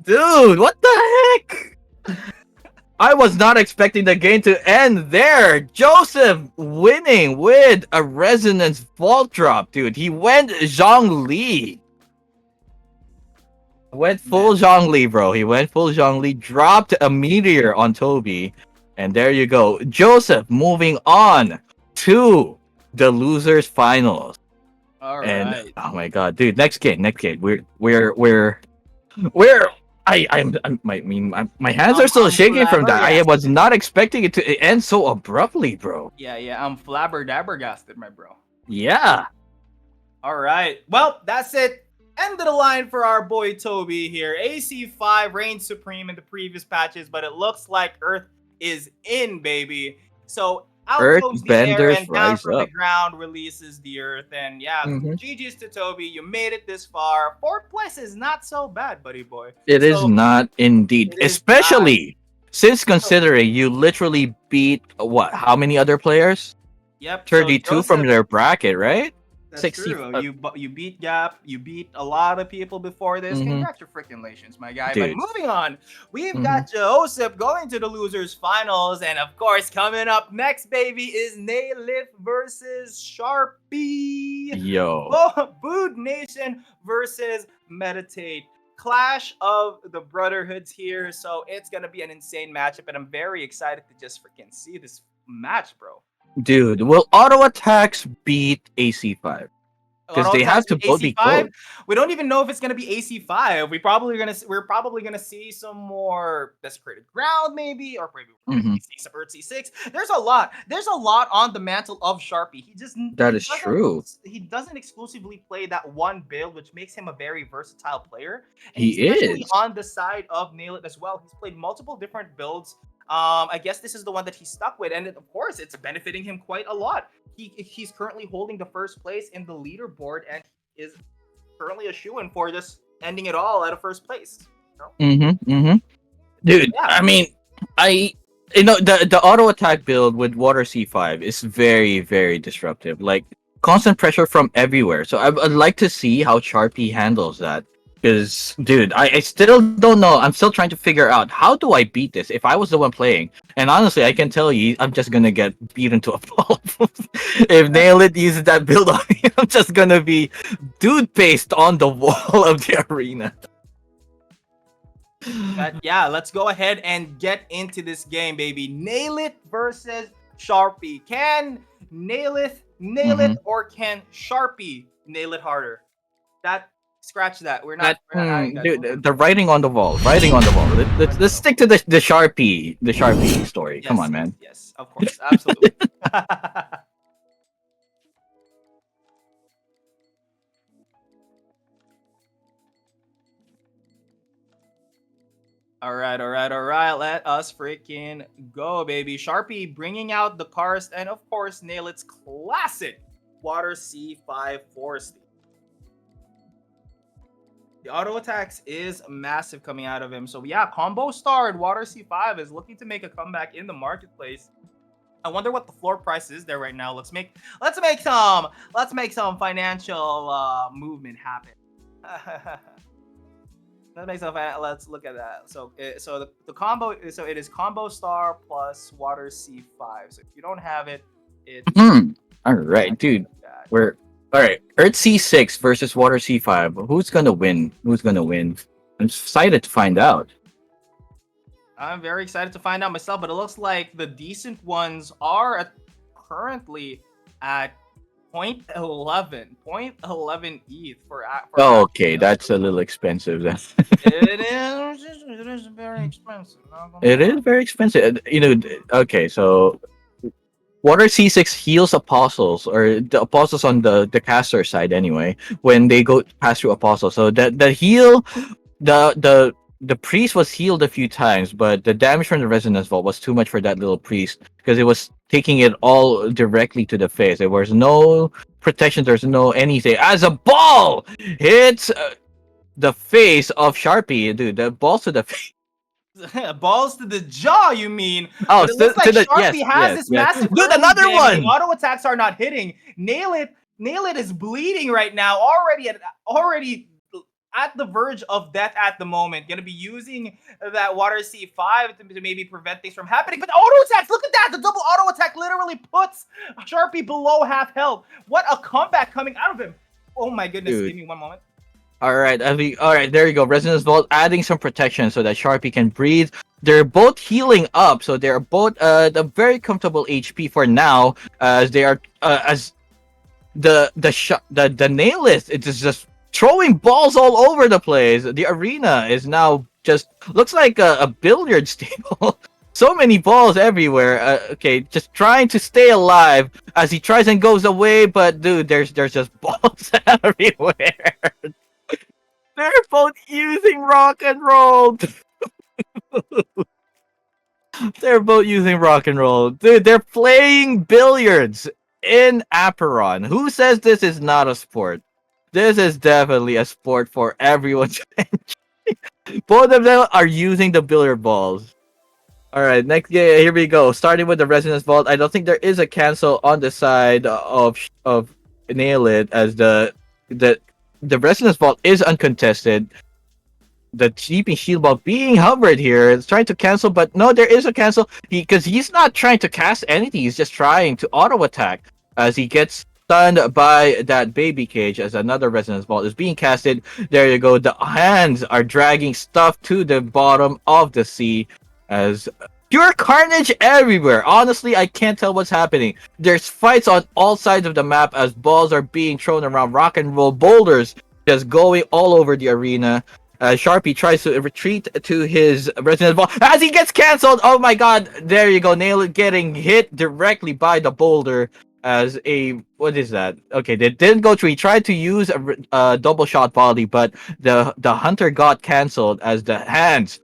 Dude, what the heck? I was not expecting the game to end there. Joseph winning with a Resonance Vault drop, dude. He went Zhongli. Went full Zhongli, bro. He went full Zhongli, dropped a meteor on Toby. And there you go. Joseph moving on to the losers finals. All right. And oh my God, dude, next game. My hands are still shaking from that. I was not expecting it to end so abruptly, bro. Yeah, I'm flabbergasted, my bro. Yeah. All right. Well, that's it. End of the line for our boy Toby here. AC5 reigned supreme in the previous patches, but it looks like Earth is in, baby. So out Earth goes the air benders and down rise from the up. ground releases the Earth. And yeah, Hmm. GG's to Toby. You made it this far. Fourth place is not so bad, buddy boy. It is So not indeed, it is not. especially since So, considering you literally beat what? How many other players? yep. So 32 from Joseph. their bracket, right? That's 60. true. You beat Gap. You beat a lot of people before this. Mm-hmm. Congratulations, my guy. But Dude. moving on, we've Hmm. got Joseph going to the losers finals, and of course, coming up next, baby, is Nailith versus Sharpie. Yo. Food Nation versus Meditate. Clash of the Brotherhoods here, so it's gonna be an insane matchup, and I'm very excited to just freaking see this match, bro. Dude, will auto attacks beat AC5? Because Auto they have attacks to with both be AC5. close. We don't even know if it's gonna be AC5. We're probably gonna see some more desecrated ground, maybe, or maybe we're Hmm. gonna see some Earth C6. There's a lot. There's a lot on the mantle of Sharpie. That is true. he doesn't exclusively play that one build, which makes him a very versatile player. And He especially is. on the side of Nail It as well. He's played multiple different builds. I guess this is the one that he's stuck with, and of course, it's benefiting him quite a lot. He's currently holding the first place in the leaderboard, and is currently a shoe-in for just ending it all at a first place. Mm-hmm. Mm-hmm. Dude, Yeah. I mean, I the auto attack build with Water C5 is very, very disruptive. Like constant pressure from everywhere. So I'd like to see how Sharpie handles that. Because, dude, I still don't know. I'm still trying to figure out how do I beat this if I was the one playing. And honestly, I can tell you, I'm just gonna get beaten to a pulp. If Nail It uses that build on me, I'm just gonna be dude paste on the wall of the arena. But yeah, let's go ahead and get into this game, baby. Nail It versus Sharpie. Can Nail It nail it, or can Sharpie nail it harder? That scratch that. We're not having that. Dude, the writing on the wall, writing on the wall. Let's stick to the Sharpie story. Come Yes, on, man. yes, of course, absolutely. All right, all right, all right. Let us freaking go, baby. Sharpie bringing out the karst, and of course, Nail It's classic Water C5 Force. The auto attacks is massive coming out of him. So yeah, combo starred Water C5 is looking to make a comeback in the marketplace. I wonder what the floor price is there right now. Let's make some financial movement happen. Let's look at that. So the combo, so it is combo star plus Water C5. So if you don't have it, it's All right, dude. We're all right. Earth C6 versus Water C5. Who's gonna win? Who's gonna win? I'm excited to find out. I'm very excited to find out myself, but it looks like the decent ones are currently at 0.11 ETH for Oh, okay, that's a little expensive then. it is very expensive. Not gonna It lie. is very expensive. Okay, so Water C6 heals apostles, or the apostles on the caster side anyway, when they go pass through apostles. So the heal, the priest was healed a few times, but the damage from the resonance vault was too much for that little priest because it was taking it all directly to the face. There was no protection. There's no anything. As a ball hits the face of Sharpie, dude, the balls to the face. Balls to the jaw, you mean? Oh, But it looks like to the yes, Sharpie has yes, this yes. massive Dude, early another game, and the one. auto attacks are not hitting. Nail it is bleeding right now. Already at the verge of death at the moment. Gonna be using that Water C5 to maybe prevent things from happening. But auto attacks, look at that! The double auto attack literally puts Sharpie below half health. What a comeback coming out of him! Oh my goodness! Dude. Give me one moment. All right, all right. There you go. Resonance Vault adding some protection so that Sharpie can breathe. They're both healing up, so they're both a very comfortable HP for now. As they are as the nail list, it is just throwing balls all over the place. The arena is now just looks like a billiards table. So many balls everywhere. Okay, just trying to stay alive as he tries and goes away, but dude, there's just balls everywhere. They're both using rock and roll. They're both using rock and roll. Dude, they're playing billiards in Aperon. Who says this is not a sport? This is definitely a sport for everyone to enjoy. Both of them are using the billiard balls. All right, next, yeah, here we go. Starting with the Resonance Vault. I don't think there is a cancel on the side of Nail It, as the the Resonance Vault is uncontested. The Cheaping Shield Ball being hovered here. It's trying to cancel, but no, there is a cancel. Because he's not trying to cast anything. He's just trying to auto attack as he gets stunned by that baby cage. As another Resonance Ball is being casted. There you go. The hands are dragging stuff to the bottom of the sea as pure carnage everywhere. Honestly, I can't tell what's happening. There's fights on all sides of the map as balls are being thrown around. Rock and roll boulders just going all over the arena. Sharpie tries to retreat to his Resonance Ball as he gets cancelled. Oh my god, there you go. Nail It getting hit directly by the boulder as a, what is that? Okay, they didn't go through. He tried to use a double shot volley, but the hunter got cancelled as the hands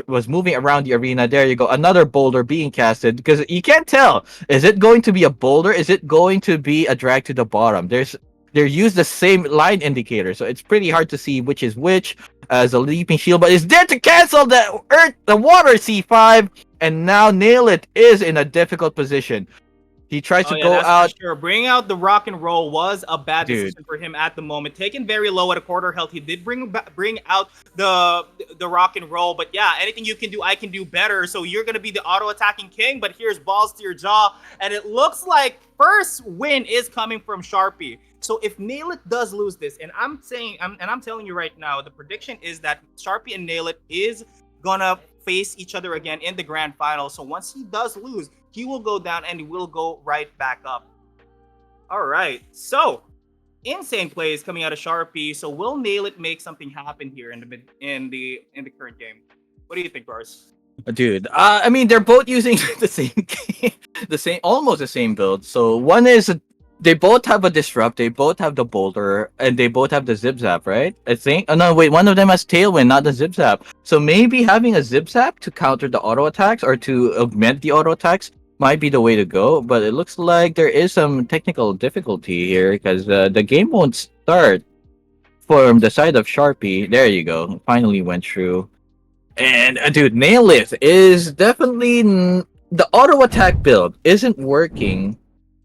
was moving around the arena. There you go. Another boulder being casted because you can't tell. Is it going to be a boulder? Is it going to be a drag to the bottom? They use the same line indicator, so it's pretty hard to see which is which. As a leaping shield, but is there to cancel the water C5, and now Nail It is in a difficult position. He tries to go out. For sure. Bringing out the rock and roll was a bad Dude. decision for him at the moment. Taken very low at a quarter health. He did bring out the rock and roll, but yeah, anything you can do, I can do better. So you're gonna be the auto attacking king, but here's balls to your jaw, and it looks like first win is coming from Sharpie. So if Nail It does lose this, and I'm telling you right now, the prediction is that Sharpie and Nail It is gonna face each other again in the grand final. So once he does lose, he will go down and he will go right back up. All right, so insane plays coming out of Sharpie. So will Nail It make something happen here in the current game? What do you think, Bars? Dude, I mean, they're both using the same, almost the same build. So one is, they both have a disrupt, they both have the boulder, and they both have the zip zap, right? I think. Oh no, wait, one of them has tailwind, not the zip zap. So maybe having a zip zap to counter the auto attacks or to augment the auto attacks might be the way to go. But it looks like there is some technical difficulty here because the game won't start from the side of Sharpie. There you go, finally went through. And dude, Nail It is definitely the auto attack build isn't working.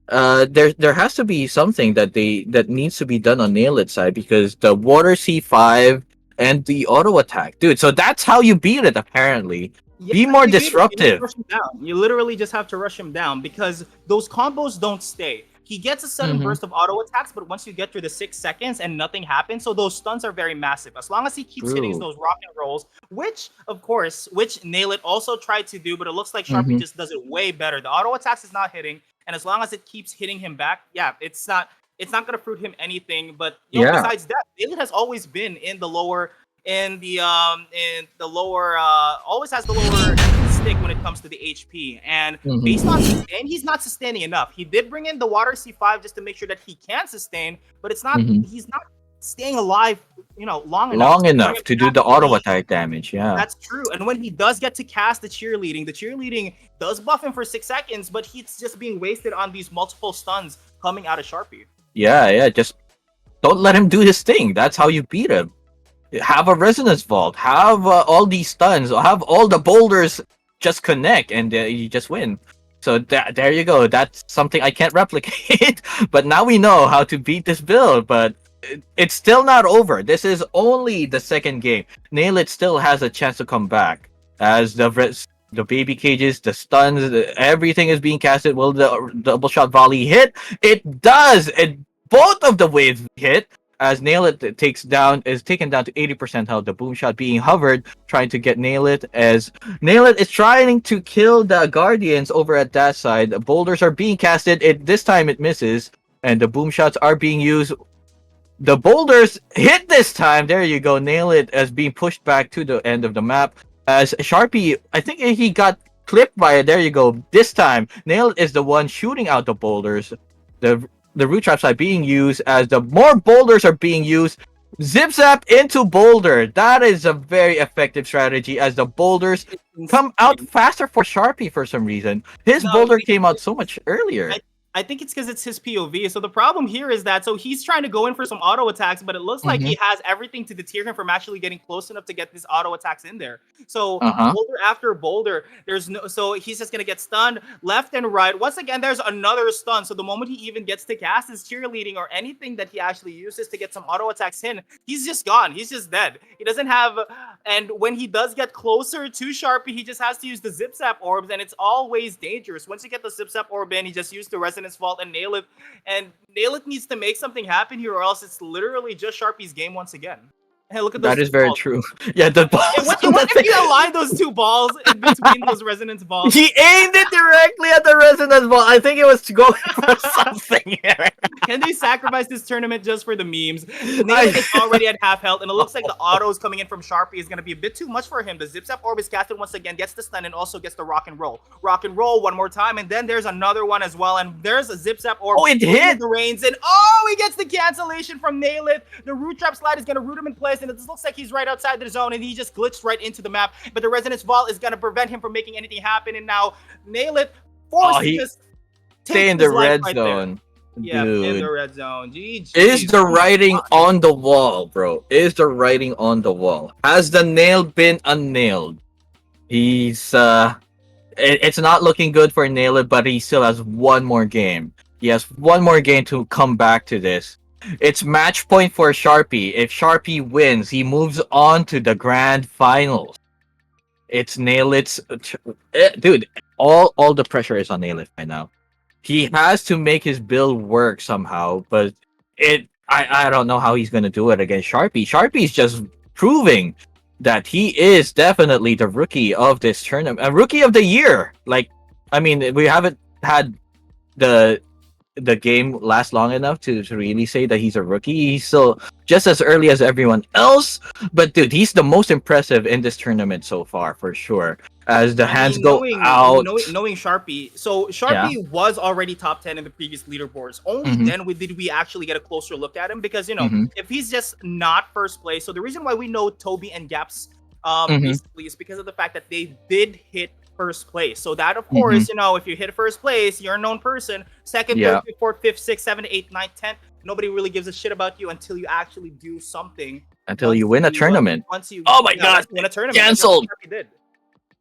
There has to be something that needs to be done on Nail It side because the water C5 and the auto attack, dude. So that's how you beat it apparently. Yeah, be more disruptive. You literally just have to rush him down because those combos don't stay. He gets a sudden burst of auto attacks, but once you get through the 6 seconds and nothing happens, so those stuns are very massive. As long as he keeps hitting those rock and rolls, which Nail It also tried to do, but it looks like Sharpie just does it way better. The auto attacks is not hitting, and as long as it keeps hitting him back, yeah, it's not gonna fruit him anything. But besides that, Nail It has always been in the lower, always has the lower stick when it comes to the HP, and based on he's not sustaining enough. He did bring in the water C5 just to make sure that he can sustain, but it's not he's not staying alive, long enough to do the auto attack damage. Yeah, that's true. And when he does get to cast the cheerleading does buff him for 6 seconds, but he's just being wasted on these multiple stuns coming out of Sharpie. Yeah, just don't let him do his thing. That's how you beat him. Have a Resonance Vault, have all these stuns, have all the boulders just connect, and you just win. So there you go. That's something I can't replicate. But now we know how to beat this build. But it's still not over. This is only the second game. Nail It still has a chance to come back as the baby cages, the stuns, everything is being casted. Will the double shot volley hit? It does. Both of the waves hit. As Nail It is taken down to 80% health. The boom shot being hovered, trying to get Nail It, as Nail It is trying to kill the Guardians over at that side. The boulders are being casted. This time it misses, and the boom shots are being used. The boulders hit this time. There you go. Nail It as being pushed back to the end of the map. As Sharpie, I think he got clipped by it. There you go. This time, Nail is the one shooting out the boulders. The the root traps are being used as the more boulders are being used. Zip zap into boulder. That is a very effective strategy as the boulders come out faster for Sharpie for some reason. His No, boulder came out so much I earlier. I think it's because it's his POV. So the problem here is that so he's trying to go in for some auto attacks, but it looks like Mm-hmm. he has everything to deter him from actually getting close enough to get these auto attacks in there. So Uh-huh. boulder after boulder, there's no so he's just gonna get stunned left and right. Once again, there's another stun. So the moment he even gets to cast his cheerleading or anything that he actually uses to get some auto attacks in, he's just gone. He's just dead. He doesn't have and when he does get closer to Sharpie, he just has to use the Zip Zap orbs, and it's always dangerous. Once you get the Zip Zap orb in, he just used the Resonance Vault and nail it. And nail it needs to make something happen here, or else it's literally just Sharpie's game once again. Hey, look at those That is two very balls. true. Yeah, the And balls. what if you align those two balls in between those resonance balls? He aimed it directly at the resonance ball. I think it was going for something here. Can they sacrifice this tournament just for the memes? Nail is already at half health, and it looks like the autos coming in from Sharpie is going to be a bit too much for him. The Zip Zap Orb is casted once again, gets the stun, and also gets the Rock and Roll. Rock and Roll one more time, and then there's another one as well, and there's a Zip Zap Orb. Oh, it going hit! with the reins, and oh, he gets the cancellation from Nail It. The Root Trap Slide is going to root him in place, and it looks like he's right outside the zone, and he just glitched right into the map, but the Resonance Vault is going to prevent him from making anything happen, and now Nail It forces he this. Stay in the red zone. Yeah, in Dude. the red zone. GG. Is the Oh my writing God. on the wall, bro? Is the writing on the wall? Has the nail been unnailed? He's it's not looking good for Nail It, but he still has one more game. He has one more game to come back to this. It's match point for Sharpie. If Sharpie wins, he moves on to the grand finals. It's Nail It's dude, all the pressure is on Nail It right now. He has to make his build work somehow, but I don't know how he's gonna do it against Sharpie. Sharpie's just proving that he is definitely the rookie of this tournament, a rookie of the year. Like, I mean, we haven't had the game last long enough to really say that he's a rookie. He's still just as early as everyone else, but dude, he's the most impressive in this tournament so far for sure. As the hands go out, knowing Sharpie, so yeah. Sharpie was already top 10 in the previous leaderboards. Only Mhm. then did we actually get a closer look at him because Mhm. if he's just not first place, so the reason why we know Toby and Gaps Mhm. basically is because of the fact that they did hit first place. So that of Mhm. course, if you hit first place, you're a known person. Second, Yeah. third, fifth, fourth, fifth, sixth, seventh, eighth, ninth, tenth. Nobody really gives a shit about you until you actually do something. Until you win a tournament. Once you Oh my God, once you win a tournament, that's canceled. what Sharpie did.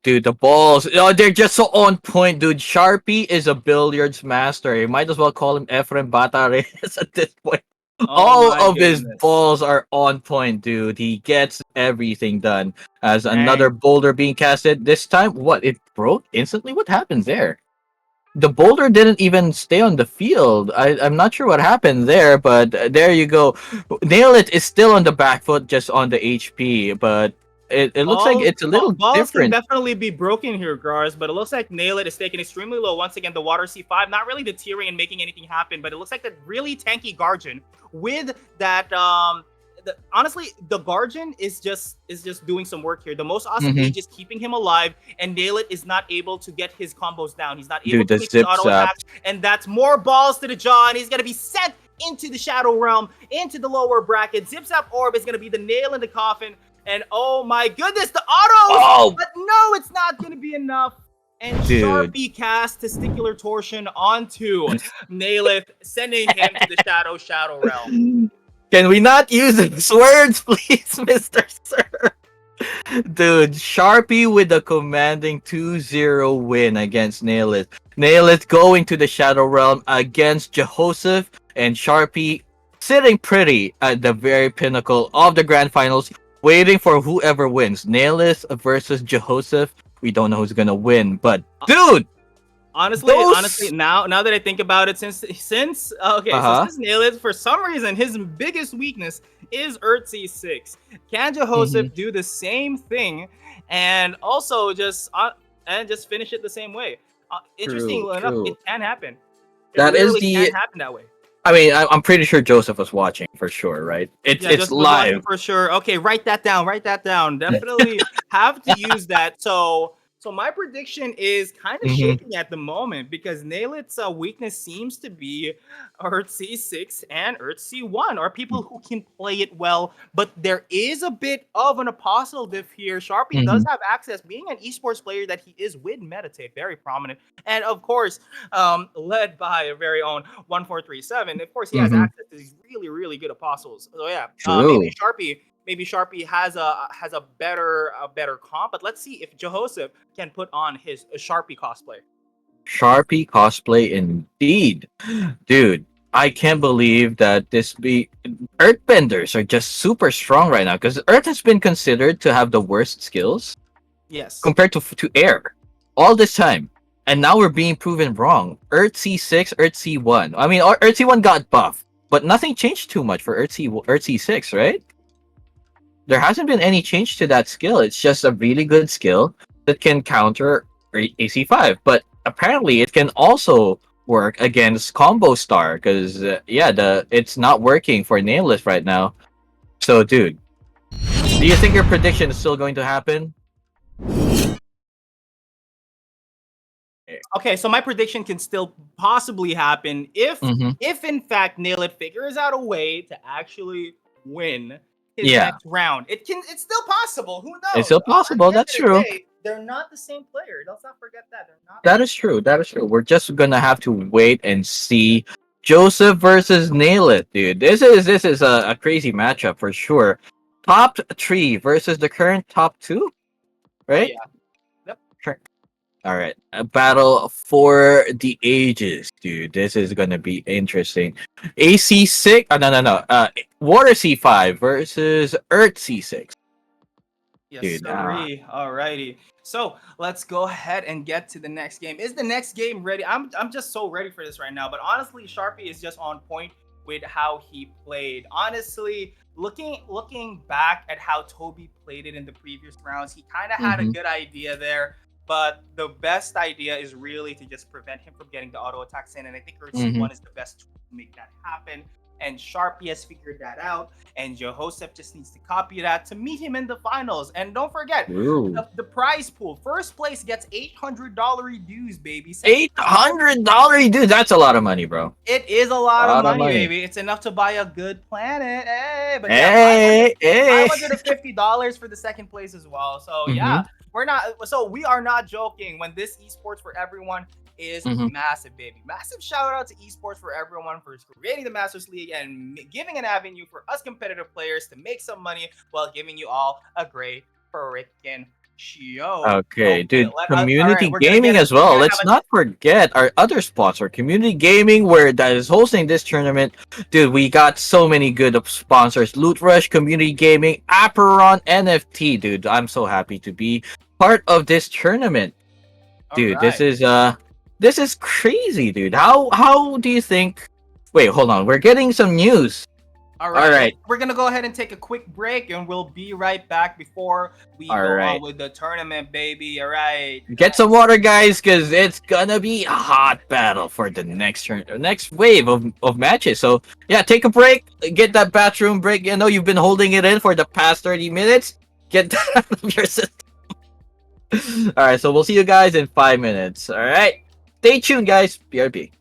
Dude, the balls. Oh, they're just so on point, dude. Sharpie is a billiards master. You might as well call him Efren Batares at this point. Oh All my of his goodness. balls are on point, dude. He gets everything done. As another Dang. boulder being casted. This time, what? It broke instantly? What happens there? The boulder didn't even stay on the field. I'm not sure what happened there, but there you go. Nail It is still on the back foot, just on the HP, but it looks like it's a little Balls can different. definitely be broken here, Gars, but it looks like Nail It is taken extremely low. Once again, the Water C5, not really deterring and making anything happen, but it looks like that really tanky Guardian with that honestly, the Guardian is just doing some work here. The most awesome Mhm. gauge is keeping him alive, and Nail It is not able to get his combos down. He's not able Dude, to the make his zip auto zap. attacks, and that's more balls to the jaw, and he's gonna be sent into the Shadow Realm, into the lower bracket. Zip Zap Orb is gonna be the nail in the coffin, and oh my goodness, the autos! Oh, But no, it's not gonna be enough. And dude. Sharpie cast Testicular Torsion onto Naileth, sending him to the Shadow Realm. Can we not use these words, please, Mr. Sir? Dude, Sharpie with a commanding 2-0 win against Nailith. Nailith going to the Shadow Realm against Jehoshaph, and Sharpie sitting pretty at the very pinnacle of the grand finals, waiting for whoever wins. Nailith versus Jehoshaph. We don't know who's gonna win, but dude, Honestly, now that I think about it, since since Nailith, for some reason, his biggest weakness is Urtzi 6. Can Jehoshaph do the same thing and also just finish it the same way? Interestingly enough, it can happen. That is can happen that way. I mean, I'm pretty sure Joseph was watching for sure, right? It's Joseph was live watching for sure. Okay, write that down. Definitely have to use that. So So my prediction is kind of Hmm. shaking at the moment because Nailit's weakness seems to be Earth C6 and Earth C1, or people who can play it well. But there is a bit of an apostle diff here. Sharpie does Hmm. have access, being an esports player that he is with Meditate, very prominent, and of course, led by a very own 1437. Of course, he has Hmm. access to these really, really good apostles. So yeah, True. maybe Sharpie has a better comp. But let's see if Jehoshaph can put on his Sharpie cosplay. Sharpie cosplay indeed. Dude, I can't believe that this be Earthbenders are just super strong right now because Earth has been considered to have the worst skills Yes. compared to air all this time. And now we're being proven wrong. Earth C6, Earth C1. I mean, Earth C1 got buffed, but nothing changed too much for Earth C6, right? There hasn't been any change to that skill. It's just a really good skill that can counter AC5. But apparently, it can also work against Combo Star because yeah, the it's not working for Nameless right now. So, dude, do you think your prediction is still going to happen? Okay, so my prediction can still possibly happen Mm-hmm. if in fact Nailed figures out a way to actually win his Yeah, next round. It's still possible. Who it's knows? still At the possible. end That's of the true. day, they're not the same player. Let's not forget that. They're not That is true. That is true. We're just gonna have to wait and see. Joseph versus Nail It, dude. This is a crazy matchup for sure. Top three versus the current top two, Oh right? yeah. Yep. Sure. All right, a battle for the ages, dude. This is gonna be interesting. AC6. Oh, no, no, no. Water C5 versus Earth C6, Yes, dude. sirree. Alrighty. So let's go ahead and get to the next game. Is the next game ready? I'm just so ready for this right now. But honestly, Sharpie is just on point with how he played. Honestly, looking back at how Toby played it in the previous rounds, he kind of had a Mm-hmm. good idea there. But the best idea is really to just prevent him from getting the auto attacks in. And I think Earth Mm-hmm. C1 is the best tool to make that happen. And Sharpie has figured that out. And Jehoseph just needs to copy that to meet him in the finals. And don't forget, Ooh. the prize pool. First place gets $800 dues, baby. Second place gets $800, dude. That's a lot of money, bro. it is a lot A of lot of money, money. baby. It's enough to buy a good planet. Hey, but yeah, 500 Hey, hey. $550 for the second place as well. So Mm-hmm. yeah, we are not joking when this esports for everyone is Mm-hmm. massive, baby. Massive shout out to esports for everyone for creating the Masters League and giving an avenue for us competitive players to make some money while giving you all a great freaking show. Okay, Okay, dude. all right, Community gaming as we're well. gonna have Let's not forget our other sponsor, Community Gaming, where that is hosting this tournament. Dude, we got so many good sponsors: Loot Rush, Community Gaming, Aperon, NFT. Dude, I'm so happy to be part of this tournament. all Dude, right. this is crazy, dude. How do you think? Wait, hold on. We're getting some news. All All right, right, we're gonna go ahead and take a quick break, and we'll be right back before we all go on right. with the tournament, baby. All right. Get some water, guys, because it's gonna be a hot battle for the next wave of matches. So yeah, take a break, get that bathroom break. I know you've been holding it in for the past 30 minutes. Get that out of your system. All right, so we'll see you guys in 5 minutes. All right, stay tuned, guys. BRB.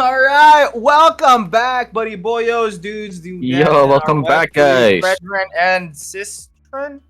All right, welcome back, buddy boyos, dudes, dudettes, Yo, and our welcome web back, series guys. brethren and sistren.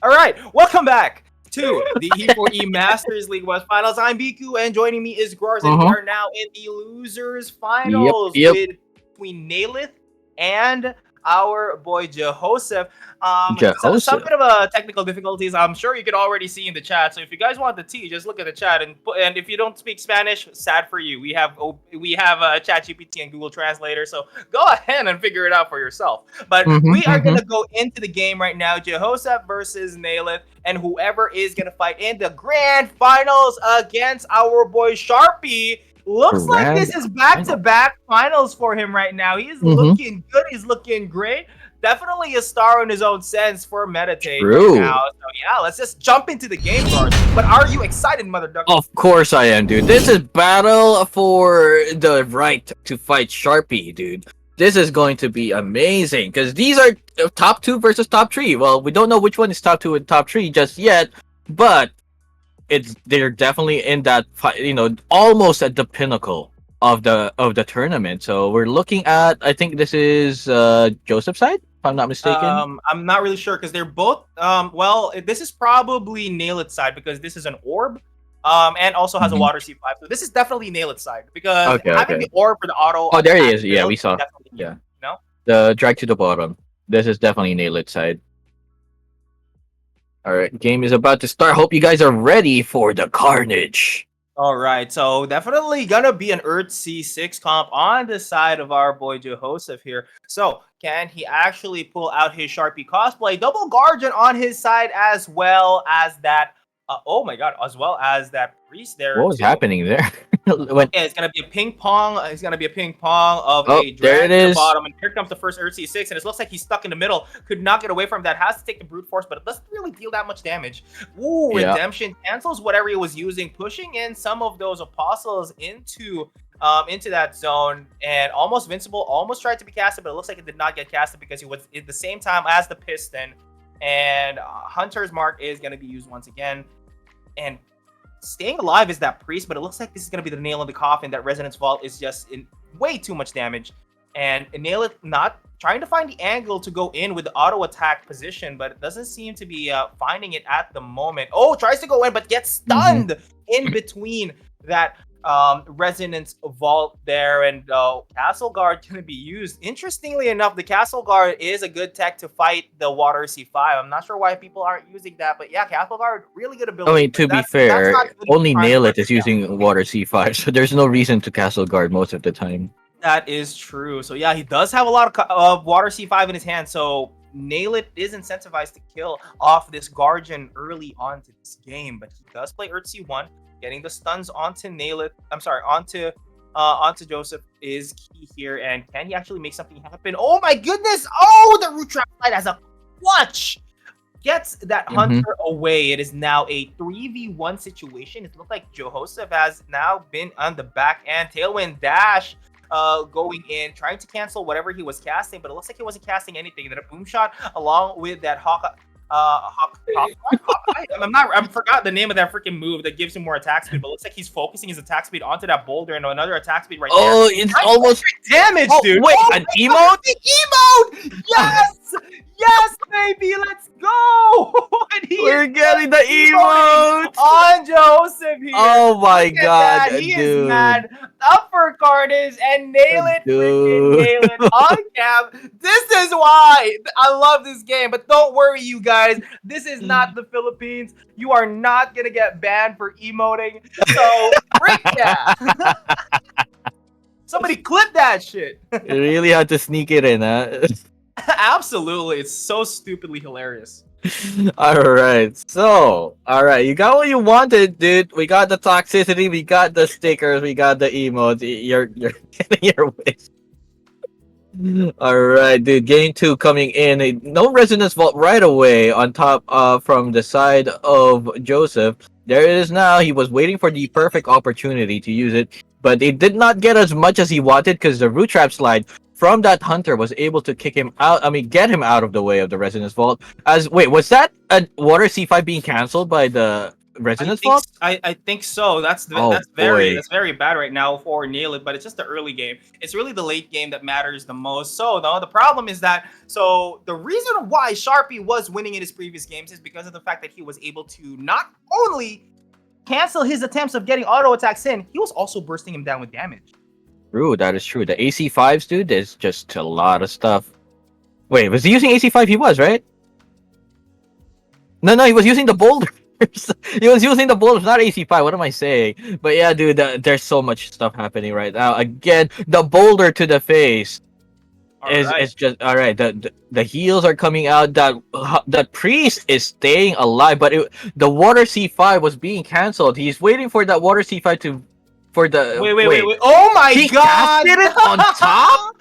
All right, welcome back to the E4E Masters League West Finals. I'm Biku, and joining me is Grars, and we Uh-huh. are now in the losers Yep, finals yep. with between Nailith and our boy Jehoseph. So some Jehoshaphat. bit of a technical difficulties. I'm sure you could already see in the chat. So if you guys want the tea, just look at the chat and if you don't speak Spanish, sad for you. We have ChatGPT and Google Translator. So go ahead and figure it out for yourself. But Mm-hmm, we are mm-hmm. gonna go into the game right now. Jehoseph versus Nailith, and whoever is gonna fight in the grand finals against our boy Sharpie. Looks like Grand this is final. back-to-back finals for him right now. He's Mm-hmm. looking good. He's looking great. Definitely a star in his own sense for Meditate right now. True. So yeah, let's just jump into the game, guards. But are you excited, Mother Duck? Of course I am, dude. This is battle for the right to fight Sharpie, dude. This is going to be amazing because these are top two versus top three. Well, we don't know which one is top two and top three just yet, but they're definitely in that almost at the pinnacle of the tournament. So we're looking at, I think this is Joseph's side, if I'm not mistaken. I'm not really sure because they're both. This is probably Nailit's side because this is an orb. And also has a Mhm. water C5. So this is definitely Nailit's side because Okay, having okay. the orb for the auto. Oh, there he attack is. Yeah, build we is saw. definitely Yeah, you know? the drag to the bottom. This is definitely Nailed side. All right, game is about to start. Hope you guys are ready for the carnage. All right, so definitely gonna be an Earth C6 comp on the side of our boy Jehoseph here. So can he actually pull out his Sharpie cosplay? Double Guardian on his side as well as that. Oh my god, as well as that priest there What was too. happening there? When Okay, it's gonna be a ping pong. It's gonna be a ping pong of Oh, a there drag it to the is. bottom, and here comes the first Earth C6, and it looks like he's stuck in the middle. Could not get away from that. Has to take the brute force, but it doesn't really deal that much damage. Ooh, Yeah. redemption cancels whatever he was using, pushing in some of those apostles into that zone, and almost invincible. Almost tried to be casted, but it looks like it did not get casted because he was at the same time as the piston. And Hunter's mark is gonna be used once again, and staying alive is that priest, but it looks like this is going to be the nail in the coffin. That resonance vault is just in way too much damage, and nail it not trying to find the angle to go in with the auto attack position, but it doesn't seem to be finding it at the moment. Oh, tries to go in but gets stunned in between that resonance vault there, and castle guard can be used. Interestingly enough, the castle guard is a good tech to fight the water C5. I'm not sure why people aren't using that, but yeah, castle guard, really good I ability. mean, to be That's fair, not good only prime Nail for It is yeah. using water C5, so there's no reason to castle guard most of the time. That is true. So yeah, he does have a lot of water C5 in his hand. So Nail It is incentivized to kill off this Guardian early on to this game, but he does play Earth C1, getting the stuns onto Nail It. I'm sorry, onto Joseph is key here. And can he actually make something happen? Oh my goodness! Oh, the root trap slide has a clutch. Gets that hunter away. It is now a 3v1 situation. It looks like Jehoseph has now been on the back end. Tailwind dash going in, trying to cancel whatever he was casting, but it looks like he wasn't casting anything. Then a boom shot along with that Hawkeye. I forgot the name of that freaking move that gives him more attack speed, but it looks like he's focusing his attack speed onto that boulder and another attack speed right there. Oh, it's almost damage, dude. Wait, Oh an my emote? God, the emote! Yes! Yes, baby, let's go! And he We're is getting the emoting emote! on Joseph here. Oh my Look at god, that. He dude. is mad. Up for Carnage and nail it, freaking nail it on cam. This is why I love this game. But don't worry, you guys. This is not the Philippines. You are not gonna get banned for emoting. So freak yeah. Somebody clip that shit. You really had to sneak it in, huh? Absolutely. It's so stupidly hilarious. Alright, so, alright, you got what you wanted, dude. We got the toxicity, we got the stickers, we got the emotes. You're getting your wish. Alright, dude, game 2 coming in. No resonance vault right away on top from the side of Joseph. There it is now. He was waiting for the perfect opportunity to use it, but he did not get as much as he wanted because the root trap slide from that hunter was able to kick him out. I mean, get him out of the way of the resonance vault. Wait, was that a water C5 being cancelled by the Resonance Vault? I think so. Oh boy. That's very bad right now for Nail It, but it's just the early game. It's really the late game that matters the most. So though the problem is that the reason why Sharpie was winning in his previous games is because of the fact that he was able to not only cancel his attempts of getting auto attacks in, he was also bursting him down with damage. True, that is true. The AC5s, dude, there's just a lot of stuff. Wait, was he using AC5? He was, right? No, he was using the boulders. He was using the boulders, not AC5. What am I saying? But yeah, dude, there's so much stuff happening right now. Again, the boulder to the face is just all right. The heals are coming out. That priest is staying alive, but the water C5 was being canceled. He's waiting for that water C5 to for the wait. Oh my he god! casted it on top.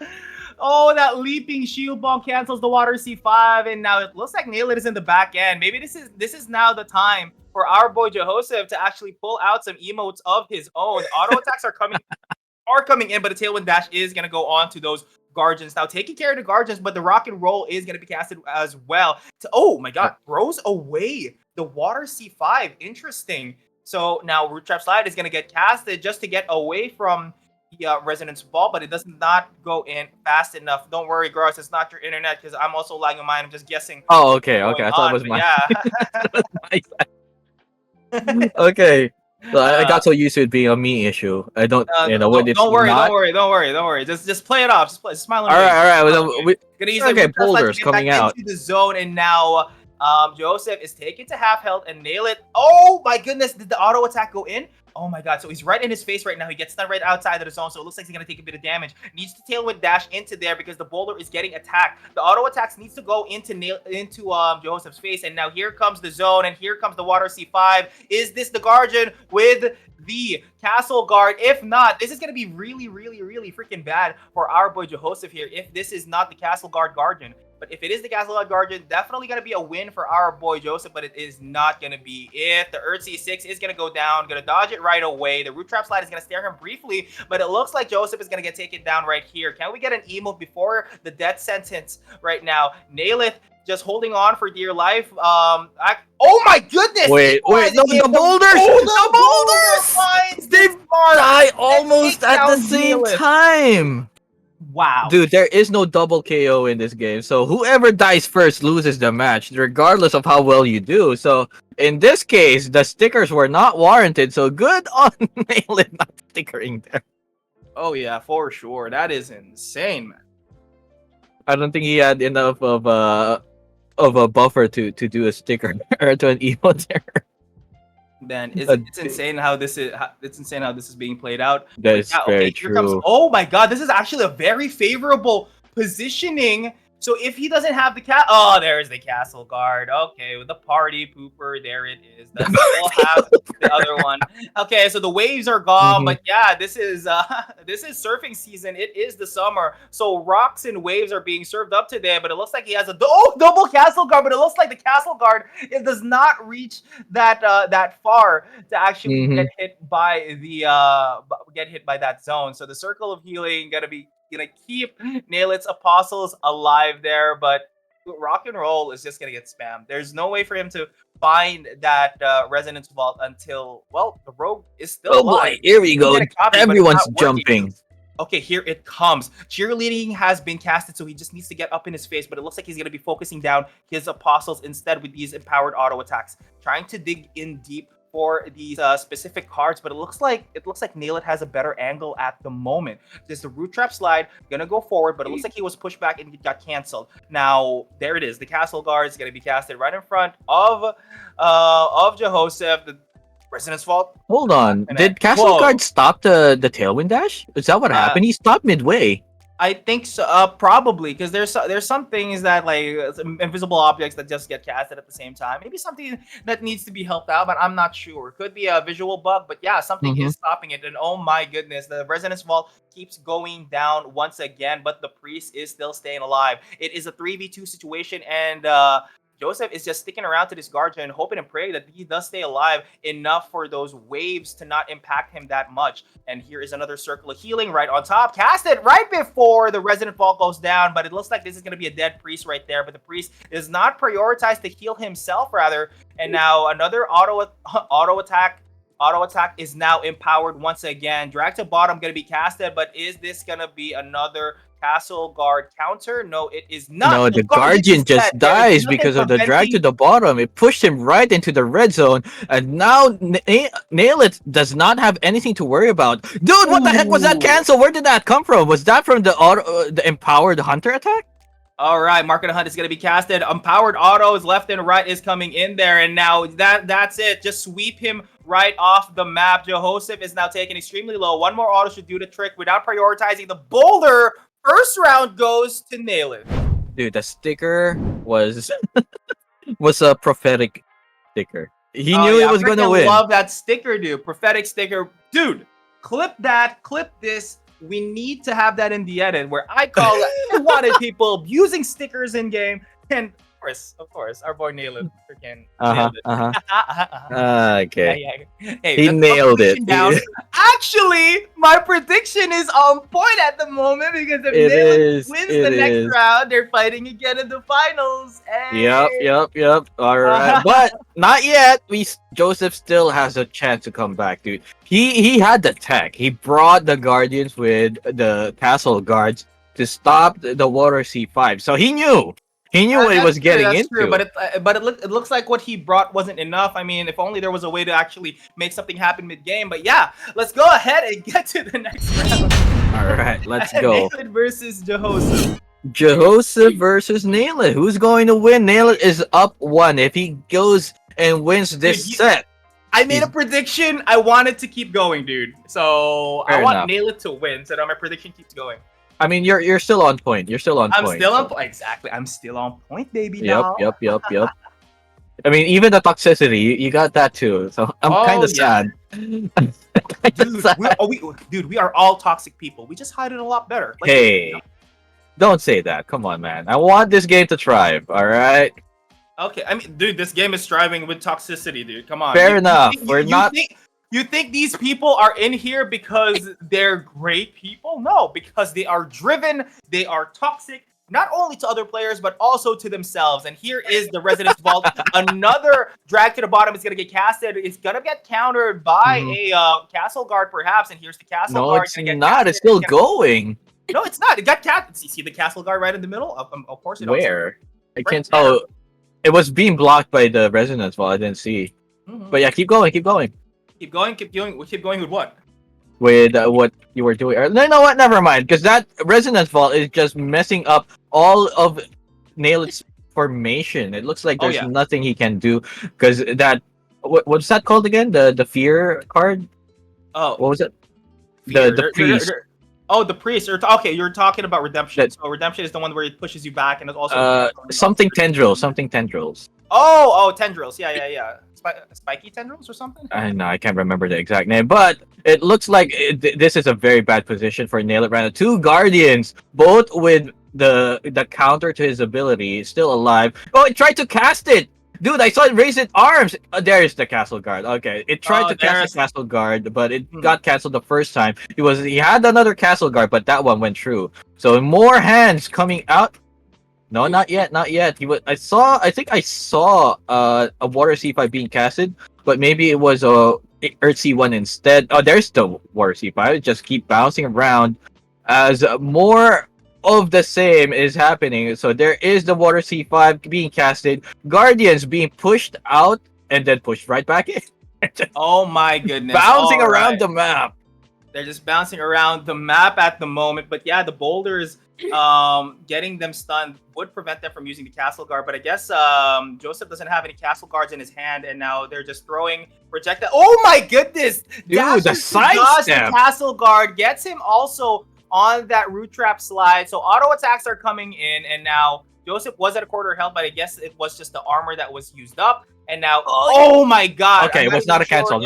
Oh, that leaping shield bomb cancels the water C5, and now it looks like Nail It is in the back end. Maybe this is now the time for our boy Jehoseph to actually pull out some emotes of his own. Auto attacks are coming in, but the Tailwind Dash is gonna go on to those Guardians. Now taking care of the Guardians, but the Rock and Roll is gonna be casted as well. Oh my god, throws away the water C5. Interesting. So now Root Trap Slide is gonna get casted just to get away from the Resonance Ball, but it does not go in fast enough. Don't worry, Gross, it's not your internet because I'm also lagging mine. I'm just guessing. Oh, okay. I thought it was mine. Yeah. Okay. So I got so used to it being a me issue. I don't, when it's don't worry, not. Don't worry. Just play it off. Just smile. All right. Gonna use okay, the boulders coming out into the zone, and now Joseph is taken to half health and Nail It. Oh my goodness, did the auto attack go in? Oh my god, so he's right in his face right now. He gets stunned right outside of the zone, so it looks like he's gonna take a bit of damage. Needs to Tailwind Dash into there because the boulder is getting attacked. The auto attacks needs to go into Joseph's face, and now here comes the zone, and here comes the water C5. Is this the Guardian with the Castle Guard? If not, this is gonna be really freaking bad for our boy Joseph here. If this is not the Castle Guard Guardian. But if it is the Castle Guard Guardian, definitely going to be a win for our boy Joseph, but it is not going to be it. The Earth C6 is going to go down, going to dodge it right away. The Root Trap Slide is going to stare him briefly, but it looks like Joseph is going to get taken down right here. Can we get an emote before the death sentence right now? Naileth just holding on for dear life. Oh my goodness! Wait, no, the boulders! The boulders! They die almost at the same time! Wow. Dude, there is no double KO in this game. So whoever dies first loses the match, regardless of how well you do. So in this case, the stickers were not warranted. So good on Nail It not stickering there. Oh yeah, for sure. That is insane, man. I don't think he had enough of a buffer to do a sticker or to an emote there. Man, it's insane how this is being played out. That is very true. Oh my god, this is actually a very favorable positioning. So if he doesn't have the there's the Castle Guard. Okay, with the party pooper, there it is. Does still have the other one. Okay, so the waves are gone, but yeah, this is surfing season. It is the summer, so rocks and waves are being served up today. But it looks like he has a double Castle Guard. But it looks like the Castle Guard does not reach that far to actually get hit by that zone. So the circle of healing gonna keep Nail It's apostles alive there, but Rock and Roll is just gonna get spammed. There's no way for him to find that Resonance Vault until the rogue is still alive. Boy, here we go. Everyone's jumping. Okay, here it comes. Cheerleading has been casted, so he just needs to get up in his face, but it looks like he's going to be focusing down his apostles instead with these empowered auto attacks, trying to dig in deep for these specific cards, but it looks like Nail It has a better angle at the moment. There's the Root Trap Slide gonna go forward, but it looks like he was pushed back and it got canceled. Now there it is. The Castle Guard is gonna be casted right in front of Jehoseph. The Resonance Vault. Hold on, did Castle Guard stop the Tailwind Dash? Is that what happened? He stopped midway. I think so, probably, because there's some things that invisible objects that just get casted at the same time. Maybe something that needs to be helped out, but I'm not sure. Could be a visual bug, but yeah, something is stopping it. And oh my goodness, the Resonance Vault keeps going down once again, but the priest is still staying alive. It is a 3v2 situation, and Joseph is just sticking around to this Guardian, hoping and praying that he does stay alive enough for those waves to not impact him that much. And here is another circle of healing right on top, casted right before the Resident Vault goes down, but it looks like this is going to be a dead priest right there, but the priest is not prioritized to heal himself, rather. And now another auto attack is now empowered once again. Drag to bottom going to be casted, but is this going to be another Castle Guard counter? No, it is not. No, the Guardian just dies because of the drag to the bottom. It pushed him right into the red zone, and now Nail It does not have anything to worry about. Dude, what the heck was that cancel? Where did that come from? Was that from the empowered hunter attack? All right, Mark of the Hunt is going to be casted. Empowered autos left and right is coming in there, and now that's it. Just sweep him right off the map. Joseph is now taken extremely low. One more auto should do the trick without prioritizing the boulder. First round goes to Nail It. Dude, the sticker was a prophetic sticker. He knew it was gonna win. I love that sticker, dude. Prophetic sticker, dude. Clip that. Clip this. We need to have that in the edit where I call it. I wanted people using stickers in game, and of course, our boy Nail It freaking nailed it. Okay. Hey, he nailed it. Down. Actually, my prediction is on point at the moment because if Nail It wins the next round, they're fighting again in the finals. Hey. Yep. All right, but not yet. Joseph still has a chance to come back, dude. He had the tech. He brought the Guardians with the Castle Guards to stop the Water C5. So he knew. He knew what he was getting into. True, but it looks like what he brought wasn't enough. I mean, if only there was a way to actually make something happen mid-game. But yeah, let's go ahead and get to the next round. All right, let's go. Nail It versus Joseph. Joseph versus Nail It. Who's going to win? Nail It is up 1. If he goes and wins this set. I made a prediction. I wanted to keep going, dude. So I want Nail It to win, so that my prediction keeps going. I mean, you're still on point. I'm still on point. Exactly. I'm still on point, baby. Yep. I mean, even the toxicity, you got that too. So I'm kind of sad. Dude, we are all toxic people. We just hide it a lot better. Like, hey, don't say that. Come on, man. I want this game to thrive. All right. Okay. I mean, dude, this game is striving with toxicity, dude. Come on. Fair enough. You think these people are in here because they're great people? No, because they are driven, they are toxic, not only to other players, but also to themselves. And here is the Residence Vault. Another drag to the bottom is going to get casted. It's going to get countered by a Castle Guard, perhaps. And here's the Castle Guard. No, it's not. It's still going. No, it's not. It got casted. You see the Castle Guard right in the middle? Of course it is. Where? I can't tell. Oh, it was being blocked by the Residence Vault. I didn't see. But yeah, keep going. Keep going. Keep going with what? With what you were doing. No, you know what? Never mind. Because that Resonance Vault is just messing up all of Nail It's formation. It looks like there's nothing he can do. Because that... What's that called again? The Fear card? Oh. What was it? The Priest. Oh, the Priest. Okay, you're talking about Redemption. So Redemption is the one where it pushes you back and it's also... something Tendrils. Oh, Tendrils. Yeah. Spiky Tendrils or something? I know, I can't remember the exact name, but it looks like this is a very bad position for Nail It right now. 2 Guardians, both with the counter to his ability, still alive. Oh, it tried to cast it! Dude, I saw it raise its arms! There's the Castle Guard. Okay, it tried to cast the Castle Guard, but it got canceled the first time. He had another Castle Guard, but that one went through. So more hands coming out. No, not yet. I think I saw a Water C5 being casted, but maybe it was a Earth C1 instead. Oh, there's the Water C5. Just keep bouncing around as more of the same is happening. So there is the Water C5 being casted, Guardians being pushed out and then pushed right back in. Oh my goodness. Bouncing around the map. They're just bouncing around the map at the moment. But yeah, the boulders getting them stunned would prevent them from using the Castle Guard. But I guess Joseph doesn't have any Castle Guards in his hand, and now they're just throwing projectile. Oh my goodness! Dude, the sidestep! Castle Guard gets him also on that root trap slide. So auto attacks are coming in, and now Joseph was at a quarter health, but I guess it was just the armor that was used up. And now, oh my god. Okay, it was not a cancel,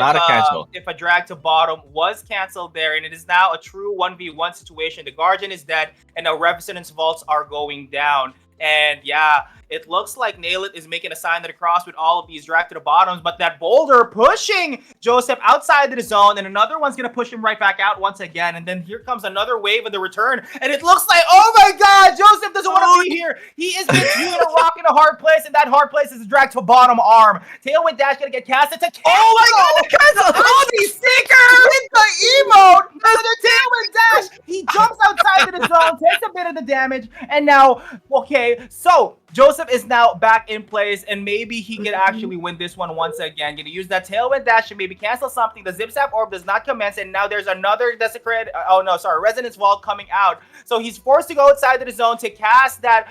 If a drag to bottom was canceled there, and it is now a true 1v1 situation. The Guardian is dead, and now Resonance Vaults are going down. And yeah, it looks like Nail It is making a sign of the cross with all of these drag to the bottoms, but that boulder pushing Joseph outside of the zone, and another one's gonna push him right back out once again. And then here comes another wave of the return, and it looks like, oh my god, Joseph doesn't want to be here. He is between a rock and a hard place, and that hard place is a drag to bottom arm. Tailwind dash gonna get casted to cancel. Oh my god, the cancel! Oh, the sticker with the emote for the tailwind dash. He jumps outside of the zone, takes a bit of the damage, and now, okay, so Joseph is now back in place, and maybe he can actually win this one once again. Gonna use that tailwind dash to maybe cancel something. The zip zap orb does not commence, and now there's another desecrate. Oh no, sorry, resonance vault coming out. So he's forced to go outside of the zone to cast that.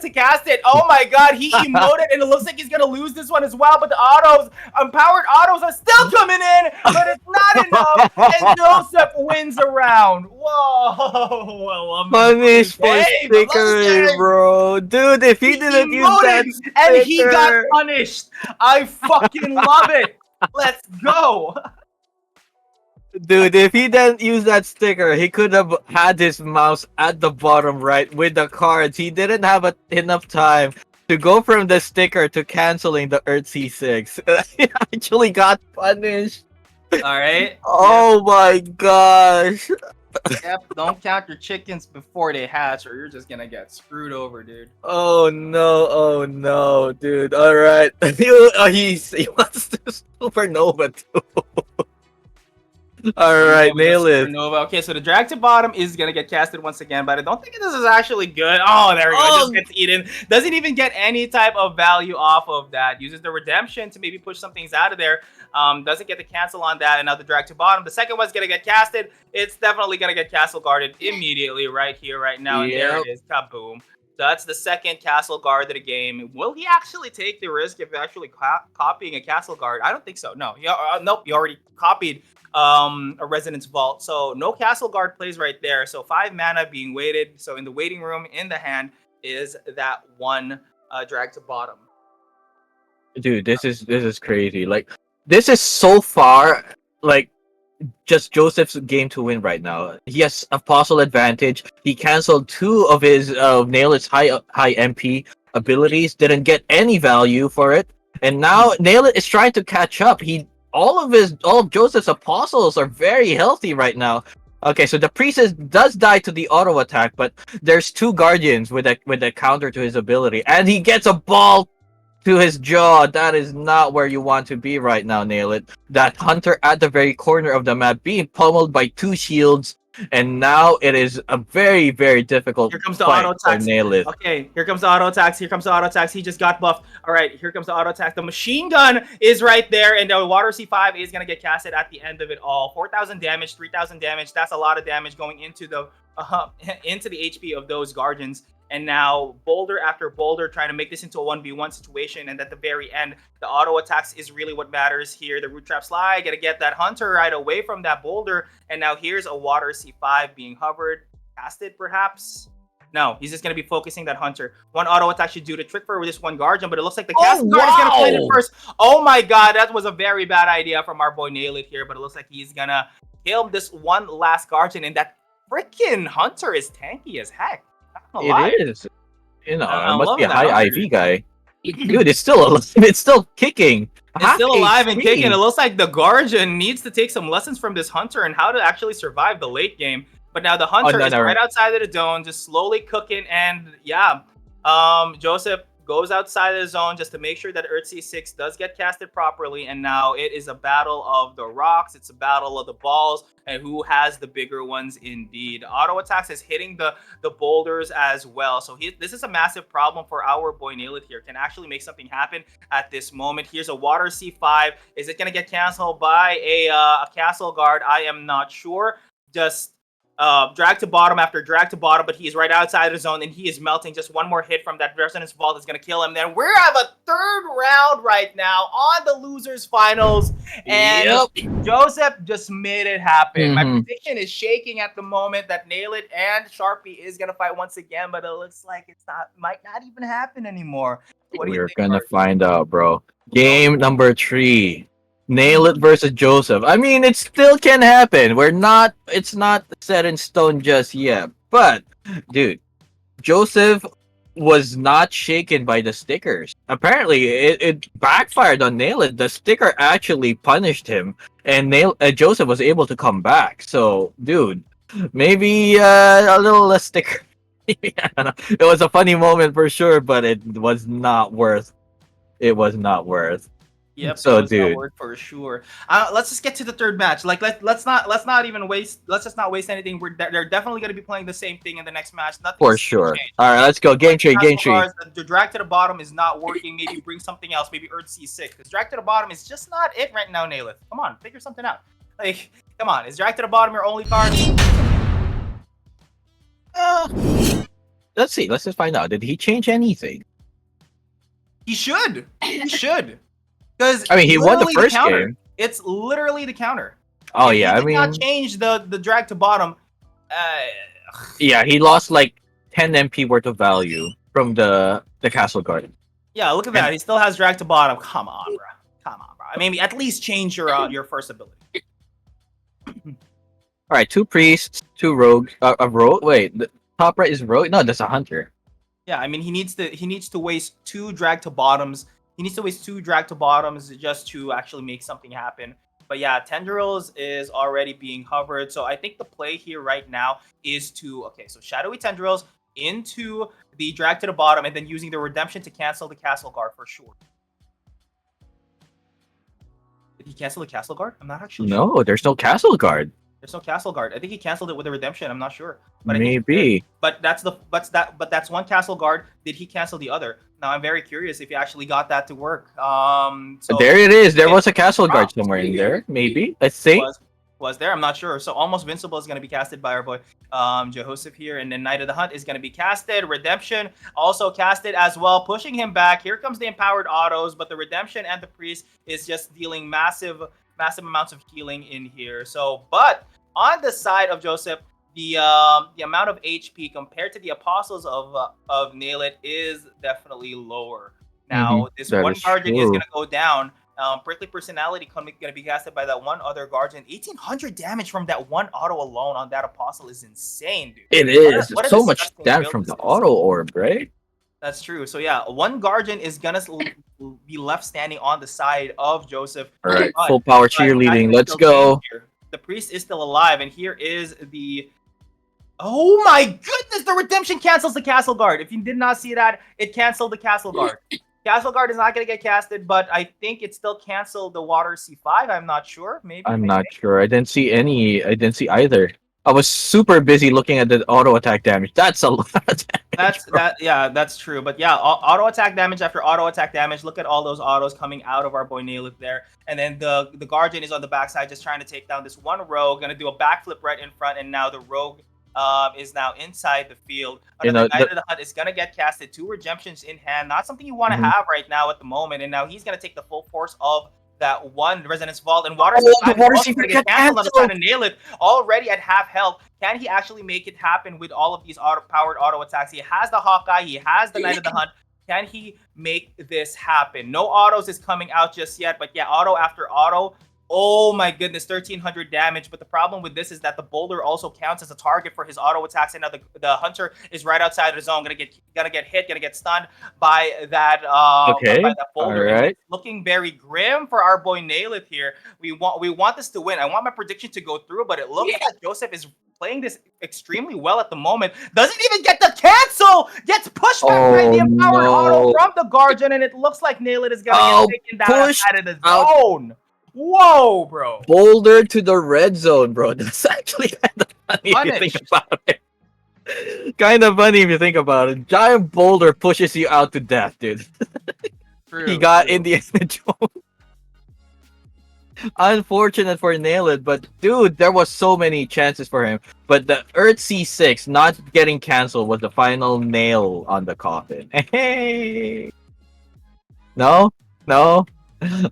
To cast it. Oh my god, he emoted, and it looks like he's gonna lose this one as well. But the autos, empowered autos, are still coming in, but it's not enough. And Joseph wins a round. Whoa! Punish for Hey, stickery, bro. Dude, if he didn't use that emoted, sticker... and he got punished. I fucking love it. Let's go. Dude, if he didn't use that sticker, he could have had his mouse at the bottom right with the cards. He didn't have enough time to go from the sticker to canceling the Earth C6. He actually got punished. All right. Oh my gosh. Yep. Don't count your chickens before they hatch, or you're just gonna get screwed over, dude. Oh no, dude. All right. He wants to supernova too. All right, nail it. Supernova. Okay, so the drag to bottom is gonna get casted once again, but I don't think this is actually good. Oh, there we go. It just gets eaten. Doesn't even get any type of value off of that. Uses the redemption to maybe push some things out of there. Doesn't get the cancel on that, and now the drag to bottom. The second one's gonna get casted. It's definitely gonna get castle guarded immediately right here, right now. And there it is. Kaboom. So that's the second castle guard of the game. Will he actually take the risk of actually copying a castle guard? I don't think so. No. Nope. He already copied a resonance vault. So no castle guard plays right there. So 5 mana being waited. So in the waiting room, in the hand, is that one drag to bottom. Dude, this is crazy. Like, this is so far like just Joseph's game to win right now. He has a puzzle advantage. He canceled 2 of his Nail It's high MP abilities, didn't get any value for it, and now Nail It is trying to catch up. All of Joseph's apostles are very healthy right now. Okay, so the priestess does die to the auto attack, but there's 2 guardians with a counter to his ability, and he gets a ball to his jaw. That is not where you want to be right now, Nail It. That hunter at the very corner of the map being pummeled by 2 shields, and now it is a very, very difficult Here comes the fight auto for attacks. Nail It. Okay, here comes the auto attacks. Here comes the auto attacks. He just got buffed. All right, here comes the auto attack. The machine gun is right there, and the water C5 is gonna get casted at the end of it all. 4,000 damage, 3,000 damage. That's a lot of damage going into the HP of those guardians. And now boulder after boulder trying to make this into a 1v1 situation. And at the very end, the auto attacks is really what matters here. The root trap slide, gotta get that hunter right away from that boulder. And now here's a water C5 being hovered, casted perhaps. No, he's just gonna be focusing that hunter. One auto attack should do the trick for this one guardian, but it looks like the cast guard is gonna play it first. Oh my god, that was a very bad idea from our boy Nail It here, but it looks like he's gonna kill this one last guardian, and that freaking hunter is tanky as heck. It is. You know, I'm it must be a loving that high hunter. IV guy. Dude, it's still alive. It's still kicking. It's still alive and HP. kicking. It looks like the guardian needs to take some lessons from this hunter and how to actually survive the late game. But now the hunter is right outside of the zone, just slowly cooking. And yeah, Joseph goes outside of the zone just to make sure that Earth C6 does get casted properly. And now it is a battle of the rocks. It's a battle of the balls and who has the bigger ones indeed. Auto attacks is hitting the boulders as well. So this is a massive problem for our boy Nail It here. Can actually make something happen at this moment. Here's a water C5. Is it going to get canceled by a castle guard? I am not sure. Just drag to bottom after drag to bottom, but he is right outside the zone and he is melting. Just one more hit from that resonance vault is going to kill him. Then we have a 3rd round right now on the losers finals, and Joseph just made it happen. My prediction is shaking at the moment that Nail It and Sharpie is going to fight once again, but it looks like might not even happen anymore. What do you think, We're gonna Sharpie? find out, bro. Game number 3. Nail It versus Joseph. I mean, it still can happen. It's not set in stone just yet. But, dude, Joseph was not shaken by the stickers. Apparently, it backfired on Nail It. The sticker actually punished him, and Joseph was able to come back. So, dude, maybe a little less sticker. I don't know. It was a funny moment for sure, but it was not worth. It was not worth. Yep, it So, was not dude, worth for sure. Let's just get to the third match. Like let's not even waste. Let's just not waste anything. They're definitely going to be playing the same thing in the next match. Nothing for is going to sure. change. All right, let's go. Game tree. Game Castle tree. guards, the drag to the bottom is not working. Maybe bring something else. Maybe Earth C6. Because drag to the bottom is just not it right now, Nailith. Come on, figure something out. Like, come on, is drag to the bottom your only card? Uh, let's see. Let's just find out. Did he change anything? He should. He should. Because I mean, he won the first game. It's literally the counter. Oh If yeah, he I did mean, not change the drag to bottom. yeah, he lost like 10 MP worth of value from the castle guard. Yeah, look at that. He still has drag to bottom. Come on, bro. Come on, bro. I mean, at least change your first ability. All right, 2 priests, 2 rogue. A rogue. Wait, the top right is rogue. No, that's a hunter. Yeah, I mean, he needs to waste 2 drag to bottoms. He needs to waste 2 drag to bottoms just to actually make something happen. But yeah, Tendrils is already being hovered. So I think the play here right now is to, okay, so Shadowy Tendrils into the drag to the bottom and then using the redemption to cancel the castle guard for sure. Did he cancel the castle guard? I'm not actually sure. No, there's no castle guard. There's no castle guard. I think he canceled it with a redemption. I'm not sure. But Maybe. But that's one castle guard. Did he cancel the other? Now I'm very curious if he actually got that to work. So There it is. There was a castle guard somewhere in there. Maybe. Let's see. Was there? I'm not sure. So almost Vincible is going to be casted by our boy Jehoseph here, and then Knight of the Hunt is going to be casted. Redemption also casted as well, pushing him back. Here comes the empowered autos, but the Redemption and the Priest is just dealing massive amounts of healing in here. So, but on the side of Joseph, the amount of HP compared to the Apostles of Nail It is definitely lower. Now, this That one is Guardian is true. going to go down. Prickly Personality going to be casted by that one other Guardian. 1800 damage from that one auto alone on that Apostle is insane, dude. It is. What a So much disgusting damage build from this the is. auto orb, right? That's true. So yeah, one Guardian is gonna be left standing on the side of Joseph. All right, But- full power but cheerleading. that Let's can still go. change here. The Priest is still alive, and here is the. Oh my goodness! The Redemption cancels the Castle Guard. If you did not see that, it canceled the Castle Guard. Castle Guard is not going to get casted, but I think it still canceled the Water C5. I'm not sure. Maybe. I'm not sure. I didn't see any. I didn't see either. I was super busy looking at the auto attack damage. That's a lot of damage. That's true. But yeah, auto attack damage after auto attack damage. Look at all those autos coming out of our boy Nailith there. And then the Guardian is on the backside just trying to take down this one rogue. Gonna do a backflip right in front, and now the rogue is now inside the field. Another Knight of the Hunt is gonna get casted. 2 redemptions in hand. Not something you want to have right now at the moment. And now he's gonna take the full force of that one Resonance Vault, and Water Water get canceled on the side of Nail It already at half health. Can he actually make it happen with all of these powered auto attacks? He has the Hawkeye, he has the Knight of the Hunt. Can he make this happen? No autos is coming out just yet, but yeah, auto after auto. Oh my goodness, 1300 damage. But the problem with this is that the boulder also counts as a target for his auto attacks. And now the hunter is right outside the zone, gonna get hit, gonna get stunned by that by that boulder. All right. It's looking very grim for our boy Nailith here. We want this to win. I want my prediction to go through, but it looks like Joseph is playing this extremely well at the moment. Doesn't even get the cancel. Gets pushed back by the empowered auto from the Guardian, and it looks like Nailith is gonna get taken down outside of the zone. Whoa, bro. Boulder to the red zone, bro. That's actually kind of funny if you think about it. Kind of funny if you think about it. Giant boulder pushes you out to death, dude. He got Indiana Jones. Unfortunate for Nail It, but dude, there was so many chances for him. But the Earth C6 not getting canceled was the final nail on the coffin. Hey. No? All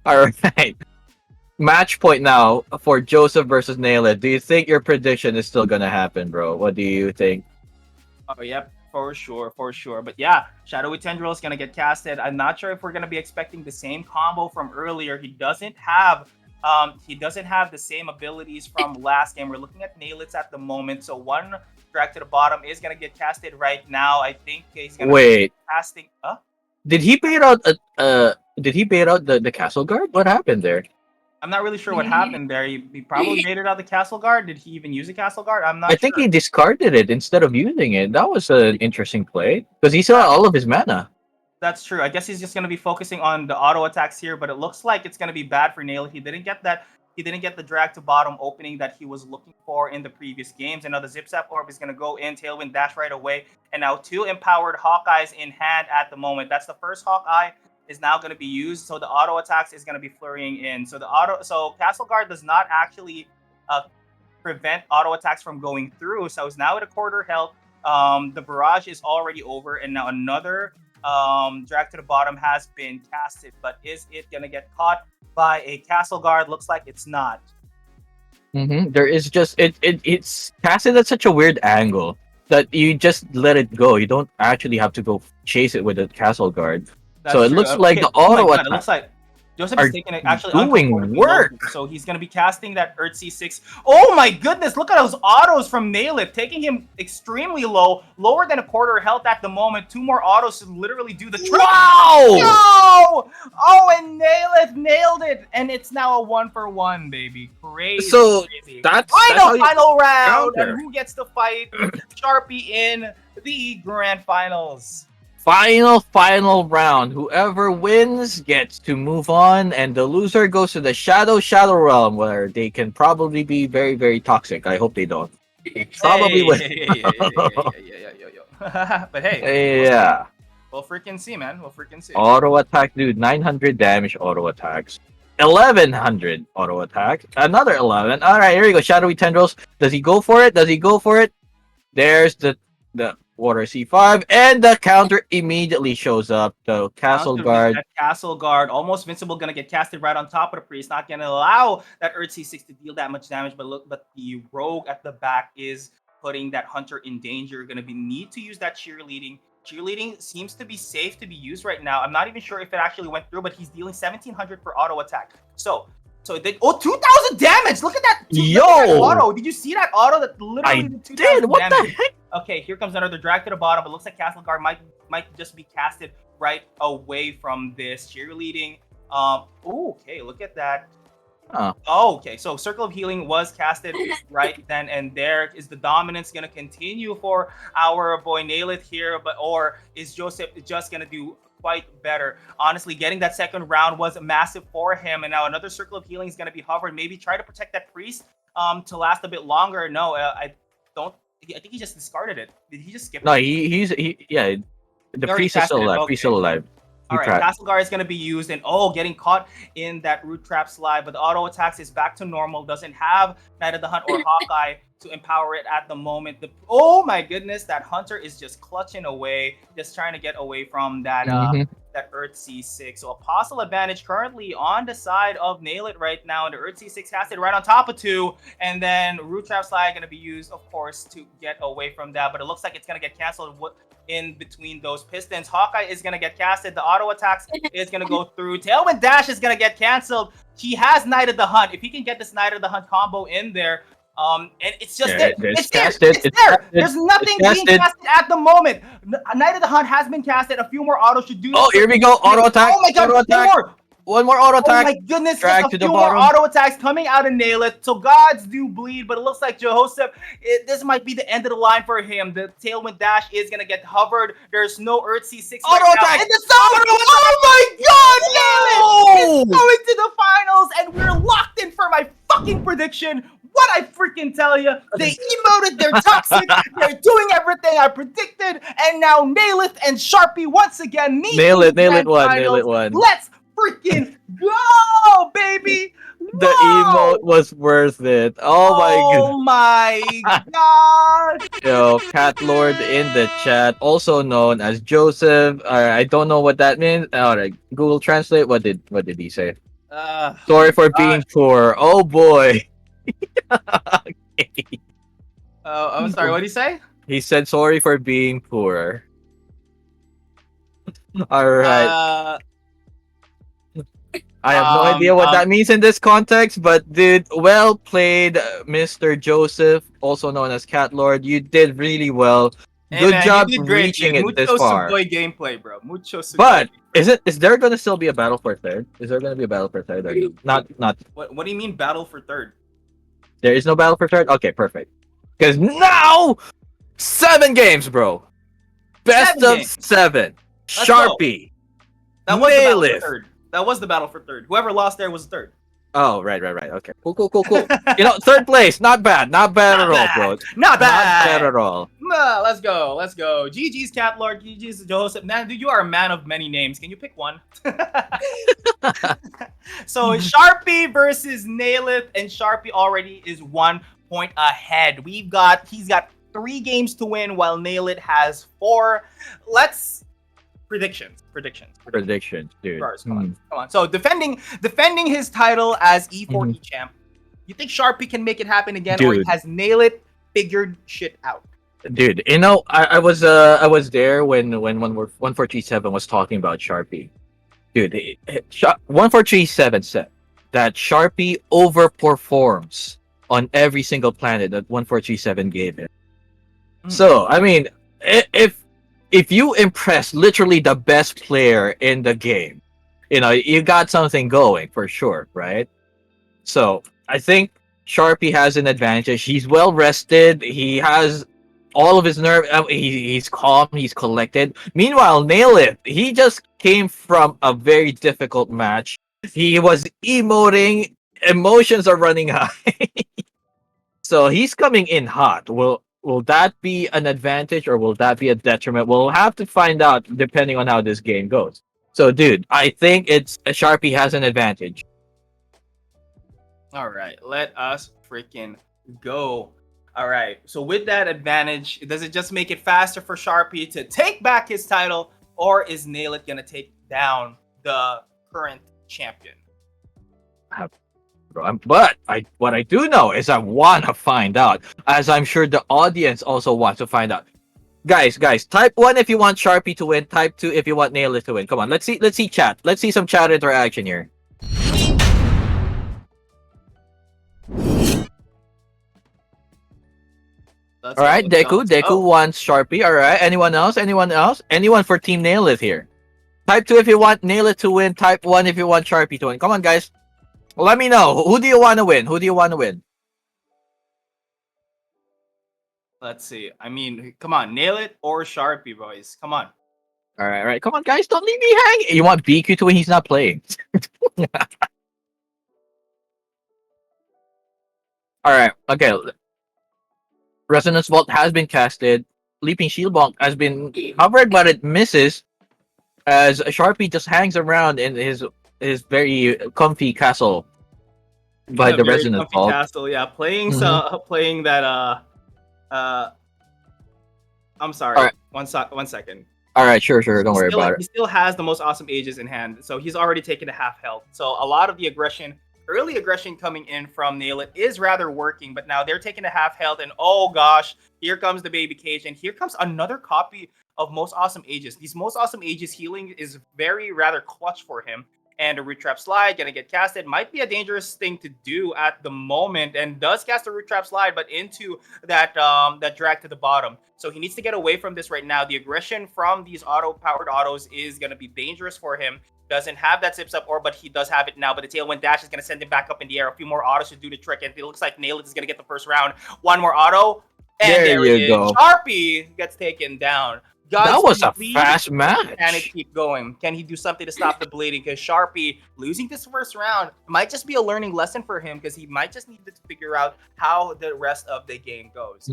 right. Match point now for Joseph versus Nail It. Do you think your prediction is still gonna happen, bro? What do you think? Oh, yep, for sure. But yeah, Shadowy Tendril is gonna get casted. I'm not sure if we're gonna be expecting the same combo from earlier. He doesn't have the same abilities from last game. We're looking at Nailits at the moment. So one drag to the bottom is gonna get casted right now. I think he's gonna be Wait, casting. did he bait out? Did he bait out the castle guard? What happened there? I'm not really sure what happened there. He probably baited out the castle guard. Did he even use a castle guard? I'm I not think sure. he discarded it instead of using it. That was an interesting play because he still had Uh, all of his mana. That's true. I guess he's just gonna be focusing on the auto attacks here, but it looks like it's gonna be bad for Nail. He didn't get that. He didn't get the drag to bottom opening that he was looking for in the previous games. And now the Zip Zap Orb is gonna go in, Tailwind Dash right away, and now 2 empowered Hawkeyes in hand at the moment. That's the first Hawkeye is now gonna be used. So the auto attacks is gonna be flurrying in. So Castle Guard does not actually uh, prevent auto attacks from going through. So it's now at a quarter health. The barrage is already over, and now another drag to the bottom has been casted, but is it gonna get caught by a castle guard? Looks like it's not. There is just it's casted at such a weird angle that you just let it go. You don't actually have to go chase it with a castle guard. So That's it true. looks like Okay. the Oh my auto god, it attack looks like Joseph are is taking it actually doing uncomfortably low work. here. So he's gonna be casting that Earth 6. Oh my goodness, look at those autos from Nailith, taking him extremely low, lower than a quarter health at the moment. 2 more autos to literally do the trick. Wow! No! Oh, and Nailith nailed it, and it's now a 1-for-1, baby. Crazy. So crazy. that's how you Final round, counter. and who gets to fight Sharpie in the grand finals? Final round. Whoever wins gets to move on, and the loser goes to the shadow realm, where they can probably be very, very toxic. I hope they don't. Probably will. But hey, Yeah. we'll freaking see, man. We'll freaking see. Auto attack, dude. 900 damage auto attacks. 1100 auto attack. Another 11. All right, here we go. Shadowy tendrils. Does he go for it? Does he go for it? There's the water C5, and the counter immediately shows up. The castle guard. That castle guard, almost invincible, gonna get casted right on top of the priest. Not gonna allow that Earth C6 to deal that much damage. But the rogue at the back is putting that hunter in danger. Gonna be need to use that cheerleading. Cheerleading seems to be safe to be used right now. I'm not even sure if it actually went through, but he's dealing 1700 for auto attack. So it did, 2000 damage. Look at that. Yo! Look at that auto. Did you see that auto that literally I did 2000 did. What damage? the heck? Okay, here comes another drag to the bottom. It looks like Castle Guard might just be casted right away from this cheerleading. Okay, look at that. Oh, okay, so Circle of Healing was casted right then and there. Is the dominance gonna continue for our boy Nailith here, or is Joseph just gonna do quite better? Honestly, getting that second round was massive for him, and now another Circle of Healing is gonna be hovered. Maybe try to protect that priest to last a bit longer. No, I don't. I think he just discarded it. Did he just skip it? No, yeah. The He already priest is still casted it, alive. okay. Priest still alive. All right, Castle Guard is going to be used, and getting caught in that root trap slide, but the auto attacks is back to normal. Doesn't have Knight of the Hunt or Hawkeye to empower it at the moment. Oh my goodness, that hunter is just clutching away, just trying to get away from that that Earth C6. So Apostle advantage currently on the side of Nail It right now, and the Earth C6 casted right on top of 2, and then root trap slide going to be used, of course, to get away from that. But it looks like it's going to get canceled in between those pistons. Hawkeye is going to get casted. The auto attacks is going to go through. Tailwind Dash is going to get canceled. He has Knight of the Hunt. If he can get this Knight of the Hunt combo in there, and it's just there. It's there. It's there. There's nothing being casted at the moment. Knight of the Hunt has been casted. A few more autos should do. Oh, here we go. Auto attack. Oh my god, auto attack. One more auto attack. Oh my goodness, Drag a to few the more bottom. auto attacks coming out of Nail It. So gods do bleed, but it looks like Joseph, this might be the end of the line for him. The Tailwind Dash is going to get hovered. There's no Earth C6 auto right attack. Now. And the oh my god, Nail It! It's going to the finals, and we're locked in for my fucking prediction. What I freaking tell you, they emoted, they're toxic, they're doing everything I predicted, and now Nailith and Sharpie once again meet. Nail it one. Let's freaking go, baby! The emote was worth it. Oh my god! Yo, Cat Lord in the chat, also known as Joseph. I don't know what that means. All right, Google Translate. What did he say? Sorry for being poor. Oh boy. Okay. I'm sorry. What did he say? He said sorry for being poor. All right. I have no idea what that means in this context, but dude, well played, Mr. Joseph, also known as Cat Lord. You did really well. Hey Good man, you job did great, reaching dude. it this Mucho far. sugoi gameplay, bro. Mucho sugoi. But is there gonna still be a battle for third? Is there gonna be a battle for third? Or not. What do you mean battle for third? There is no battle for third. Okay, perfect. Because now 7 games, bro. Best 7 games. of 7. Let's go. Sharpie. That was the battle for Nailith. third. That was the battle for third. Whoever lost there was third. Oh, right. Okay. Cool. You know, third place. Not bad. Not bad at all, bro. Not bad. Not bad at all. Let's go. GG's Cat Lord. GG's Joseph. Man, dude, you are a man of many names. Can you pick one? So Sharpie versus Nailith, and Sharpie already is 1 point ahead. He's got 3 games to win, while Nailith has 4. Let's predictions, dude. Come on. So defending his title as E4E champ. You think Sharpie can make it happen again, Dude. or has Nailith figured shit out? Dude, you know, I was there when 1437 was talking about Sharpie. Dude, 1437 said that Sharpie overperforms on every single planet that 1437 gave it. So, I mean, if you impress literally the best player in the game, you know, you got something going for sure, right? So I think Sharpie has an advantage. He's well rested. He has all of his nerve. He's calm. He's collected. Meanwhile, Nailith, he just came from a very difficult match. He was emoting. Emotions are running high. So he's coming in hot. Will that be an advantage or will that be a detriment? We'll have to find out depending on how this game goes. So, dude, I think Sharpie has an advantage. All right, let us freaking go. All right, so with that advantage, does it just make it faster for Sharpie to take back his title, or is Nailith gonna take down the current champion? But what I do know is I want to find out, as I'm sure the audience also wants to find out. Guys, type 1 if you want Sharpie to win. Type 2 if you want Nailith to win. Come on, let's see chat. Let's see some chat interaction here. All right, Deku wants Sharpie. All right, anyone else? Anyone for Team Nailith here? Type 2 if you want Nailith to win. Type 1 if you want Sharpie to win. Come on, guys. Let me know. Who do you want to win? Let's see. I mean, come on, Nailith or Sharpie, boys. Come on. All right. Come on, guys. Don't leave me hanging. You want BQ to win? He's not playing. All right. Okay. Resonance Vault has been casted. Leaping Shield Bonk has been covered, but it misses as Sharpie just hangs around in his very comfy castle by the Resonance Vault. Castle, yeah. Playing that. I'm sorry. Right. One second. All right, sure. Don't worry about it. He still has the most awesome ages in hand, so he's already taken a half health. So a lot of the early aggression coming in from Nailith is rather working, but now they're taking a half health, and oh gosh, here comes the baby cage, and here comes another copy of Most Awesome Ages. These Most Awesome Ages healing is very rather clutch for him. And a root trap slide gonna get casted. Might be a dangerous thing to do at the moment, and does cast a root trap slide, but into that drag to the bottom. So he needs to get away from this right now. The aggression from these powered autos is gonna be dangerous for him. Doesn't have that zips up or, but he does have it now. But the tailwind dash is gonna send him back up in the air. A few more autos to do the trick, and it looks like Nailith is gonna get the first round. One more auto, and there you go. Sharpie gets taken down. That was a fast match. Can it keep going? Can he do something to stop the bleeding? Because Sharpie losing this first round might just be a learning lesson for him, because he might just need to figure out how the rest of the game goes.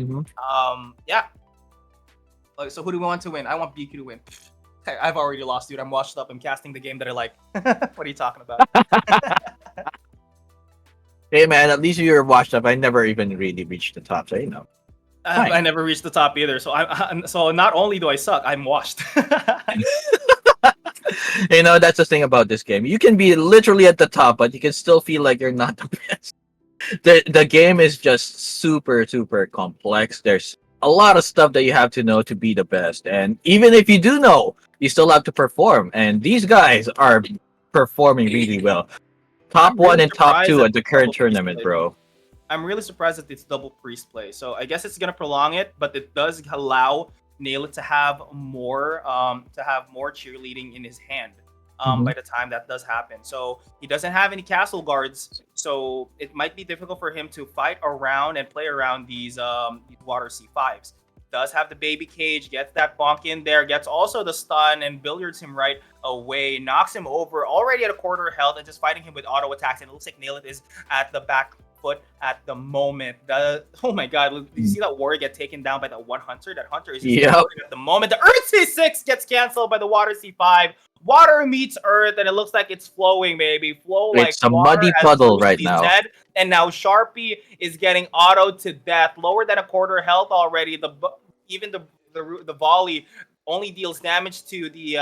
Yeah. So who do we want to win? I want BQ to win. I've already lost, dude. I'm washed up. I'm casting the game that I like. What are you talking about? Hey man, at least you're washed up. I never even really reached the top, so you know. I never reached the top either, so so not only do I suck, I'm washed. You know, that's the thing about this game. You can be literally at the top, but you can still feel like you're not the best. The game is just super complex. There's a lot of stuff that you have to know to be the best, and even if you do know, you still have to perform. And these guys are performing really well. Top I'm one really and top surprised two that at the it's current double priest tournament, play. bro. I'm really surprised that it's double priest play. So I guess it's gonna prolong it, but it does allow Nailed to have more cheerleading in his hand. Mhm. By the time that does happen, so he doesn't have any castle guards, so it might be difficult for him to fight around and play around these water C5s. Does have the baby cage, gets that bonk in there, gets also the stun and billiards him right away, knocks him over already at a quarter health and just fighting him with auto attacks. And it looks like Nailed is at the back foot at the moment. Oh my god, did you see that warrior get taken down by that one hunter? That hunter is just Yep. at the moment. The Earth C6 gets canceled by the Water C5. Water meets Earth, and it looks like it's flowing, baby. Flow like It's a water, muddy as puddle Bruce right Lee now. said. And now Sharpie is getting auto to death, lower than a quarter health already. Even the volley only deals damage to the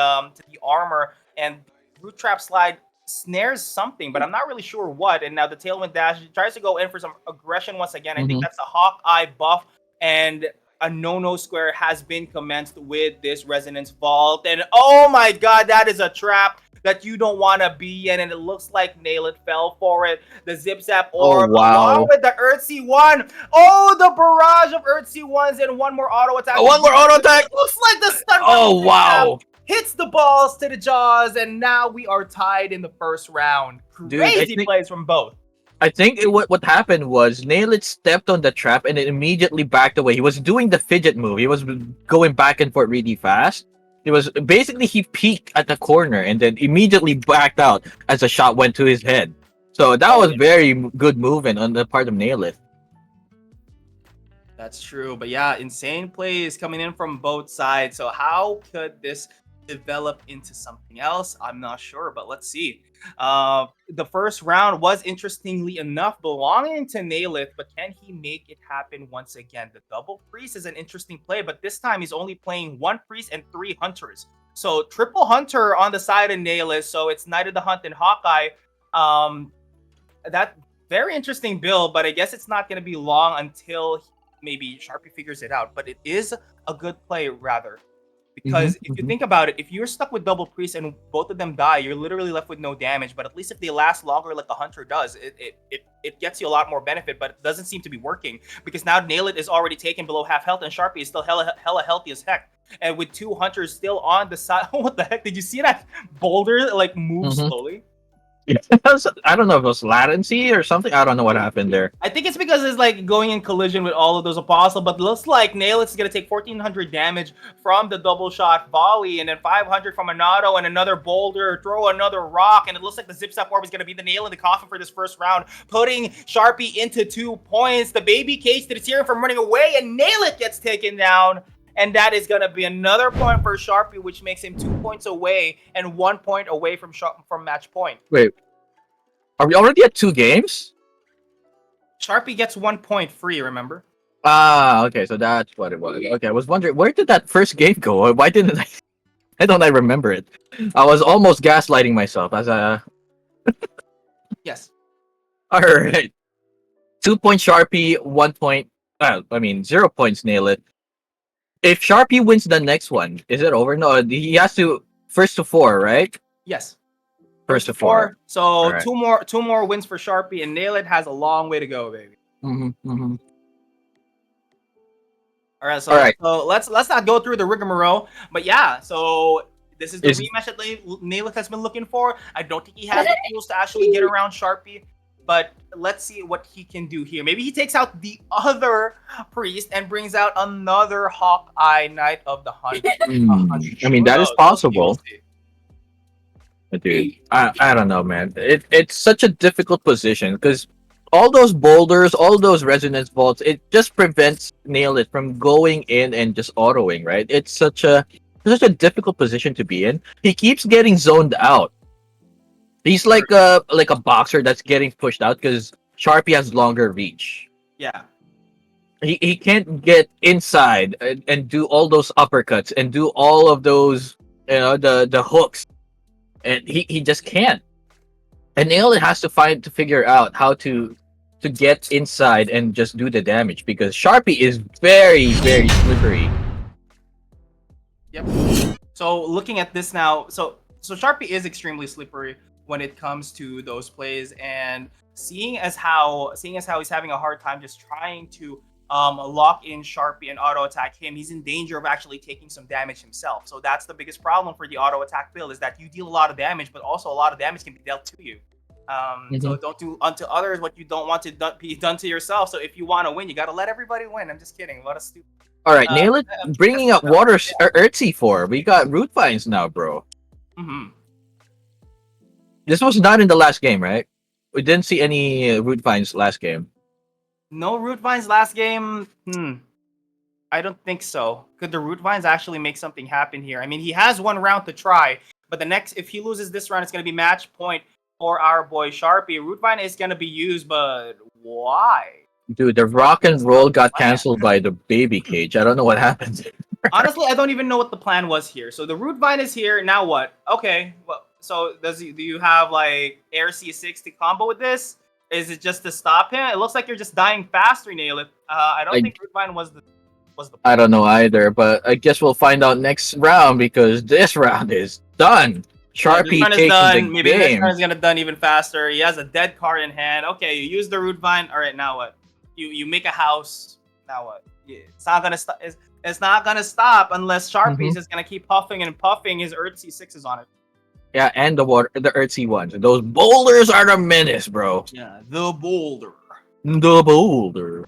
armor, and root trap slide snares something, but I'm not really sure what. And now the tailwind dash tries to go in for some aggression once again. I think Mhm. that's a Hawkeye buff, and a no-no square has been commenced with this resonance vault. And oh my god, that is a trap that you don't want to be in, and it looks like Nail It fell for it. The Zip Zap Oh Orb along wow. with the Earth C1. Oh, the barrage of Earth C1s and one more auto attack. One more auto attack. Looks like the stun from the Oh Zip Zap wow, hits the balls to the jaws, and now we are tied in the first round. dude. Crazy plays from both. I think what happened was Nailed stepped on the trap and it immediately backed away. He was doing the fidget move. He was going back and forth really fast. It was basically he peeked at the corner and then immediately backed out as a shot went to his head. So that Oh was yeah, very good movement on the part of Nailed. that's true. But yeah, insane plays coming in from both sides. So how could this develop into something else? I'm not sure, but let's see. The first round was interestingly enough belonging to Nailith, but can he make it happen once again? The double priest is an interesting play, but this time he's only playing one priest and three hunters. So triple hunter on the side of Nailith. So it's Knight of the Hunt and Hawkeye. Um, that very interesting build, but I guess it's not going to be long until maybe Sharpie figures it out. But it is a good play, rather, because if you think about it, if you're stuck with double priest and both of them die, you're literally left with no damage. But at least if they last longer, like the hunter does, it gets you a lot more benefit. But it doesn't seem to be working because now Nail It is already taken below half health, and Sharpie is still hella healthy as heck. And with two hunters still on the side, what the heck? Did you see that boulder like move Mm-hmm. slowly? Yeah. I don't know if it was latency or something. I don't know what happened there. I think it's because it's like going in collision with all of those apostles, but looks like Nailitz is gonna take 1400 damage from the double shot volley, and then 500 from Anato and another boulder, throw another rock, and it looks like the Zip Zap Orb is gonna be the nail in the coffin for this first round, putting Sharpie into 2 points. The baby cage to deter him from running away, and Nailit gets taken down. And that is going to be another point for Sharpie, which makes him 2 points away and 1 point away from match point. Wait, are we already at 2 games? Sharpie gets 1 point free, remember? Ah, okay, so that's what it was. Okay, I was wondering where did that first game go? Why didn't I? Why don't I remember it? I was almost gaslighting myself as a. Yes. All right, 2 point Sharpie, 1 point. I mean 0 points. Nail it. If Sharpie wins the next one, is it over? No, he has to first to 4, right? Yes. First to 4. So All right. two more wins for Sharpie, and Nail It has a long way to go, baby. Mm-hmm. All right, All right. so let's not go through the rigmarole, but yeah, so this is the rematch that Nail It has been looking for. I don't think he has the tools to actually get around Sharpie, but let's see what he can do here. Maybe he takes out the other priest and brings out another Hawkeye Knight of the Hunt. I mean, that is possible. Dude, I don't know, man. It's such a difficult position because all those boulders, all those resonance vaults, it just prevents Nail It from going in and just autoing, right? It's such a difficult position to be in. He keeps getting zoned out. He's like a boxer that's getting pushed out because Sharpie has longer reach. Yeah. He can't get inside and do all those uppercuts and do all of those, the hooks. And he just can't. And Nail It has to figure out how to get inside and just do the damage because Sharpie is very, very slippery. Yep. So looking at this now, so Sharpie is extremely slippery. when it comes to those plays. And seeing as how he's having a hard time just trying to lock in Sharpie and auto attack him, he's in danger of actually taking some damage himself. So that's the biggest problem for the auto attack build, is that you deal a lot of damage, but also a lot of damage can be dealt to you. So don't do unto others what you don't want to be done to yourself. So if you want to win, you got to let everybody win. I'm just kidding. What a stupid. All right, nail it. Bringing up water Earthsea 4. We got root vines now, bro. Mm-hmm. This was not in the last game, right? We didn't see any root vines last game. No root vines last game. I don't think so. Could the root vines actually make something happen here? I mean, he has one round to try, but if he loses this round, it's going to be match point for our boy Sharpie. Root vine is going to be used, but why? Dude, the rock and roll got canceled by the baby cage. I don't know what happened. Honestly, I don't even know what the plan was here. So the root vine is here. Now what? Okay. Well, so do you have like Air C6 to combo with this? Is it just to stop him? It looks like you're just dying faster, Nail It. I don't think root vine was the plan. I don't know either, but I guess we'll find out next round because this round is done. Sharpie taking the Maybe game. this round is gonna done even faster. He has a dead card in hand. Okay, you use the root vine. All right, now what? You make a house. Now what? It's not gonna stop. It's not gonna stop unless Sharpie's is gonna keep puffing and puffing his Earth C6s on it. Yeah, and the Earthsea ones. Those boulders are the menace, bro. Yeah, the boulder. The boulder.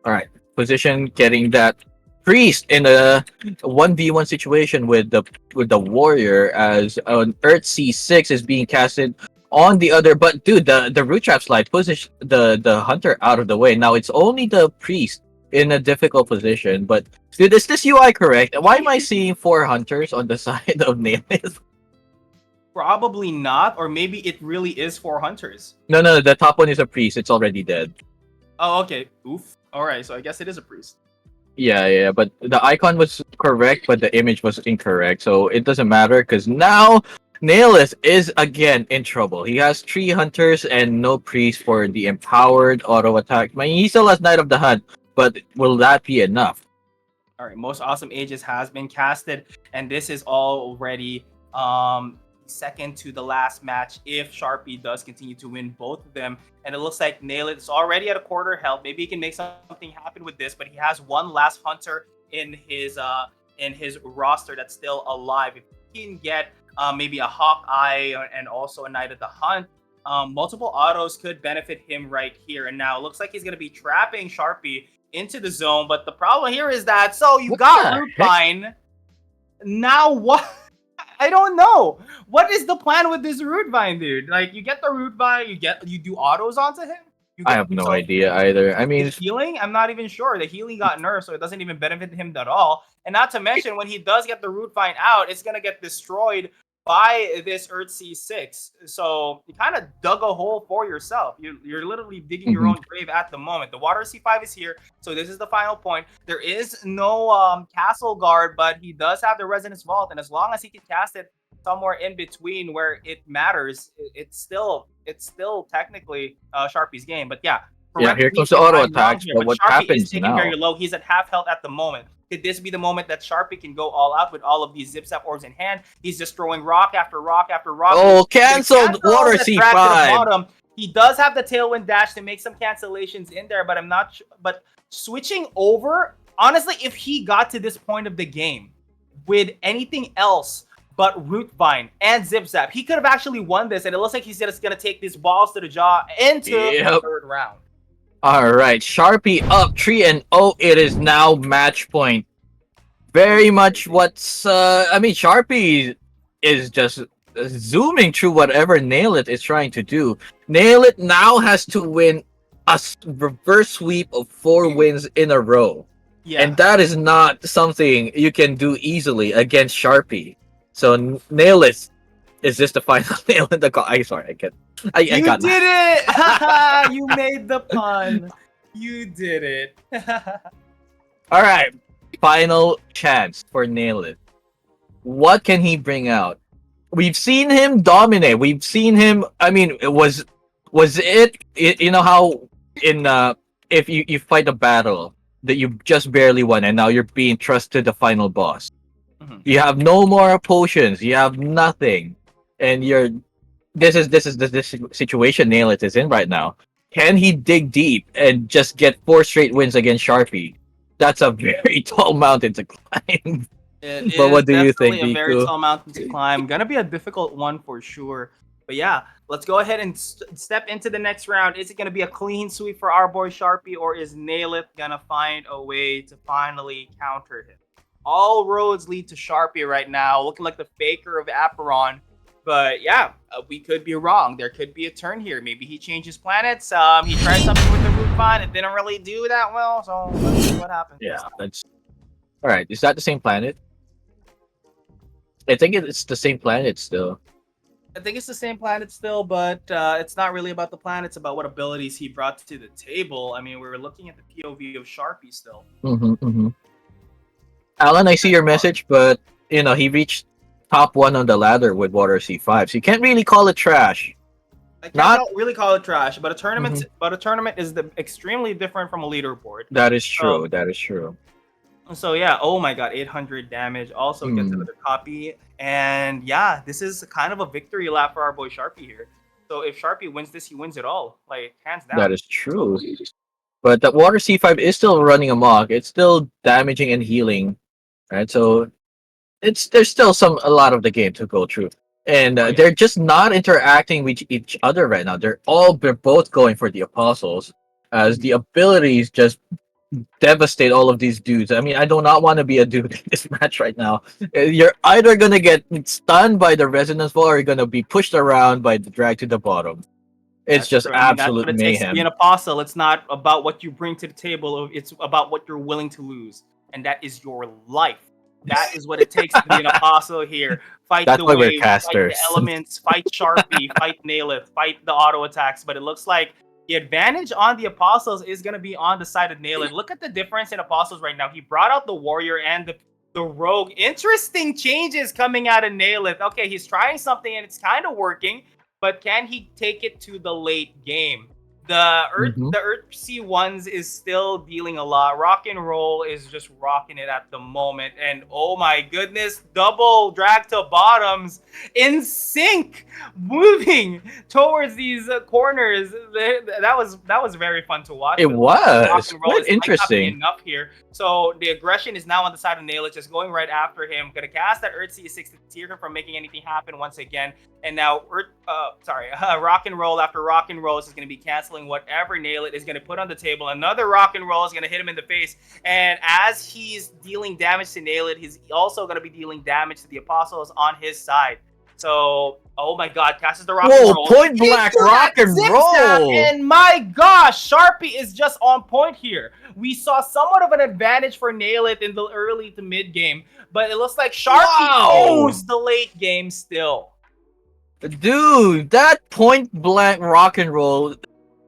All right, position getting that priest in a 1v1 situation with the warrior as an Earthsea 6 is being casted on the other. But dude, the root trap slide pushes the hunter out of the way. Now it's only the priest in a difficult position. But dude, is this UI correct? Why am I seeing 4 hunters on the side of Nailith? Probably not, or maybe it really is 4 hunters. No, the top one is a priest. It's already dead. Oh, okay. Oof. All right, so I guess it is a priest. Yeah, but the icon was correct, but the image was incorrect. So it doesn't matter because now Nailith is again in trouble. He has 3 hunters and no priest for the empowered auto attack. I mean, he still has Knight of the Hunt, but will that be enough? All right, Most Awesome Ages has been casted, and this is already second to the last match if Sharpie does continue to win both of them. And it looks like Nail It is already at a quarter health. Maybe he can make something happen with this, but he has one last hunter in his roster that's still alive. If he can get maybe a Hawkeye and also a Knight of the Hunt, multiple autos could benefit him right here. And now it looks like he's going to be trapping Sharpie into the zone. But the problem here is that, so you got Root Vine. Now what? I don't know. What is the plan with this Root Vine, dude? Like, you get the Root Vine, you do autos onto him? I have no idea either. I mean, healing? I'm not even sure. The healing got nerfed, so it doesn't even benefit him at all. And not to mention, when he does get the Root Vine out, it's going to get destroyed by this Earthsea 6. So you kind of dug a hole for yourself. You're literally digging your own grave at the moment. The Water C5 is here, so this is the final point. There is no Castle Guard, but he does have the Resonance Vault, and as long as he can cast it somewhere in between where it matters, it's still technically Sharpie's game. But yeah, here comes the auto attacks. But what Sharpie happens is taking now? very low. He's at half health at the moment. Could this be the moment that Sharpie can go all out with all of these Zip Zap orbs in hand? He's just throwing rock after rock after rock. Oh, canceled Water C5. He does have the Tailwind Dash to make some cancellations in there, but I'm not sure. But switching over, honestly, if he got to this point of the game with anything else but Root Vine and Zip Zap, he could have actually won this, and it looks like he's just going to take these balls to the jaw into the third round. All right, Sharpie up 3-0. It is now match point. Very much what's I mean, Sharpie is just zooming through whatever Nail It is trying to do. Nail It now has to win a reverse sweep of 4 wins in a row. Yeah. And that is not something you can do easily against Sharpie. So Nail It, is this the final nail in the call? I got You did it! You made the pun. You did it. All right, final chance for Nail It. What can he bring out? We've seen him dominate. We've seen him. I mean, was it? You know how in if you fight a battle that you just barely won, and now you're being trusted the final boss. You have no more potions. You have nothing. and you're this situation Nail It is in right now. Can he dig deep and just get 4 straight wins against Sharpie? That's a very tall mountain to climb. It But is what do you definitely think, a very Diku? tall mountain to climb. Gonna be a difficult one for sure. But yeah, let's go ahead and step into the next round. Is it gonna be a clean sweep for our boy Sharpie, or is Nailith gonna find a way to finally counter him? All roads lead to Sharpie right now, looking like the faker of Aperon. But yeah, we could be wrong. There could be a turn here. Maybe he changes planets. He tried something with the root font. It didn't really do that well. So let's see what happens. Yeah, that's all right. Is that the same planet? I think it's the same planet still. I think it's the same planet still, but it's not really about the planet. It's about what abilities he brought to the table. I mean, we were looking at the POV of Sharpie still. Mm-hmm. Alan, I see your message, but he reached top 1 on the ladder with Water C5, so you can't really call it trash. I can't Not really call it trash, but a tournament, Mhm. but a tournament is extremely different from a leaderboard. That is true. So, That is true. so yeah, oh my god, 800 damage. Also gets Mm, another copy, and yeah, this is kind of a victory lap for our boy Sharpie here. So if Sharpie wins this, he wins it all, like hands down. that is true. But that Water C5 is still running amok. It's still damaging and healing, right? So there's still a lot of the game to go through, and Oh yeah. they're just not interacting with each other right now. They're both going for the apostles, as the abilities just devastate all of these dudes. I mean, I do not want to be a dude in this match right now. You're either gonna get stunned by the resonance ball, or you're gonna be pushed around by the drag to the bottom. It's That's just true. I mean, that's absolute what it takes to be an mayhem. apostle. It's not about what you bring to the table. It's about what you're willing to lose, and that is your life. That is what it takes to be an apostle here. Fight That's the why we're waves, fight the casters. elements, fight Sharpie, fight Nailith, fight the auto attacks. But it looks like the advantage on the apostles is going to be on the side of Nailith. Look at the difference in apostles right now. He brought out the warrior and the rogue. Interesting changes coming out of Nailith. Okay, he's trying something and it's kind of working, but can he take it to the late game? Mhm. The Earth C1s is still dealing a lot. Rock and Roll is just rocking it at the moment. And oh my goodness, double drag to bottoms in sync, moving towards these corners. That was very fun to watch. It But Rock was and Roll quite is might not be interesting. enough here. So the aggression is now on the side of Nail. It's just going right after him. Gonna cast that Earth C6 to deter him from making anything happen once again. And now, Rock and Roll after Rock and Roll is going to be canceling whatever Nail It is going to put on the table. Another Rock and Roll is going to hit him in the face. And as he's dealing damage to Nail It, he's also going to be dealing damage to the Apostles on his side. So, oh my god, casts the Rock and Whoa, Roll. point blank Into rock that and zip-zap, roll! and my gosh, Sharpie is just on point here. We saw somewhat of an advantage for Nail It in the early to mid game, but it looks like Sharpie Wow! owns the late game still. Dude, that point blank rock and roll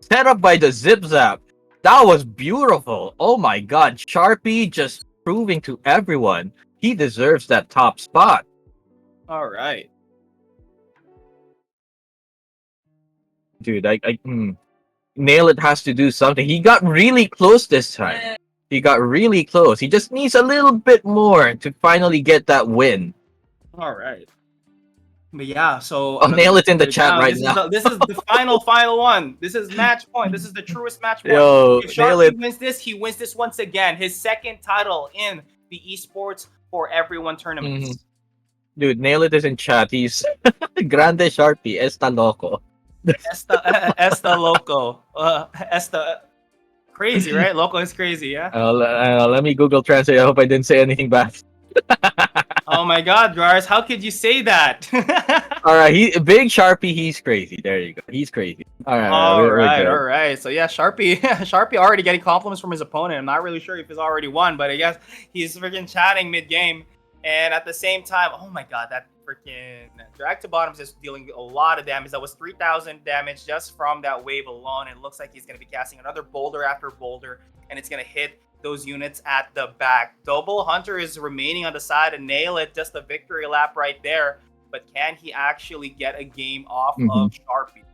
set up by the zip zap, that was beautiful. Oh my god, Sharpie just proving to everyone he deserves that top spot. All right. Dude, Nail It has to do something. He got really close this time. He got really close. He just needs a little bit more to finally get that win. All right. But yeah, so Oh, Nail It's in the chat right this now. this is the final one. This is match point. This is the truest match point. Yo, If Nail Sharpie It. wins this, he wins this once again. His second title in the esports for everyone tournaments. Mhm. Dude, Nail It is in chat. He's Grande Sharpie, esta loco. Esta loco. Esta crazy, right? Loco is crazy, yeah. Let me Google Translate. I hope I didn't say anything bad. Oh my God, Gars, how could you say that? All right, Big Sharpie. He's crazy. There you go. He's crazy. All right, we're good. All right. So yeah, Sharpie, Sharpie already getting compliments from his opponent. I'm not really sure if he's already won, but I guess he's freaking chatting mid game, and at the same time, oh my god, that freaking drag to bottoms is dealing a lot of damage. That was 3,000 damage just from that wave alone. It looks like he's gonna be casting another boulder after boulder, and it's gonna hit those units at the back. Double Hunter is remaining on the side and Nail It. Just a victory lap right there. But can he actually get a game off of Sharpie?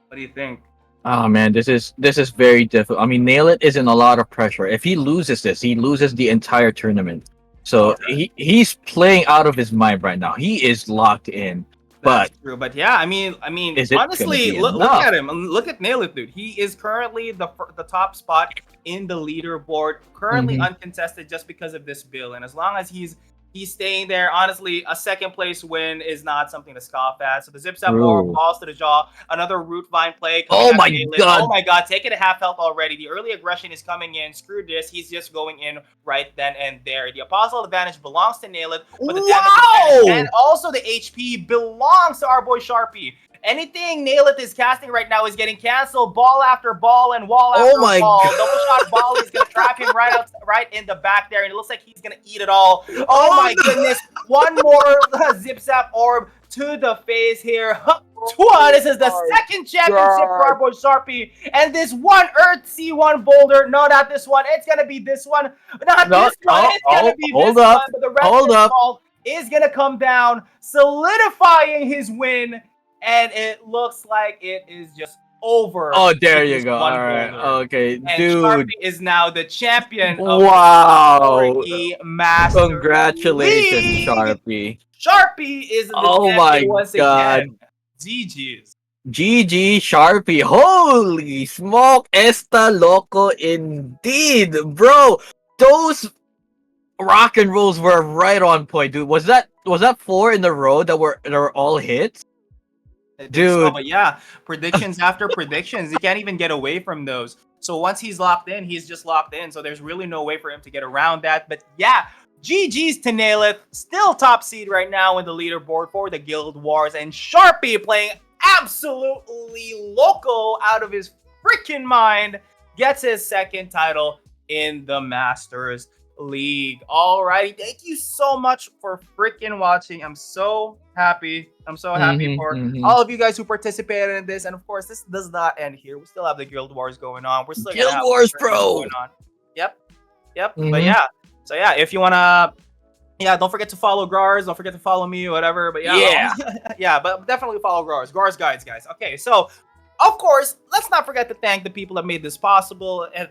What do you think? Oh man, this is very difficult. I mean, Nail It is in a lot of pressure. If he loses this, he loses the entire tournament. So he's playing out of his mind right now. He is locked in. That's But true, but yeah, I mean, is it gonna honestly, be look enough? at him. Look at Naileth, dude. He is currently the top spot in the leaderboard, currently Hmm. uncontested just because of this bill. And as long as he's staying there, honestly, a second place win is not something to scoff at. So the Zip Zap Orb, True. balls to the jaw, another Root Vine play coming Oh out of my Naileth. Oh god. my god, taking a half health already. The early aggression is coming in. Screw this. He's just going in right then and there. The Apostle advantage belongs to Naileth, but the damage advantage and Wow! also the HP belongs to our boy Sharpie. Anything Naileth is casting right now is getting canceled. Ball after ball and wall Oh after my wall. god! Double shot volley is gonna trap him right in the back there, and it looks like he's gonna eat it all. Oh Oh my goodness! One more Zip Zap Orb to the face here. This is the my second championship for god! our boy Sharpie, and this one Earth C1 boulder. No, not this one. It's gonna be this one. Not No, this one. It's gonna be this hold up, one. But the rest hold of up. all is gonna come down, solidifying his win, and it looks like it is just over Oh, with there you this go. All one right, boulder. okay, And Sharpie dude. is now the champion of the Wow! E4E Master Congratulations, League. Sharpie. Sharpie is the Oh champion my once god. again. GG's. GG Sharpie. Holy smoke, esta loco indeed, bro. Those rock and rolls were right on point, dude. Was that four in the row that were all hits? I think so, Dude, but yeah, predictions after predictions. You can't even get away from those. So once he's locked in, he's just locked in. So there's really no way for him to get around that. But yeah, GG's to Naileth. Still top seed right now in the leaderboard for the Guild Wars. And Sharpie playing absolutely loco out of his freaking mind. Gets his second title in the Masters League. Alrighty, thank you so much for freaking watching. I'm so happy. I'm so happy for mm-hmm. all of you guys who participated in this. And of course, this does not end here. We still have the Guild Wars going on. We're still gonna Guild have Wars tournaments Pro. going on. Yep. Yep. But Hmm. yeah. So yeah, if you wanna don't forget to follow Grars. Don't forget to follow me, whatever. But yeah, Yeah. yeah, but definitely follow Grars. Grars guides, guys. Okay, so of course, let's not forget to thank the people that made this possible. And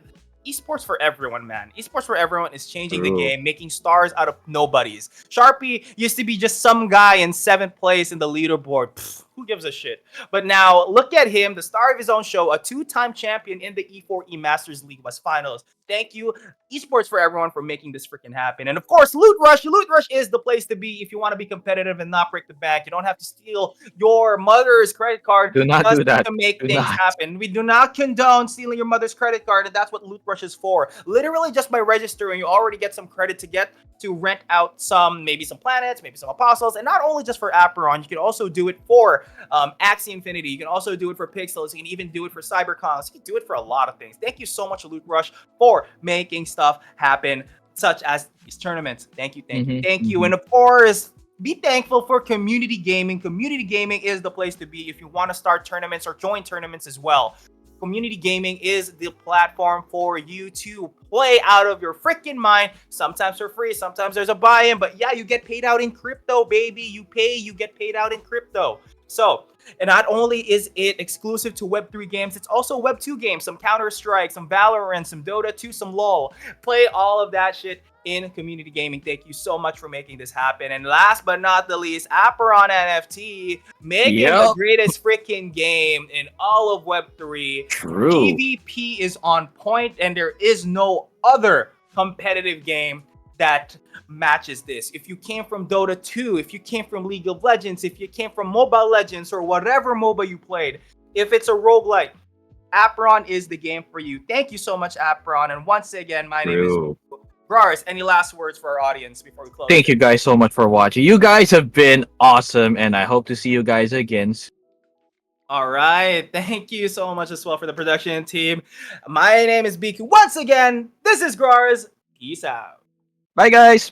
esports for everyone, man. Esports for everyone is changing the True. game, making stars out of nobodies. Sharpie used to be just some guy in 7th place in the leaderboard. Pfft, who gives a shit? But now look at him, the star of his own show, a 2-time champion in the E4E Masters League West Finals. Thank you, esports for everyone, for making this freaking happen. And of course, Loot Rush. Loot Rush is the place to be if you want to be competitive and not break the bank. You don't have to steal your mother's credit card Do not just do that. to make Do things not. happen. We do not condone stealing your mother's credit card, and that's what Loot Rush is for. Literally, just by registering, you already get some credit to get to rent out maybe some planets, maybe some apostles, and not only just for Aperon, you can also do it for Axie Infinity. You can also do it for Pixels. You can even do it for CyberCons. You can do it for a lot of things. Thank you so much, Loot Rush, for making stuff happen, such as these tournaments. Thank you, thank you, Mhm, thank you. mhm. And of course, be thankful for community gaming. Community gaming is the place to be if you want to start tournaments or join tournaments as well. Community gaming is the platform for you to play out of your freaking mind. Sometimes for free, sometimes there's a buy-in, but yeah, you get paid out in crypto, baby. You pay, you get paid out in crypto. So, and not only is it exclusive to Web3 games, it's also Web2 games, some Counter-Strike, some Valorant, some Dota 2, some LoL. Play all of that shit in community gaming. Thank you so much for making this happen. And last but not the least, Aperon NFT, making the Yep. greatest freaking game in all of Web3. True. PvP is on point, and there is no other competitive game that matches this. If you came from Dota 2, if you came from League of Legends, if you came from Mobile Legends or whatever MOBA you played, if it's a roguelike, Aperon is the game for you. Thank you so much, Aperon. And once again, my name is True. Grars. Any last words for our audience before we close? Thank you guys so much for watching. You guys have been awesome, and I hope to see you guys again. All right. Thank you so much as well for the production team. My name is Biku. Once again, this is Grars. Peace out. Bye, guys.